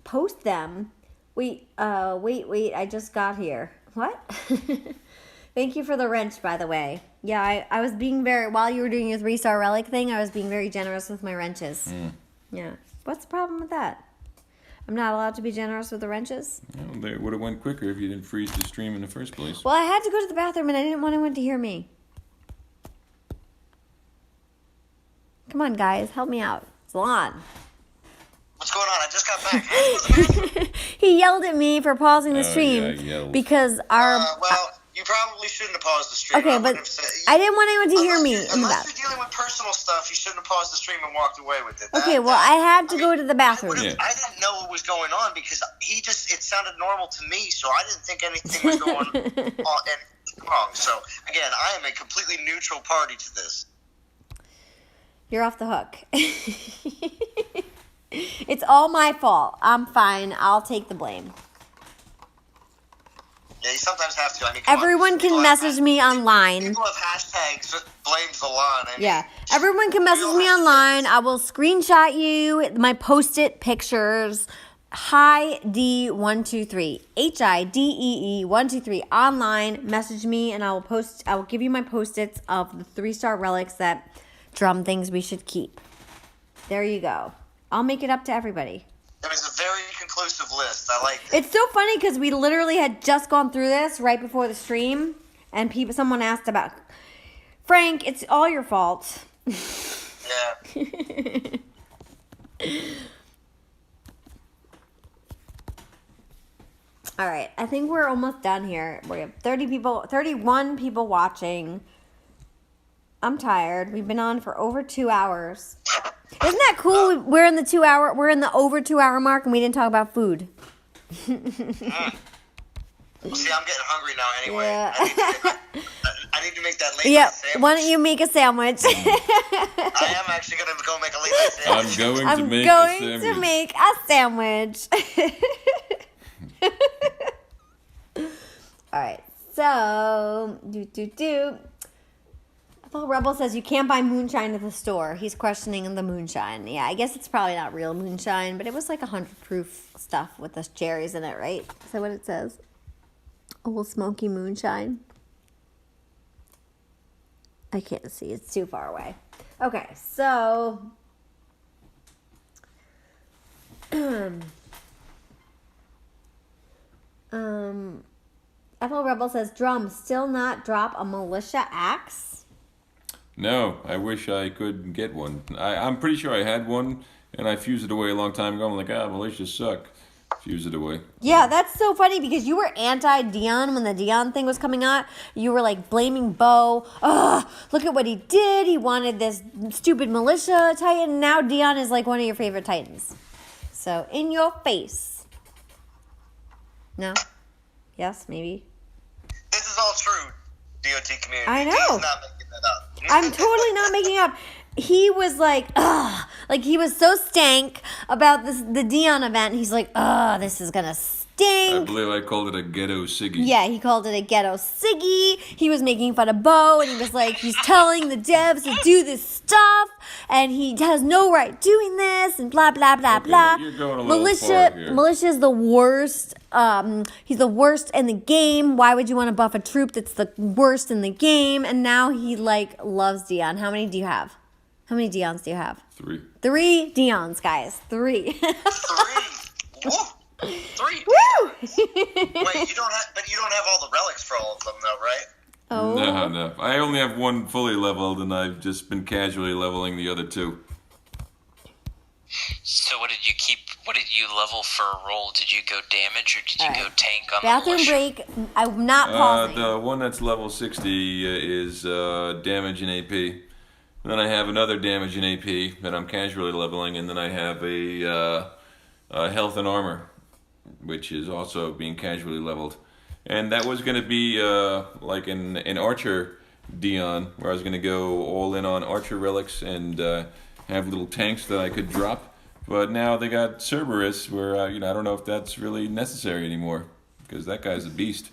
Post them. Wait, I just got here. What? Thank you for the wrench, by the way. Yeah, I was being while you were doing your 3-star relic thing, I was being very generous with my wrenches. Yeah. What's the problem with that? I'm not allowed to be generous with the wrenches? Well, they would have went quicker if you didn't freeze the stream in the first place. Well, I had to go to the bathroom and I didn't want anyone to hear me. Come on, guys. Help me out. Salon. What's going on? I just got back. He yelled at me for pausing the stream because our... well, you probably shouldn't have paused the stream. Okay, but I didn't want anyone to hear me in the bathroom. Unless you're dealing with personal stuff, you shouldn't have paused the stream and walked away with it. Okay, well, I had to go to the bathroom. I didn't know what was going on because it sounded normal to me, so I didn't think anything was going on and wrong. So, again, I am a completely neutral party to this. You're off the hook. It's all my fault. I'm fine. I'll take the blame. Yeah, you sometimes have to. I mean, everyone can message me online. People have hashtags that blames the lawn. Yeah, everyone can message me online. I will screenshot you my post-it pictures. Hi D123 HIDEE123 online. Message me and I will give you my post-its of the 3-star relics that Drum thinks we should keep. There you go. I'll make it up to everybody. It was a very conclusive list. I liked it. It's so funny because we literally had just gone through this right before the stream, and someone asked about Frank. It's all your fault. Yeah. All right, I think we're almost done here. We have 31 people watching. I'm tired. We've been on for over 2 hours. Isn't that cool? We're in the over 2 hour mark, and we didn't talk about food. Well, see, I'm getting hungry now anyway. Yeah. I need to make that late Yep. night sandwich. Why don't you make a sandwich? I am actually going to go make a late night sandwich. I'm going to make a sandwich. All right. So, Paul Rebel says you can't buy moonshine at the store. He's questioning the moonshine. Yeah, I guess it's probably not real moonshine, but it was like 100 proof stuff with the cherries in it, right? Is that what it says? Old smoky moonshine. I can't see. It's too far away. Okay, so Ethel Rebel says drum still not drop a militia axe. No, I wish I could get one. I'm pretty sure I had one, and I fused it away a long time ago. I'm like, militias suck. Fuse it away. Yeah, that's so funny because you were anti-Dion when the Dion thing was coming out. You were like blaming Bo. Ugh, look at what he did. He wanted this stupid militia titan. Now Dion is like one of your favorite titans. So, in your face. No? Yes, maybe? This is all true, DOT community. I know. He's not making that up. I'm totally not making up. He was like, ugh. Like, he was so stank about the Dion event. He's like, ugh, this is going to I stink. believe I called it a ghetto Siggy. Yeah, he called it a ghetto Siggy. He was making fun of Bo, and he was like, he's telling the devs to do this stuff, and he has no right doing this, and blah, blah, blah, Okay, blah. you're going a little far here. Militia's the worst. He's the worst in the game. Why would you want to buff a troop that's the worst in the game? And now he, like, loves Dion. How many do you have? How many Dions do you have? 3. 3 Dions, guys. 3. 3. Woo. 3. Woo! Wait, you don't have all the relics for all of them, though, right? Oh. No. I only have one fully leveled, and I've just been casually leveling the other 2. So what did you keep? What did you level for a roll? Did you go damage or did you go tank on Bathroom the militia? break. I'm not pausing. The one that's level 60 is damage and AP. And then I have another damage and AP that I'm casually leveling, and then I have a health and armor, which is also being casually leveled. And that was going to be like an archer Dion, where I was going to go all in on archer relics and have little tanks that I could drop. But now they got Cerberus, where I don't know if that's really necessary anymore, because that guy's a beast.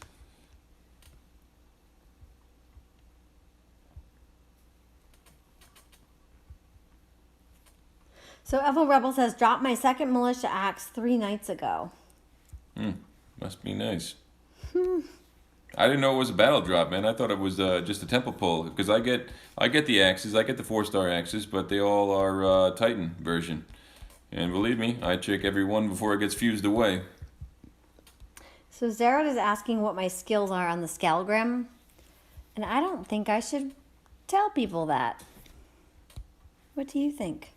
So Evil Rebel says, dropped my second militia axe 3 nights ago. Must be nice. I didn't know it was a battle drop, man. I thought it was just a temple pull, because I get the axes, I get the 4-star axes, but they all are Titan version. And believe me, I check every one before it gets fused away. So Zarod is asking what my skills are on the Scalgrim. And I don't think I should tell people that. What do you think?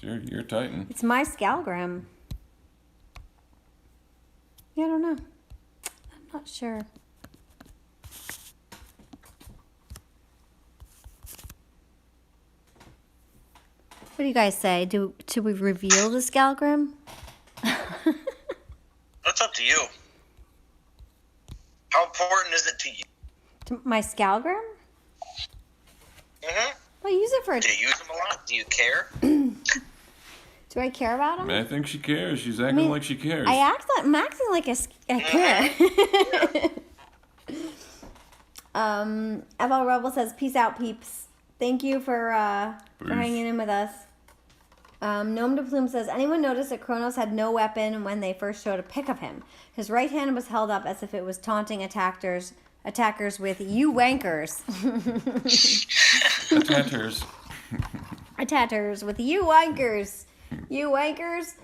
You're Titan. It's my Scalgrim. Yeah, I don't know. I'm not sure. What do you guys say? Should we reveal the Scalgrim? That's up to you. How important is it to you? My Scalgrim? Mm-hmm. Well, I use it for... Do you use them a lot? Do you care? Do I care about them? I think she cares. She's acting like she cares. I'm acting like I care. FL Rebel says, peace out, peeps. Thank you for hanging in with us. Gnome de Plume says, anyone notice that Kronos had no weapon when they first showed a pic of him? His right hand was held up as if it was taunting attackers with, you wankers. Attackers with you wankers. You wankers.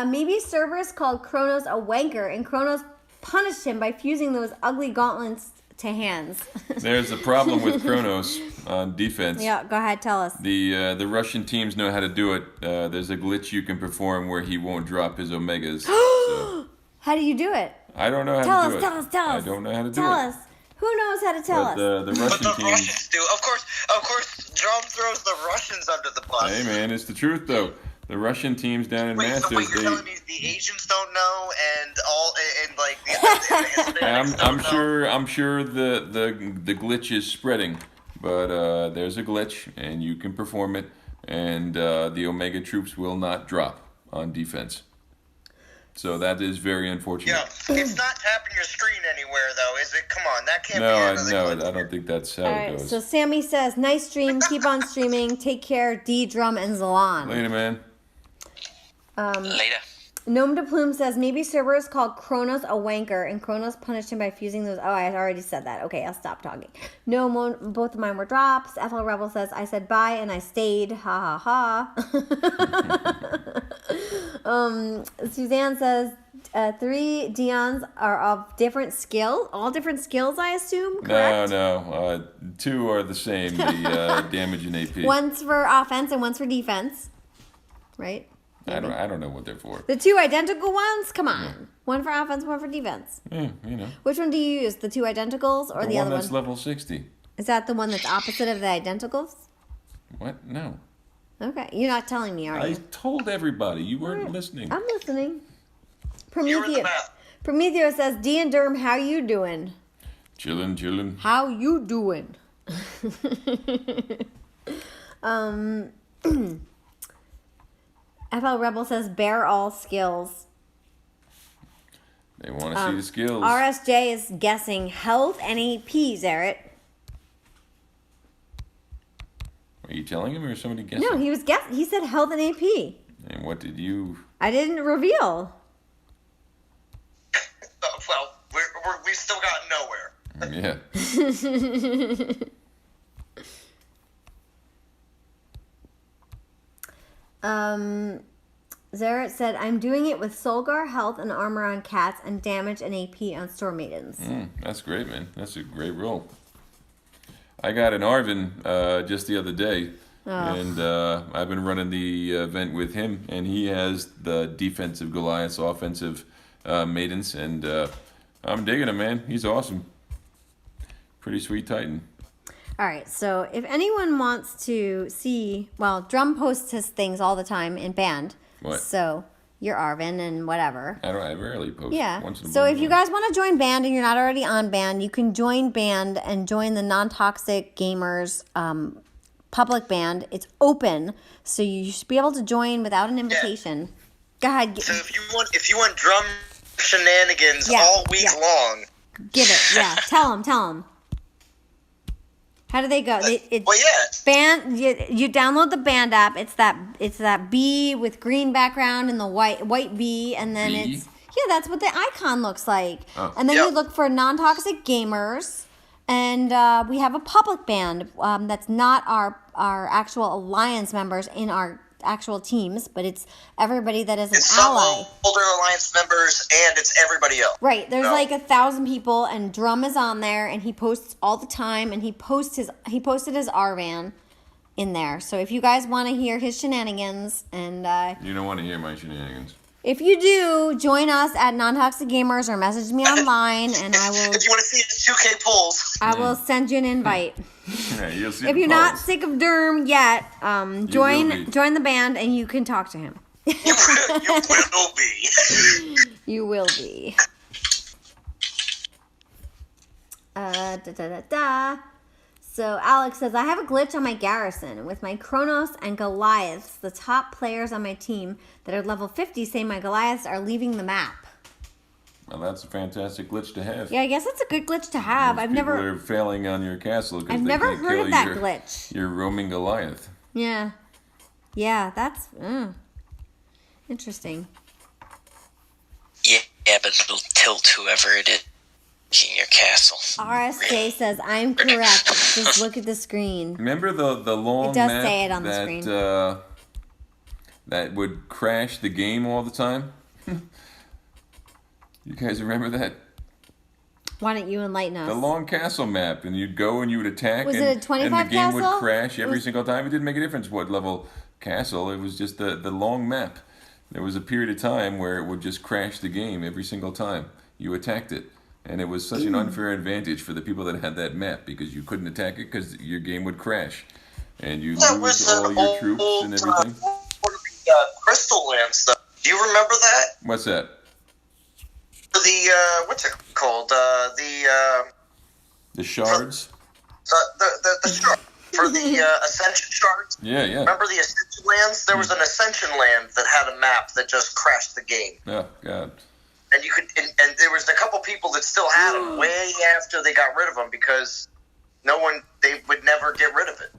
Maybe Cerberus called Kronos a wanker, and Kronos punished him by fusing those ugly gauntlets to hands. There's a problem with Kronos on defense. Yeah, go ahead, tell us. The Russian teams know how to do it. There's a glitch you can perform where he won't drop his omegas. So. How do you do it? I don't know how Tell to us, do it. tell us, tell us. I don't know how to do Tell it. us. Who knows how to tell But us? the But Russian the team. Russians do. Of course, Drum throws the Russians under the bus. Hey man, it's the truth though. The Russian teams down in Wait, Masters, so wait, you're they. telling me the Asians don't know, and like the Hispanics I'm don't know? sure the glitch is spreading, but there's a glitch and you can perform it, and the Omega troops will not drop on defense. So that is very unfortunate. Yeah, it's not tapping your screen anywhere, though, is it? Come on, that can't No, be I another glitch. don't think that's how All it right, goes. so Sammy says, nice stream, keep on streaming, take care, D, Drum, and Zalan. Later, man. Later. Gnome de Plume says, maybe Cerberus called Kronos a wanker, and Kronos punished him by fusing those. Oh, I already said that. Okay, I'll stop talking. No, both of mine were drops. FL Rebel says, I said bye and I stayed. Ha ha ha. Suzanne says, 3 Dion's are of different skill. All different skills, I assume, correct? No. 2 are the same. The damage and AP. One's for offense and one's for defense. Right? I don't know what they're for. The 2 identical ones? Come on. One for offense, one for defense. Yeah, you know. Which one do you use? The 2 identicals or the one other that's one? level 60. Is that the one that's opposite of the identicals? What? No. Okay. You're not telling me, are I you? told everybody. You weren't listening. I'm listening. You were the Prometheus. math. Prometheus says, D and Derm, how you doing? Chillin'. How you doing? FL Rebel says, bear all skills. They want to see the skills. RSJ is guessing health and AP, Zarek. Are you telling him or is somebody guessing? No, he said health and AP. And what did you... I didn't reveal. Well, we've still gotten nowhere. Yeah. Zarek said, I'm doing it with Solgar, health and armor on cats, and damage and AP on store maidens. That's great, man. That's a great roll. I got an Arvin just the other day, and I've been running the event with him, and he has the defensive Goliaths, offensive maidens, and I'm digging him, man. He's awesome. Pretty sweet Titan. All right, so if anyone wants to see, well, Drum posts his things all the time in band. What? So you're Arvin and whatever. I rarely post. Yeah. Once in a So blue if you moon. guys want to join band and you're not already on band, you can join band and join the Non-Toxic Gamers public band. It's open, so you should be able to join without an invitation. Go ahead. So if you want drum shenanigans Yeah, all week yeah. long, Give it. Yeah. Tell them. How do they go? well, yeah, Band. You download the band app. It's that bee with green background and the white bee, and then Bee? that's what the icon looks like. Oh. And then Yep. you look for non-toxic gamers, and we have a public band that's not our actual alliance members in our actual teams, but it's everybody that is an it's some ally. older alliance members and it's everybody else. Right, there's No. like 1,000 people, and Drum is on there, and he posts all the time, and he posted his Arvan in there. So if you guys want to hear his shenanigans, and You don't want to hear my shenanigans. if you do, join us at Non-Toxic Gamers or message me online, and I will If you want to see his 2K pulls, send you an invite. Yeah, you'll see If the you're not balls. sick of Derm yet, will be. join the band, and you can talk to him. you will be. You will be. So Alex says, I have a glitch on my garrison. With my Kronos and Goliaths, the top players on my team that are level 50 say my Goliaths are leaving the map. Well, that's a fantastic glitch to have. Yeah, I guess it's a good glitch to have. Most people are failing on your castle because I've they never can't heard kill of that your, glitch. Your roaming Goliath. Yeah. Yeah, that's interesting. Yeah, but it'll tilt whoever it is in your castle. RSJ says, I'm correct. Just look at the screen. Remember the long It does map say it on the that, screen. that would crash the game all the time? You guys remember that? Why don't you enlighten us? The long castle map, and you'd go and you would attack, Was and, it a 25 and the game castle? would crash every Was- single time. It didn't make a difference what level castle. It was just the long map. There was a period of time where it would just crash the game every single time you attacked it. And it was such an unfair advantage for the people that had that map because you couldn't attack it because your game would crash. And you That lose was all an your troops and everything. Crystal Land stuff. Do you remember that? What's that? The what's it called? The shards? The shard for the Ascension shards. Yeah, yeah. Remember the Ascension lands? There was an Ascension land that had a map that just crashed the game. Oh, God. And you could, and there was a couple people that still had them way after they got rid of them because they would never get rid of it.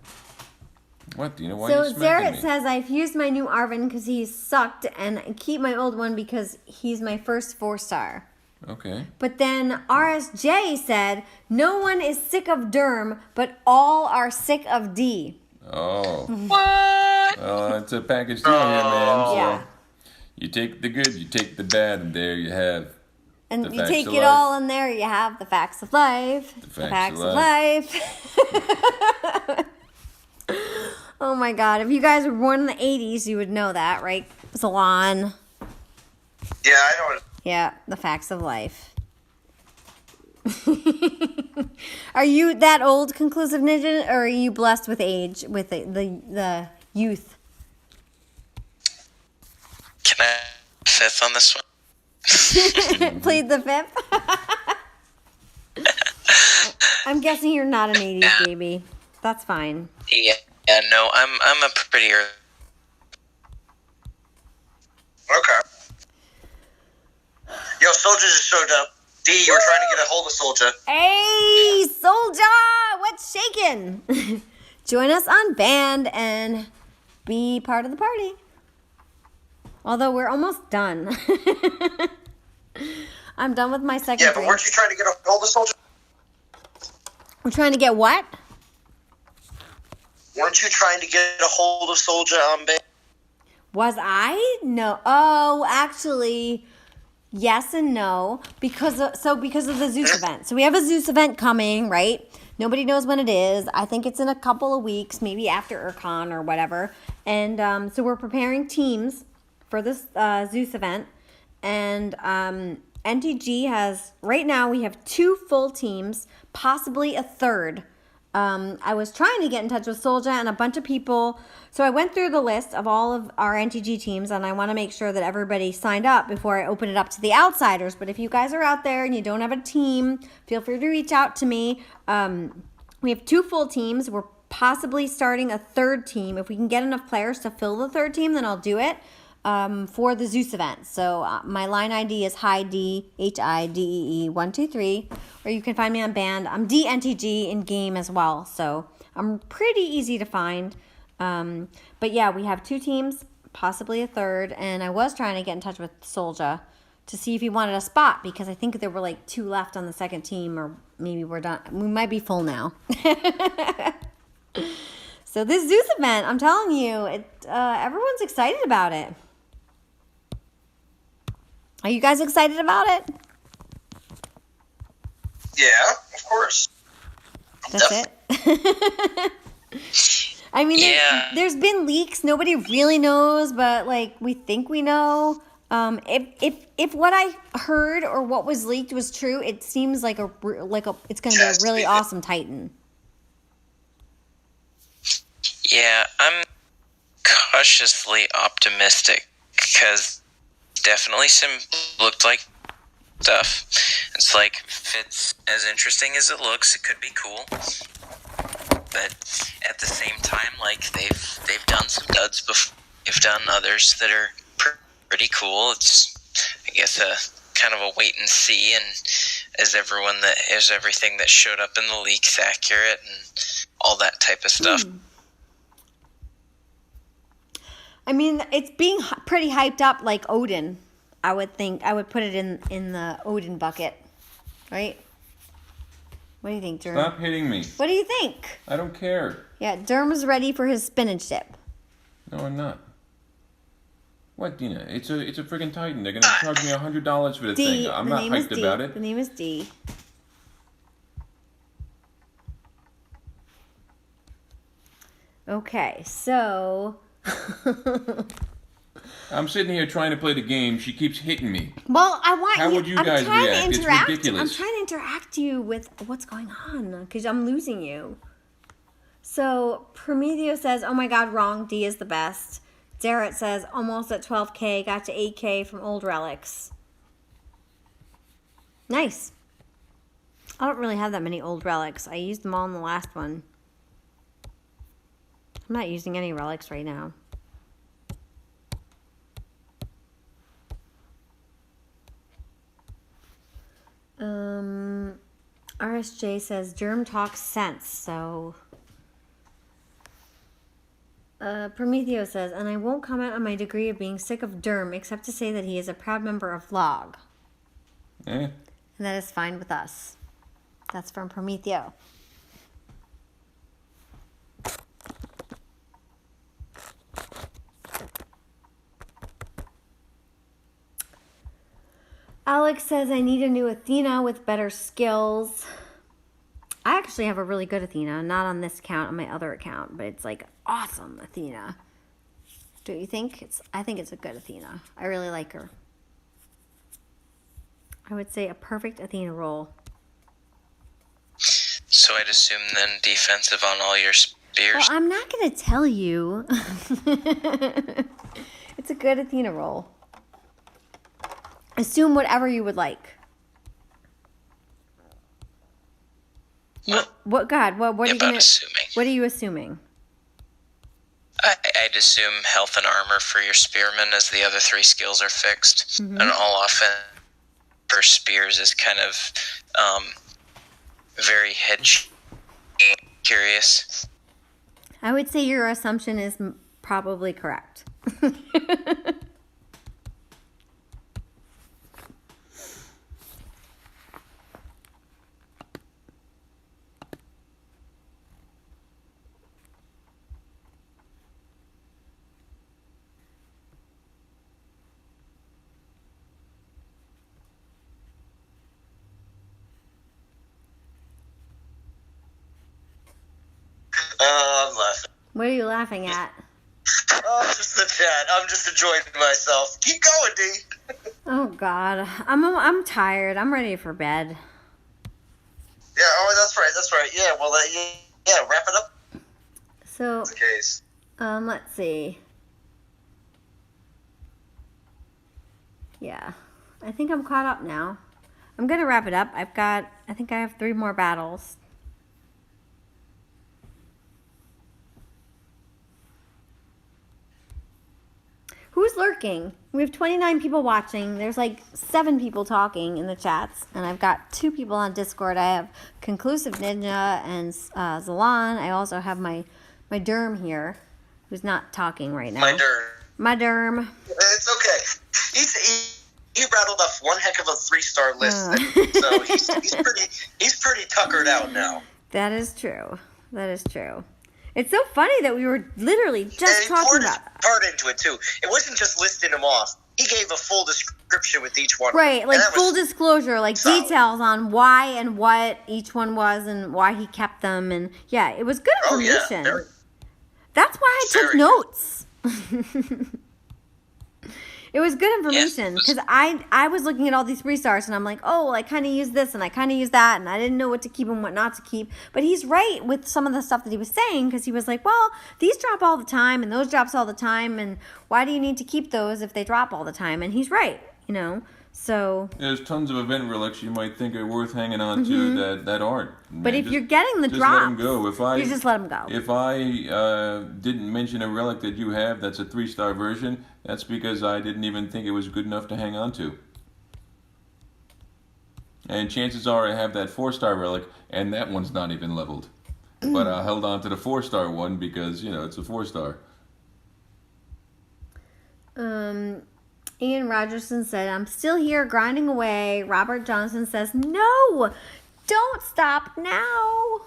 What? Do you know why So you're smacking Zaret me? says, I've used my new Arvin because he sucked, and I keep my old one because he's my first 4-star. Okay. But then RSJ said, no one is sick of Derm, but all are sick of D. Oh. What? Well, it's a package deal here, man. So Yeah. you take the good, you take the bad, and there you have And the you facts take of it life. all in there, you have the facts of life. The facts of of life. Oh my god. If you guys were born in the 80s, you would know that, right? Salon. Yeah, I know it. Yeah, the facts of life. Are you that old, Conclusive Ninja, or are you blessed with age, with the youth? Can I fifth on this one? Plead the fifth? I'm guessing you're not an 80s baby. That's fine. Yeah, no, I'm a pretty early. Okay. Yo, Soldier just showed up. D, you were trying to get a hold of Soldier. Hey, Soldier! What's shaking? Join us on Band and be part of the party. Although we're almost done. I'm done with my second Yeah, but drink. weren't you trying to get a hold of Soldier? We're trying to get what? Weren't you trying to get a hold of Soldier on base? Was I? No. Oh, actually, yes and no. Because of the Zeus event. So we have a Zeus event coming, right? Nobody knows when it is. I think it's in a couple of weeks, maybe after Urcon or whatever. And so we're preparing teams for this Zeus event. And NTG has, right now, we have 2 full teams, possibly a third. I was trying to get in touch with Solja and a bunch of people. So I went through the list of all of our NTG teams, and I want to make sure that everybody signed up before I open it up to the outsiders. But if you guys are out there and you don't have a team, feel free to reach out to me. We have 2 full teams. We're possibly starting a third team. If we can get enough players to fill the third team, then I'll do it. For the Zeus event. So my line ID is HIDEE123, or you can find me on Band. I'm DNTG in game as well, so I'm pretty easy to find. But yeah, we have 2 teams, possibly a third, and I was trying to get in touch with Solja to see if he wanted a spot, because I think there were like 2 left on the second team, or maybe we're done. We might be full now. So this Zeus event, I'm telling you, everyone's excited about it. Are you guys excited about it? Yeah, of course. That's it. I mean, Yeah. there's been leaks. Nobody really knows, but like we think we know. If what I heard or what was leaked was true, it seems like it's going to be a really awesome Titan. Yeah, I'm cautiously optimistic because definitely some looked like stuff. It's like if it's as interesting as it looks, it could be cool. But at the same time, like they've done some duds before. They've done others that are pretty cool. It's I guess a kind of a wait and see. And is everything that showed up in the leaks accurate and all that type of stuff. I mean, it's being pretty hyped up like Odin. I would think I would put it in the Odin bucket, right? What do you think, Derm? Stop hitting me. What do you think? I don't care. Yeah, Derm is ready for his spinach dip. No, I'm not. What, Dina? It's a freaking Titan. They're gonna charge me $100 for the D. thing. I'm The not name is hyped D. about it. The name is D. Okay, so I'm sitting here trying to play the game. She keeps hitting me. Well, I want How you. would you I'm guys trying react? to It's interact. ridiculous. I'm trying to interact you with what's going on because I'm losing you. So Prometheus says, "Oh my God, wrong. D is the best." Darrett says, "Almost at 12K. Got to 8K from old relics." Nice. I don't really have that many old relics. I used them all in the last one. I'm not using any relics right now. RSJ says Germ talks sense, so Prometeo says, and I won't comment on my degree of being sick of Derm except to say that he is a proud member of Log. Eh? And that is fine with us. That's from Prometeo. Alex says, I need a new Athena with better skills. I actually have a really good Athena, not on this account, on my other account, but it's like awesome Athena. Do you think? I think it's a good Athena. I really like her. I would say a perfect Athena roll. So I'd assume then defensive on all your spears. Well, I'm not going to tell you. It's a good Athena roll. Assume whatever you would like. What God? What are you about gonna? assuming. What are you assuming? I'd assume health and armor for your spearmen as the other three skills are fixed. Mm-hmm. And all offense for spears is kind of very curious. I would say your assumption is probably correct. I'm laughing. What are you laughing at? Oh, just the chat. I'm just enjoying myself. Keep going, D. Oh God, I'm tired. I'm ready for bed. Yeah. Oh, that's right. That's right. Yeah. Well, yeah. Wrap it up. So, That's the case. let's see. Yeah, I think I'm caught up now. I'm gonna wrap it up. I think I have 3 more battles. Who's lurking? We have 29 people watching. There's like 7 people talking in the chats. And I've got 2 people on Discord. I have Conclusive Ninja and Zalan. I also have my Derm here, who's not talking right now. My derm. My Derm. It's okay. He rattled off one heck of a 3-star list, so he's pretty tuckered out now. That is true. That is true. It's so funny that we were literally just And he talking poured about his heart into it too. It wasn't just listing them off. He gave a full description with each one. right, like And that full was disclosure, like solid. details on why and what each one was and why he kept them, and yeah, it was good Oh yeah. information. That's why I took Very good. notes. It was good information Yes. because I was looking at all these 3-stars and I'm like, oh, well, I kind of use this and I kind of use that and I didn't know what to keep and what not to keep. But he's right with some of the stuff that he was saying because he was like, well, these drop all the time and those drops all the time, and why do you need to keep those if they drop all the time? And he's right, you know. So, There's tons of event relics you might think are worth hanging on to that aren't. but if you're getting the just drops, let them go. you just let them go. If I didn't mention a relic that you have that's a 3-star version, that's because I didn't even think it was good enough to hang on to. And chances are I have that 4-star relic, and that one's not even leveled. But I held on to the 4-star one because, it's a 4-star. Ian Rogerson said, I'm still here grinding away. Robert Johnson says, no, don't stop now!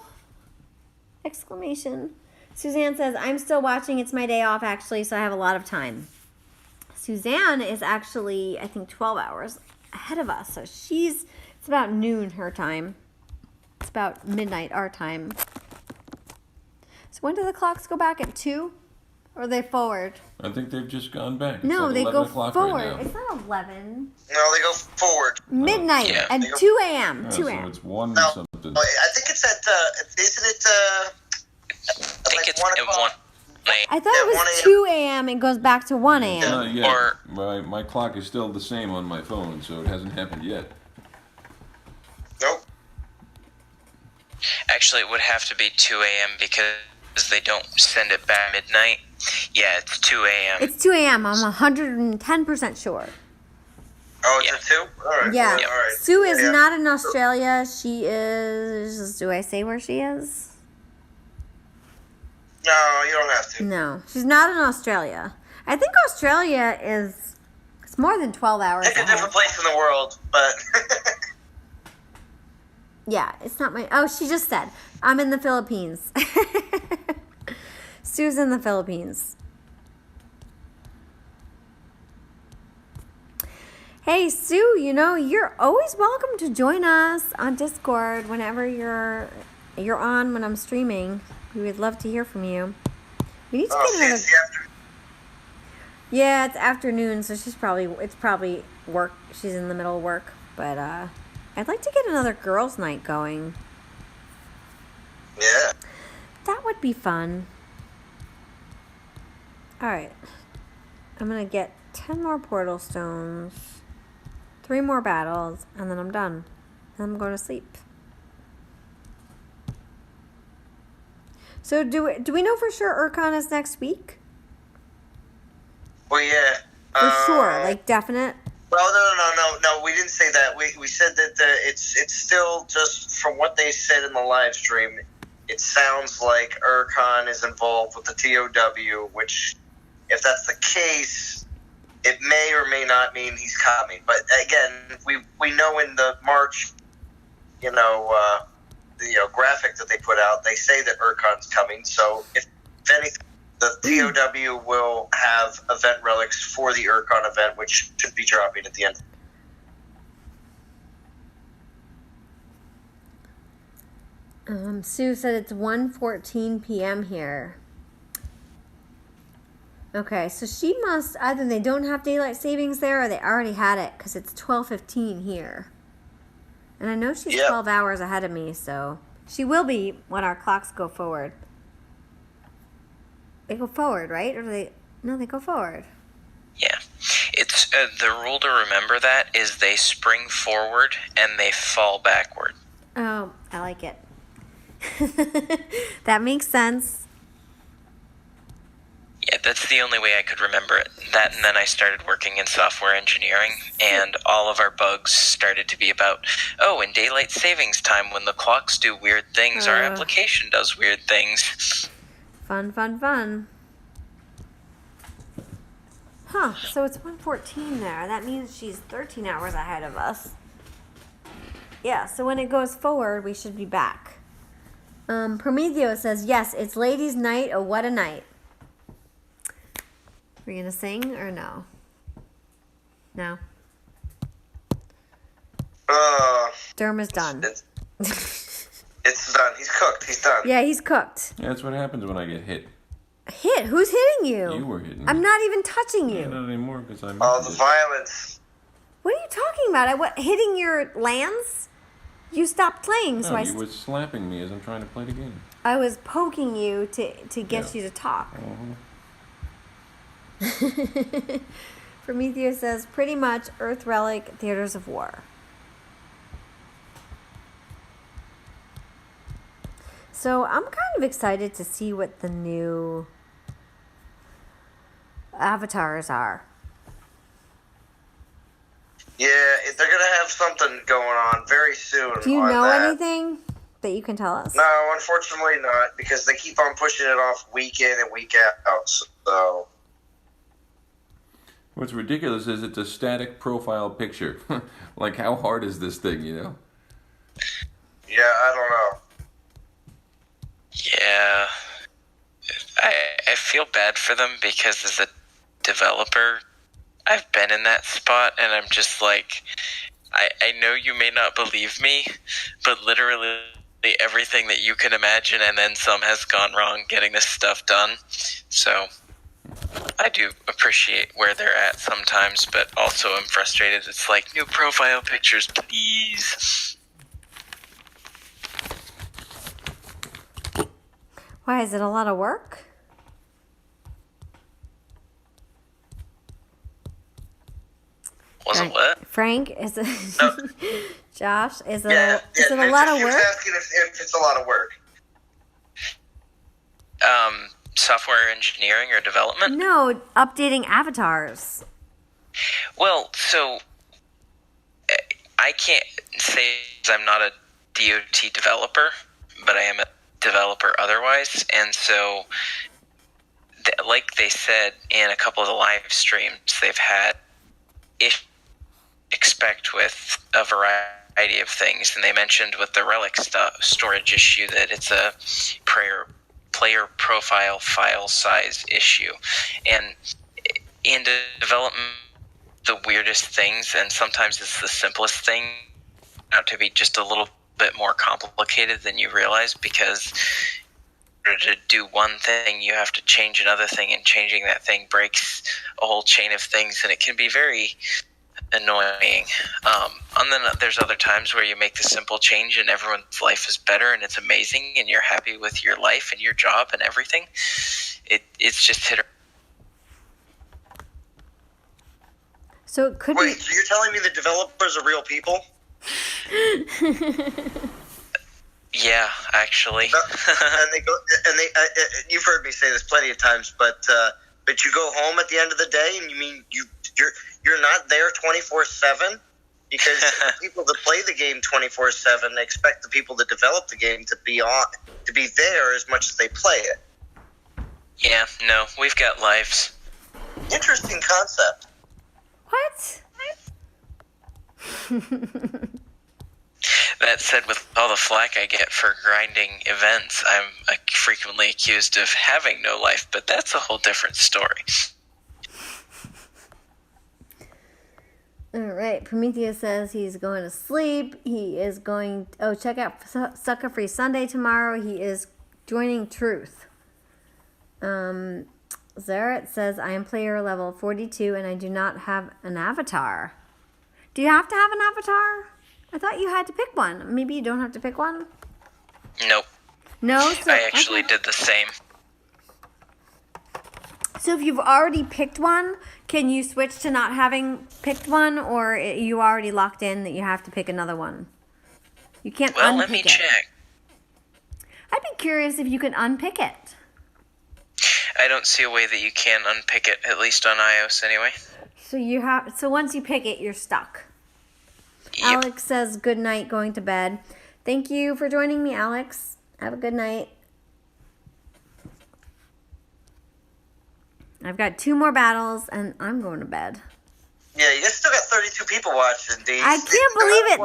Exclamation. Suzanne says, I'm still watching. It's my day off, actually, so I have a lot of time. Suzanne is actually, I think, 12 hours ahead of us. So it's about noon her time. It's about midnight our time. So when do the clocks go back? At 2? Or they forward? I think they've just gone back. It's No, like they 11 go o'clock forward. right now. It's not 11. No, they go forward. Midnight Yeah. at They go- 2 a.m. Yeah, 2 so a.m. it's 1 No. something. I think it's at, isn't it, I think it's 1 at o'clock? 1 I thought Yeah, it was 1 a.m. 2 a.m. and goes back to 1 a.m. Not yet. Or- My clock is still the same on my phone, so it hasn't happened yet. Nope. Actually, it would have to be 2 a.m. because they don't send it back midnight. Yeah, it's 2 a.m. It's 2 a.m. I'm 110% sure. Oh, it's Yeah. at 2? All right. Yeah. All right. Sue is Yeah. not in Australia. She is. Do I say where she is? No, you don't have to. No, she's not in Australia. I think Australia is. It's more than 12 hours It's a ahead. different place in the world, but Yeah, it's not my. Oh, she just said I'm in the Philippines. Sue's in the Philippines. Hey Sue, you're always welcome to join us on Discord whenever you're on when I'm streaming. We would love to hear from you. We need to oh, get see, another. it's the after. Yeah, it's afternoon, so it's probably work. She's in the middle of work, but I'd like to get another girls' night going. Yeah. That would be fun. All right, I'm gonna get 10 more portal stones, 3 more battles, and then I'm done. And I'm going to sleep. So do we know for sure Urcon is next week? Well, yeah. For sure, like definite. Well, no. We didn't say that. We said that it's still just from what they said in the live stream. It sounds like Urcon is involved with the TOW, which, if that's the case, it may or may not mean he's coming. But again, we know in the March, graphic that they put out, they say that Urcon's coming. So if anything, the TOW will have event relics for the Urcon event, which should be dropping at the end. Sue said it's 1:14 p.m. here. Okay, so she must either they don't have daylight savings there or they already had it because it's 12:15 here. And I know she's Yep. 12 hours ahead of me, so she will be when our clocks go forward. They go forward, right? Or do they? No, they go forward. Yeah. It's the rule to remember that is they spring forward and they fall backward. Oh, I like it. That makes sense. Yeah, that's the only way I could remember it. That, and then I started working in software engineering, and all of our bugs started to be about, in daylight savings time, when the clocks do weird things, our application does weird things. Fun. Huh, so it's 1:14 there. That means she's 13 hours ahead of us. Yeah, so when it goes forward, we should be back. Prometheo says, yes, it's ladies' night. Oh, what a night. Are you going to sing or no? No. Derma's done. It's done. He's cooked. He's done. Yeah, he's cooked. Yeah, that's what happens when I get hit. Hit? Who's hitting you? You were hitting me. I'm not even touching you. Yeah, not anymore because I'm. Oh, the violence. What are you talking about? What, hitting your lands? You stopped playing, so No, I... you were slapping me as I'm trying to play the game. I was poking you to get you to talk. Prometheus says, pretty much Earth Relic, Theaters of War. So I'm kind of excited to see what the new avatars are. Yeah, they're going to have something going on very soon. Do you on know that. anything that you can tell us? No, unfortunately not, because they keep on pushing it off week in and week out. So What's ridiculous is it's a static profile picture. Like, how hard is this thing, yeah, I don't know. Yeah. I feel bad for them because as a developer, I've been in that spot and I'm just like, I know you may not believe me, but literally everything that you can imagine and then some has gone wrong getting this stuff done. So I do appreciate where they're at sometimes, but also I'm frustrated. It's like, new profile pictures, please. Why, is it a lot of work? Was it what? Frank, is it? No. Josh, is it? Yeah, Is it a lot of He was work? asking if it's a lot of work. Software engineering or development? No, updating avatars. Well, so I can't say I'm not a DOT developer, but I am a developer otherwise, and so like they said in a couple of the live streams, they've had expect with a variety of things, and they mentioned with the relic storage issue that it's a player profile file size issue, and in development, the weirdest things, and sometimes it's the simplest thing, out to be just a little bit more complicated than you realize, because in order to do one thing, you have to change another thing, and changing that thing breaks a whole chain of things, and it can be very annoying. And then there's other times where you make the simple change and everyone's life is better and it's amazing and you're happy with your life and your job and everything. It's just hit or... So it could Wait, so you're telling me the developers are real people? Yeah, actually. And they go, and they. You've heard me say this plenty of times, but you go home at the end of the day, and you mean you're not there 24/7, because the people that play the game 24/7 expect the people that develop the game to be there as much as they play it. Yeah, no, we've got lives. Interesting concept. What? That said, with all the flack I get for grinding events, I'm frequently accused of having no life, but that's a whole different story. All right. Prometheus says he's going to sleep. He is going... Oh, check out Sucker Free Sunday tomorrow. He is joining Truth. Zaret says, I am player level 42 and I do not have an avatar. Do you have to have an avatar? I thought you had to pick one. Maybe you don't have to pick one? Nope. No? So, I actually did the same. So if you've already picked one, can you switch to not having picked one, or you already locked in that you have to pick another one? You can't Well, unpick let me it. check. I'd be curious if you can unpick it. I don't see a way that you can unpick it, at least on iOS anyway. So once you pick it, you're stuck. Yep. Alex says good night, going to bed. Thank you for joining me, Alex. Have a good night. I've got 2 more battles and I'm going to bed. Yeah, you guys still got 32 people watching, Dee. I can't believe it.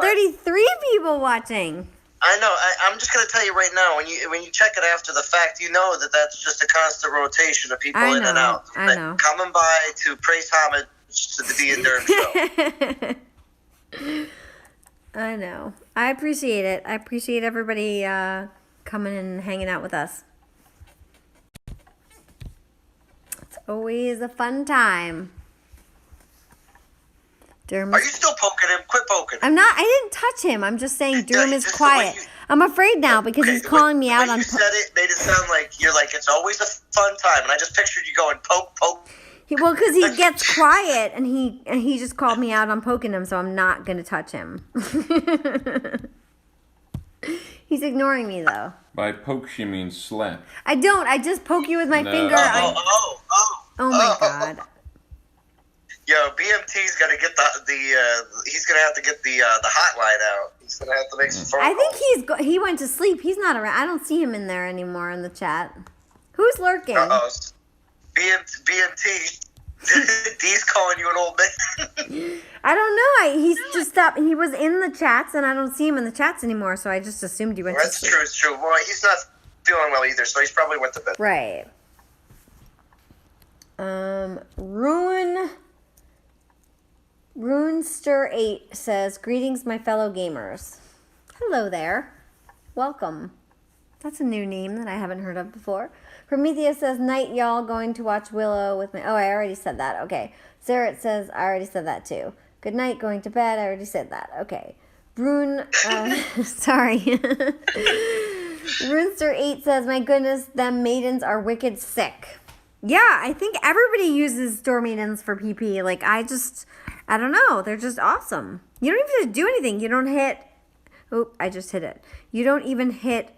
33 people watching. I know. I'm just gonna tell you right now. When you check it after the fact, you know that that's just a constant rotation of people in and out. I know. Coming by to praise homage to the Dee and Durham show. I know. I appreciate it. I appreciate everybody coming and hanging out with us. It's always a fun time. Durham Are you still poking him? Quit poking him. I'm not. I didn't touch him. I'm just saying Durham is just the way quiet. you- I'm afraid now because he's calling me out when on. you said it, made it sound like you're like, it's always a fun time, and I just pictured you going poke. Well, because he gets quiet and he just called me out on poking him, so I'm not gonna touch him. He's ignoring me though. By poke, she means slap. I don't. I just poke you with my No. finger. Oh my god. Yo, BMT's gonna get he's gonna have to get the hotline out. He's gonna have to make some phone I calls. think he went to sleep. He's not around. I don't see him in there anymore in the chat. Who's lurking? Uh-oh. BMT. Dee's calling you an old man. I don't know. He's just stopped. He was in the chats, and I don't see him in the chats anymore. So I just assumed he went to That's sleep. true. It's true. Well, he's not feeling well either, so he's probably went to bed. Right. Runester8 says, greetings, my fellow gamers. Hello there. Welcome. That's a new name that I haven't heard of before. Prometheus says, night, y'all, going to watch Willow with my... Oh, I already said that. Okay. Zerit says, I already said that too. Good night, going to bed. I already said that. Okay. Brune, sorry. Runester8 says, my goodness, them maidens are wicked sick. Yeah, I think everybody uses Door Maidens for PP. Like, I don't know. They're just awesome. You don't even have to do anything. You don't hit... Oh, I just hit it. You don't even hit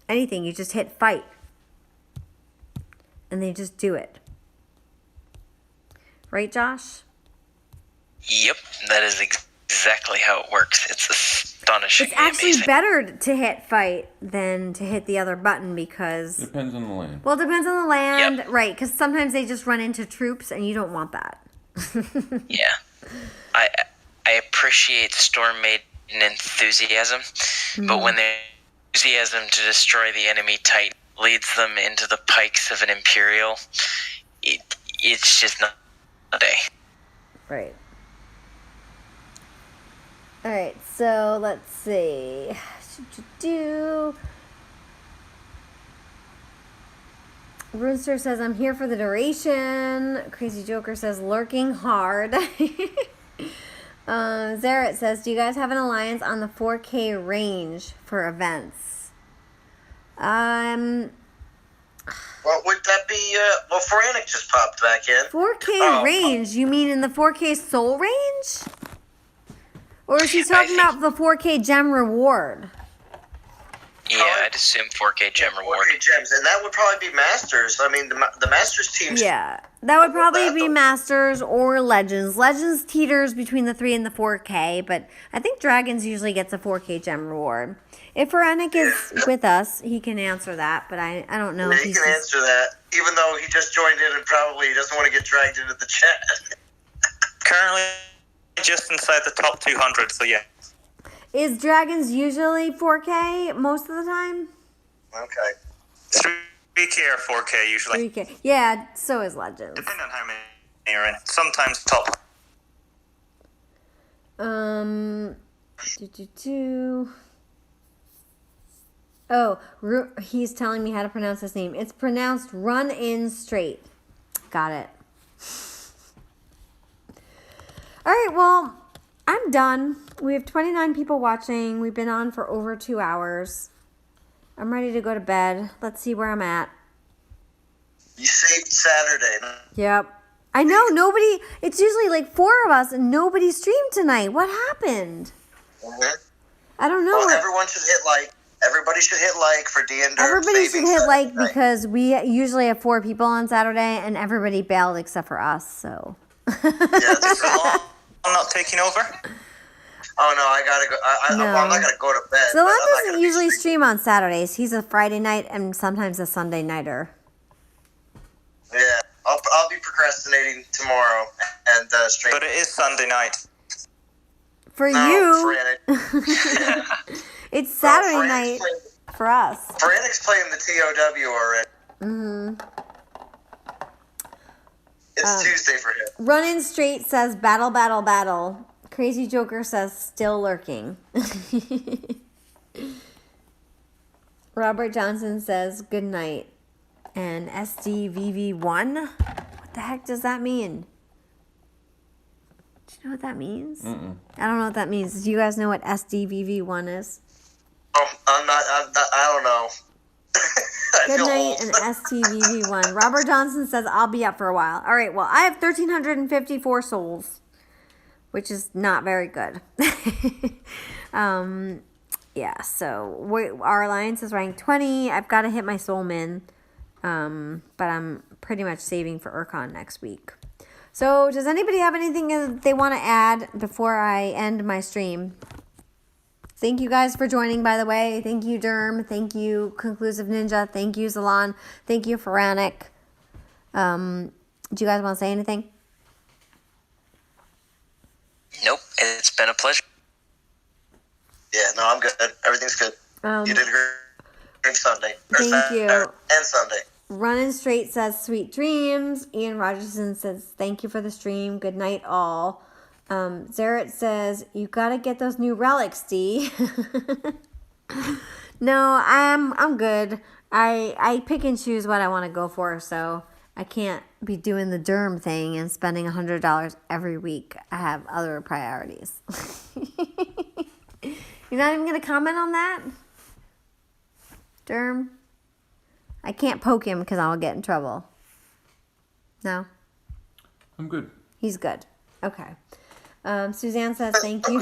anything. You just hit fight. And they just do it. Right, Josh? Yep, that is exactly how it works. It's astonishing. It's actually better to hit fight than to hit the other button because... Depends on the land. Well, it depends on the land. Yep. Right, because sometimes they just run into troops and you don't want that. Yeah. I appreciate Storm Maiden enthusiasm, but when their enthusiasm to destroy the enemy Titan leads them into the pikes of an Imperial, it's just not a day. Right. All right, so let's see. Rooster says, I'm here for the duration. Crazy Joker says, lurking hard. Zerit says, do you guys have an alliance on the 4K range for events? Well, would that be, Foranic just popped back in. 4K range? You mean in the 4K soul range? Or is he talking about the 4K gem reward? Yeah, I'd assume 4K gem reward. 4K gems, and that would probably be Masters. I mean, the Masters team. Yeah, that would probably be Masters or Legends. Legends teeters between the 3 and the 4K, but I think Dragons usually gets a 4K gem reward. If Verenic is with us, he can answer that, but I don't know. Yeah, if he he's can answer that, even though he just joined in and probably doesn't want to get dragged into the chat. Currently just inside the top 200, so yeah. Is Dragons usually 4K most of the time? Okay. 3K or 4K usually. 3K. Yeah, so is Legends. Depending on how many are in. Sometimes top. He's telling me how to pronounce his name. It's pronounced Run In Straight. Got it. All right, well, I'm done. We have 29 people watching. We've been on for over 2 hours. I'm ready to go to bed. Let's see where I'm at. You saved Saturday. Yep. I know, it's usually like 4 of us and nobody streamed tonight. What happened? Mm-hmm. I don't know. Well, everyone should hit like. Everybody should hit like for DN. Everybody should hit like because we usually have 4 people on Saturday and everybody bailed except for us, so. Yeah, I'm not taking over. Oh no, I gotta go. No. I'm not gonna go to bed. Zalon I'm not doesn't gonna usually stream on Saturdays. He's a Friday night and sometimes a Sunday nighter. Yeah, I'll be procrastinating tomorrow and stream. But it is Sunday night. For you, yeah. it's Saturday Franic's night playing, for us. Franic's playing the TOW already. Mm-hmm. It's Tuesday for him. Running Straight says battle, battle, battle. Crazy Joker says still lurking. Robert Johnson says good night. And SDVV1? What the heck does that mean? Do you know what that means? Mm-mm. I don't know what that means. Do you guys know what SDVV1 is? I'm not. I don't know. I Good feel night old. and STVV1. Robert Johnson says, I'll be up for a while. All right, well, I have 1,354 souls, which is not very good. Yeah, so our alliance is ranked 20. I've got to hit my soul min, but I'm pretty much saving for Urkon next week. So does anybody have anything that they want to add before I end my stream? Thank you guys for joining, by the way. Thank you, Derm. Thank you, Conclusive Ninja. Thank you, Zalon. Thank you, Feranic. Do you guys want to say anything? Nope, it's been a pleasure. Yeah, no, I'm good. Everything's good. You did a great Sunday. Thank you. And Sunday. Running Straight says sweet dreams. Ian Rogerson says thank you for the stream. Good night, all. Zerit says you gotta get those new relics, D. No, I'm good. I pick and choose what I want to go for, so I can't be doing the derm thing and spending $100 every week. I have other priorities. You're not even gonna comment on that, derm? I can't poke him because I'll get in trouble. No, I'm good. he's good. Okay. Suzanne says thank you.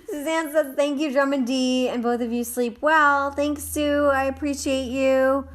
Suzanne says thank you, Drum and D, and both of you sleep well. Thanks, Sue. I appreciate you.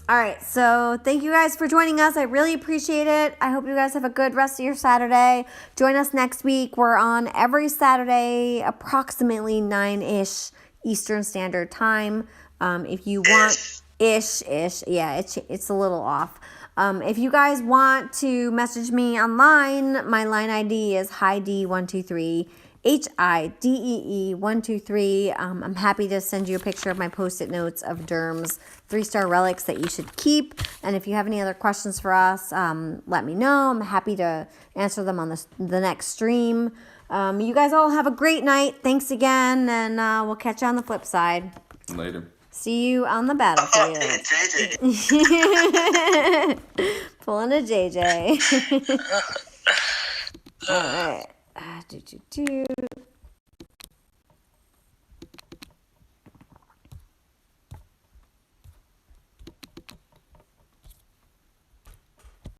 All right, so thank you guys for joining us. I really appreciate it. I hope you guys have a good rest of your Saturday. Join us next week. We're on every Saturday, approximately 9-ish Eastern Standard Time. If you want ish, yeah, it's a little off. If you guys want to message me online, my line ID is HIDEE123. HIDEE123. I'm happy to send you a picture of my post-it notes of Derm's 3-star relics that you should keep. And if you have any other questions for us, let me know. I'm happy to answer them on the next stream. You guys all have a great night. Thanks again, and we'll catch you on the flip side. Later. See you on the battlefield. JJ. Pulling a JJ. All right.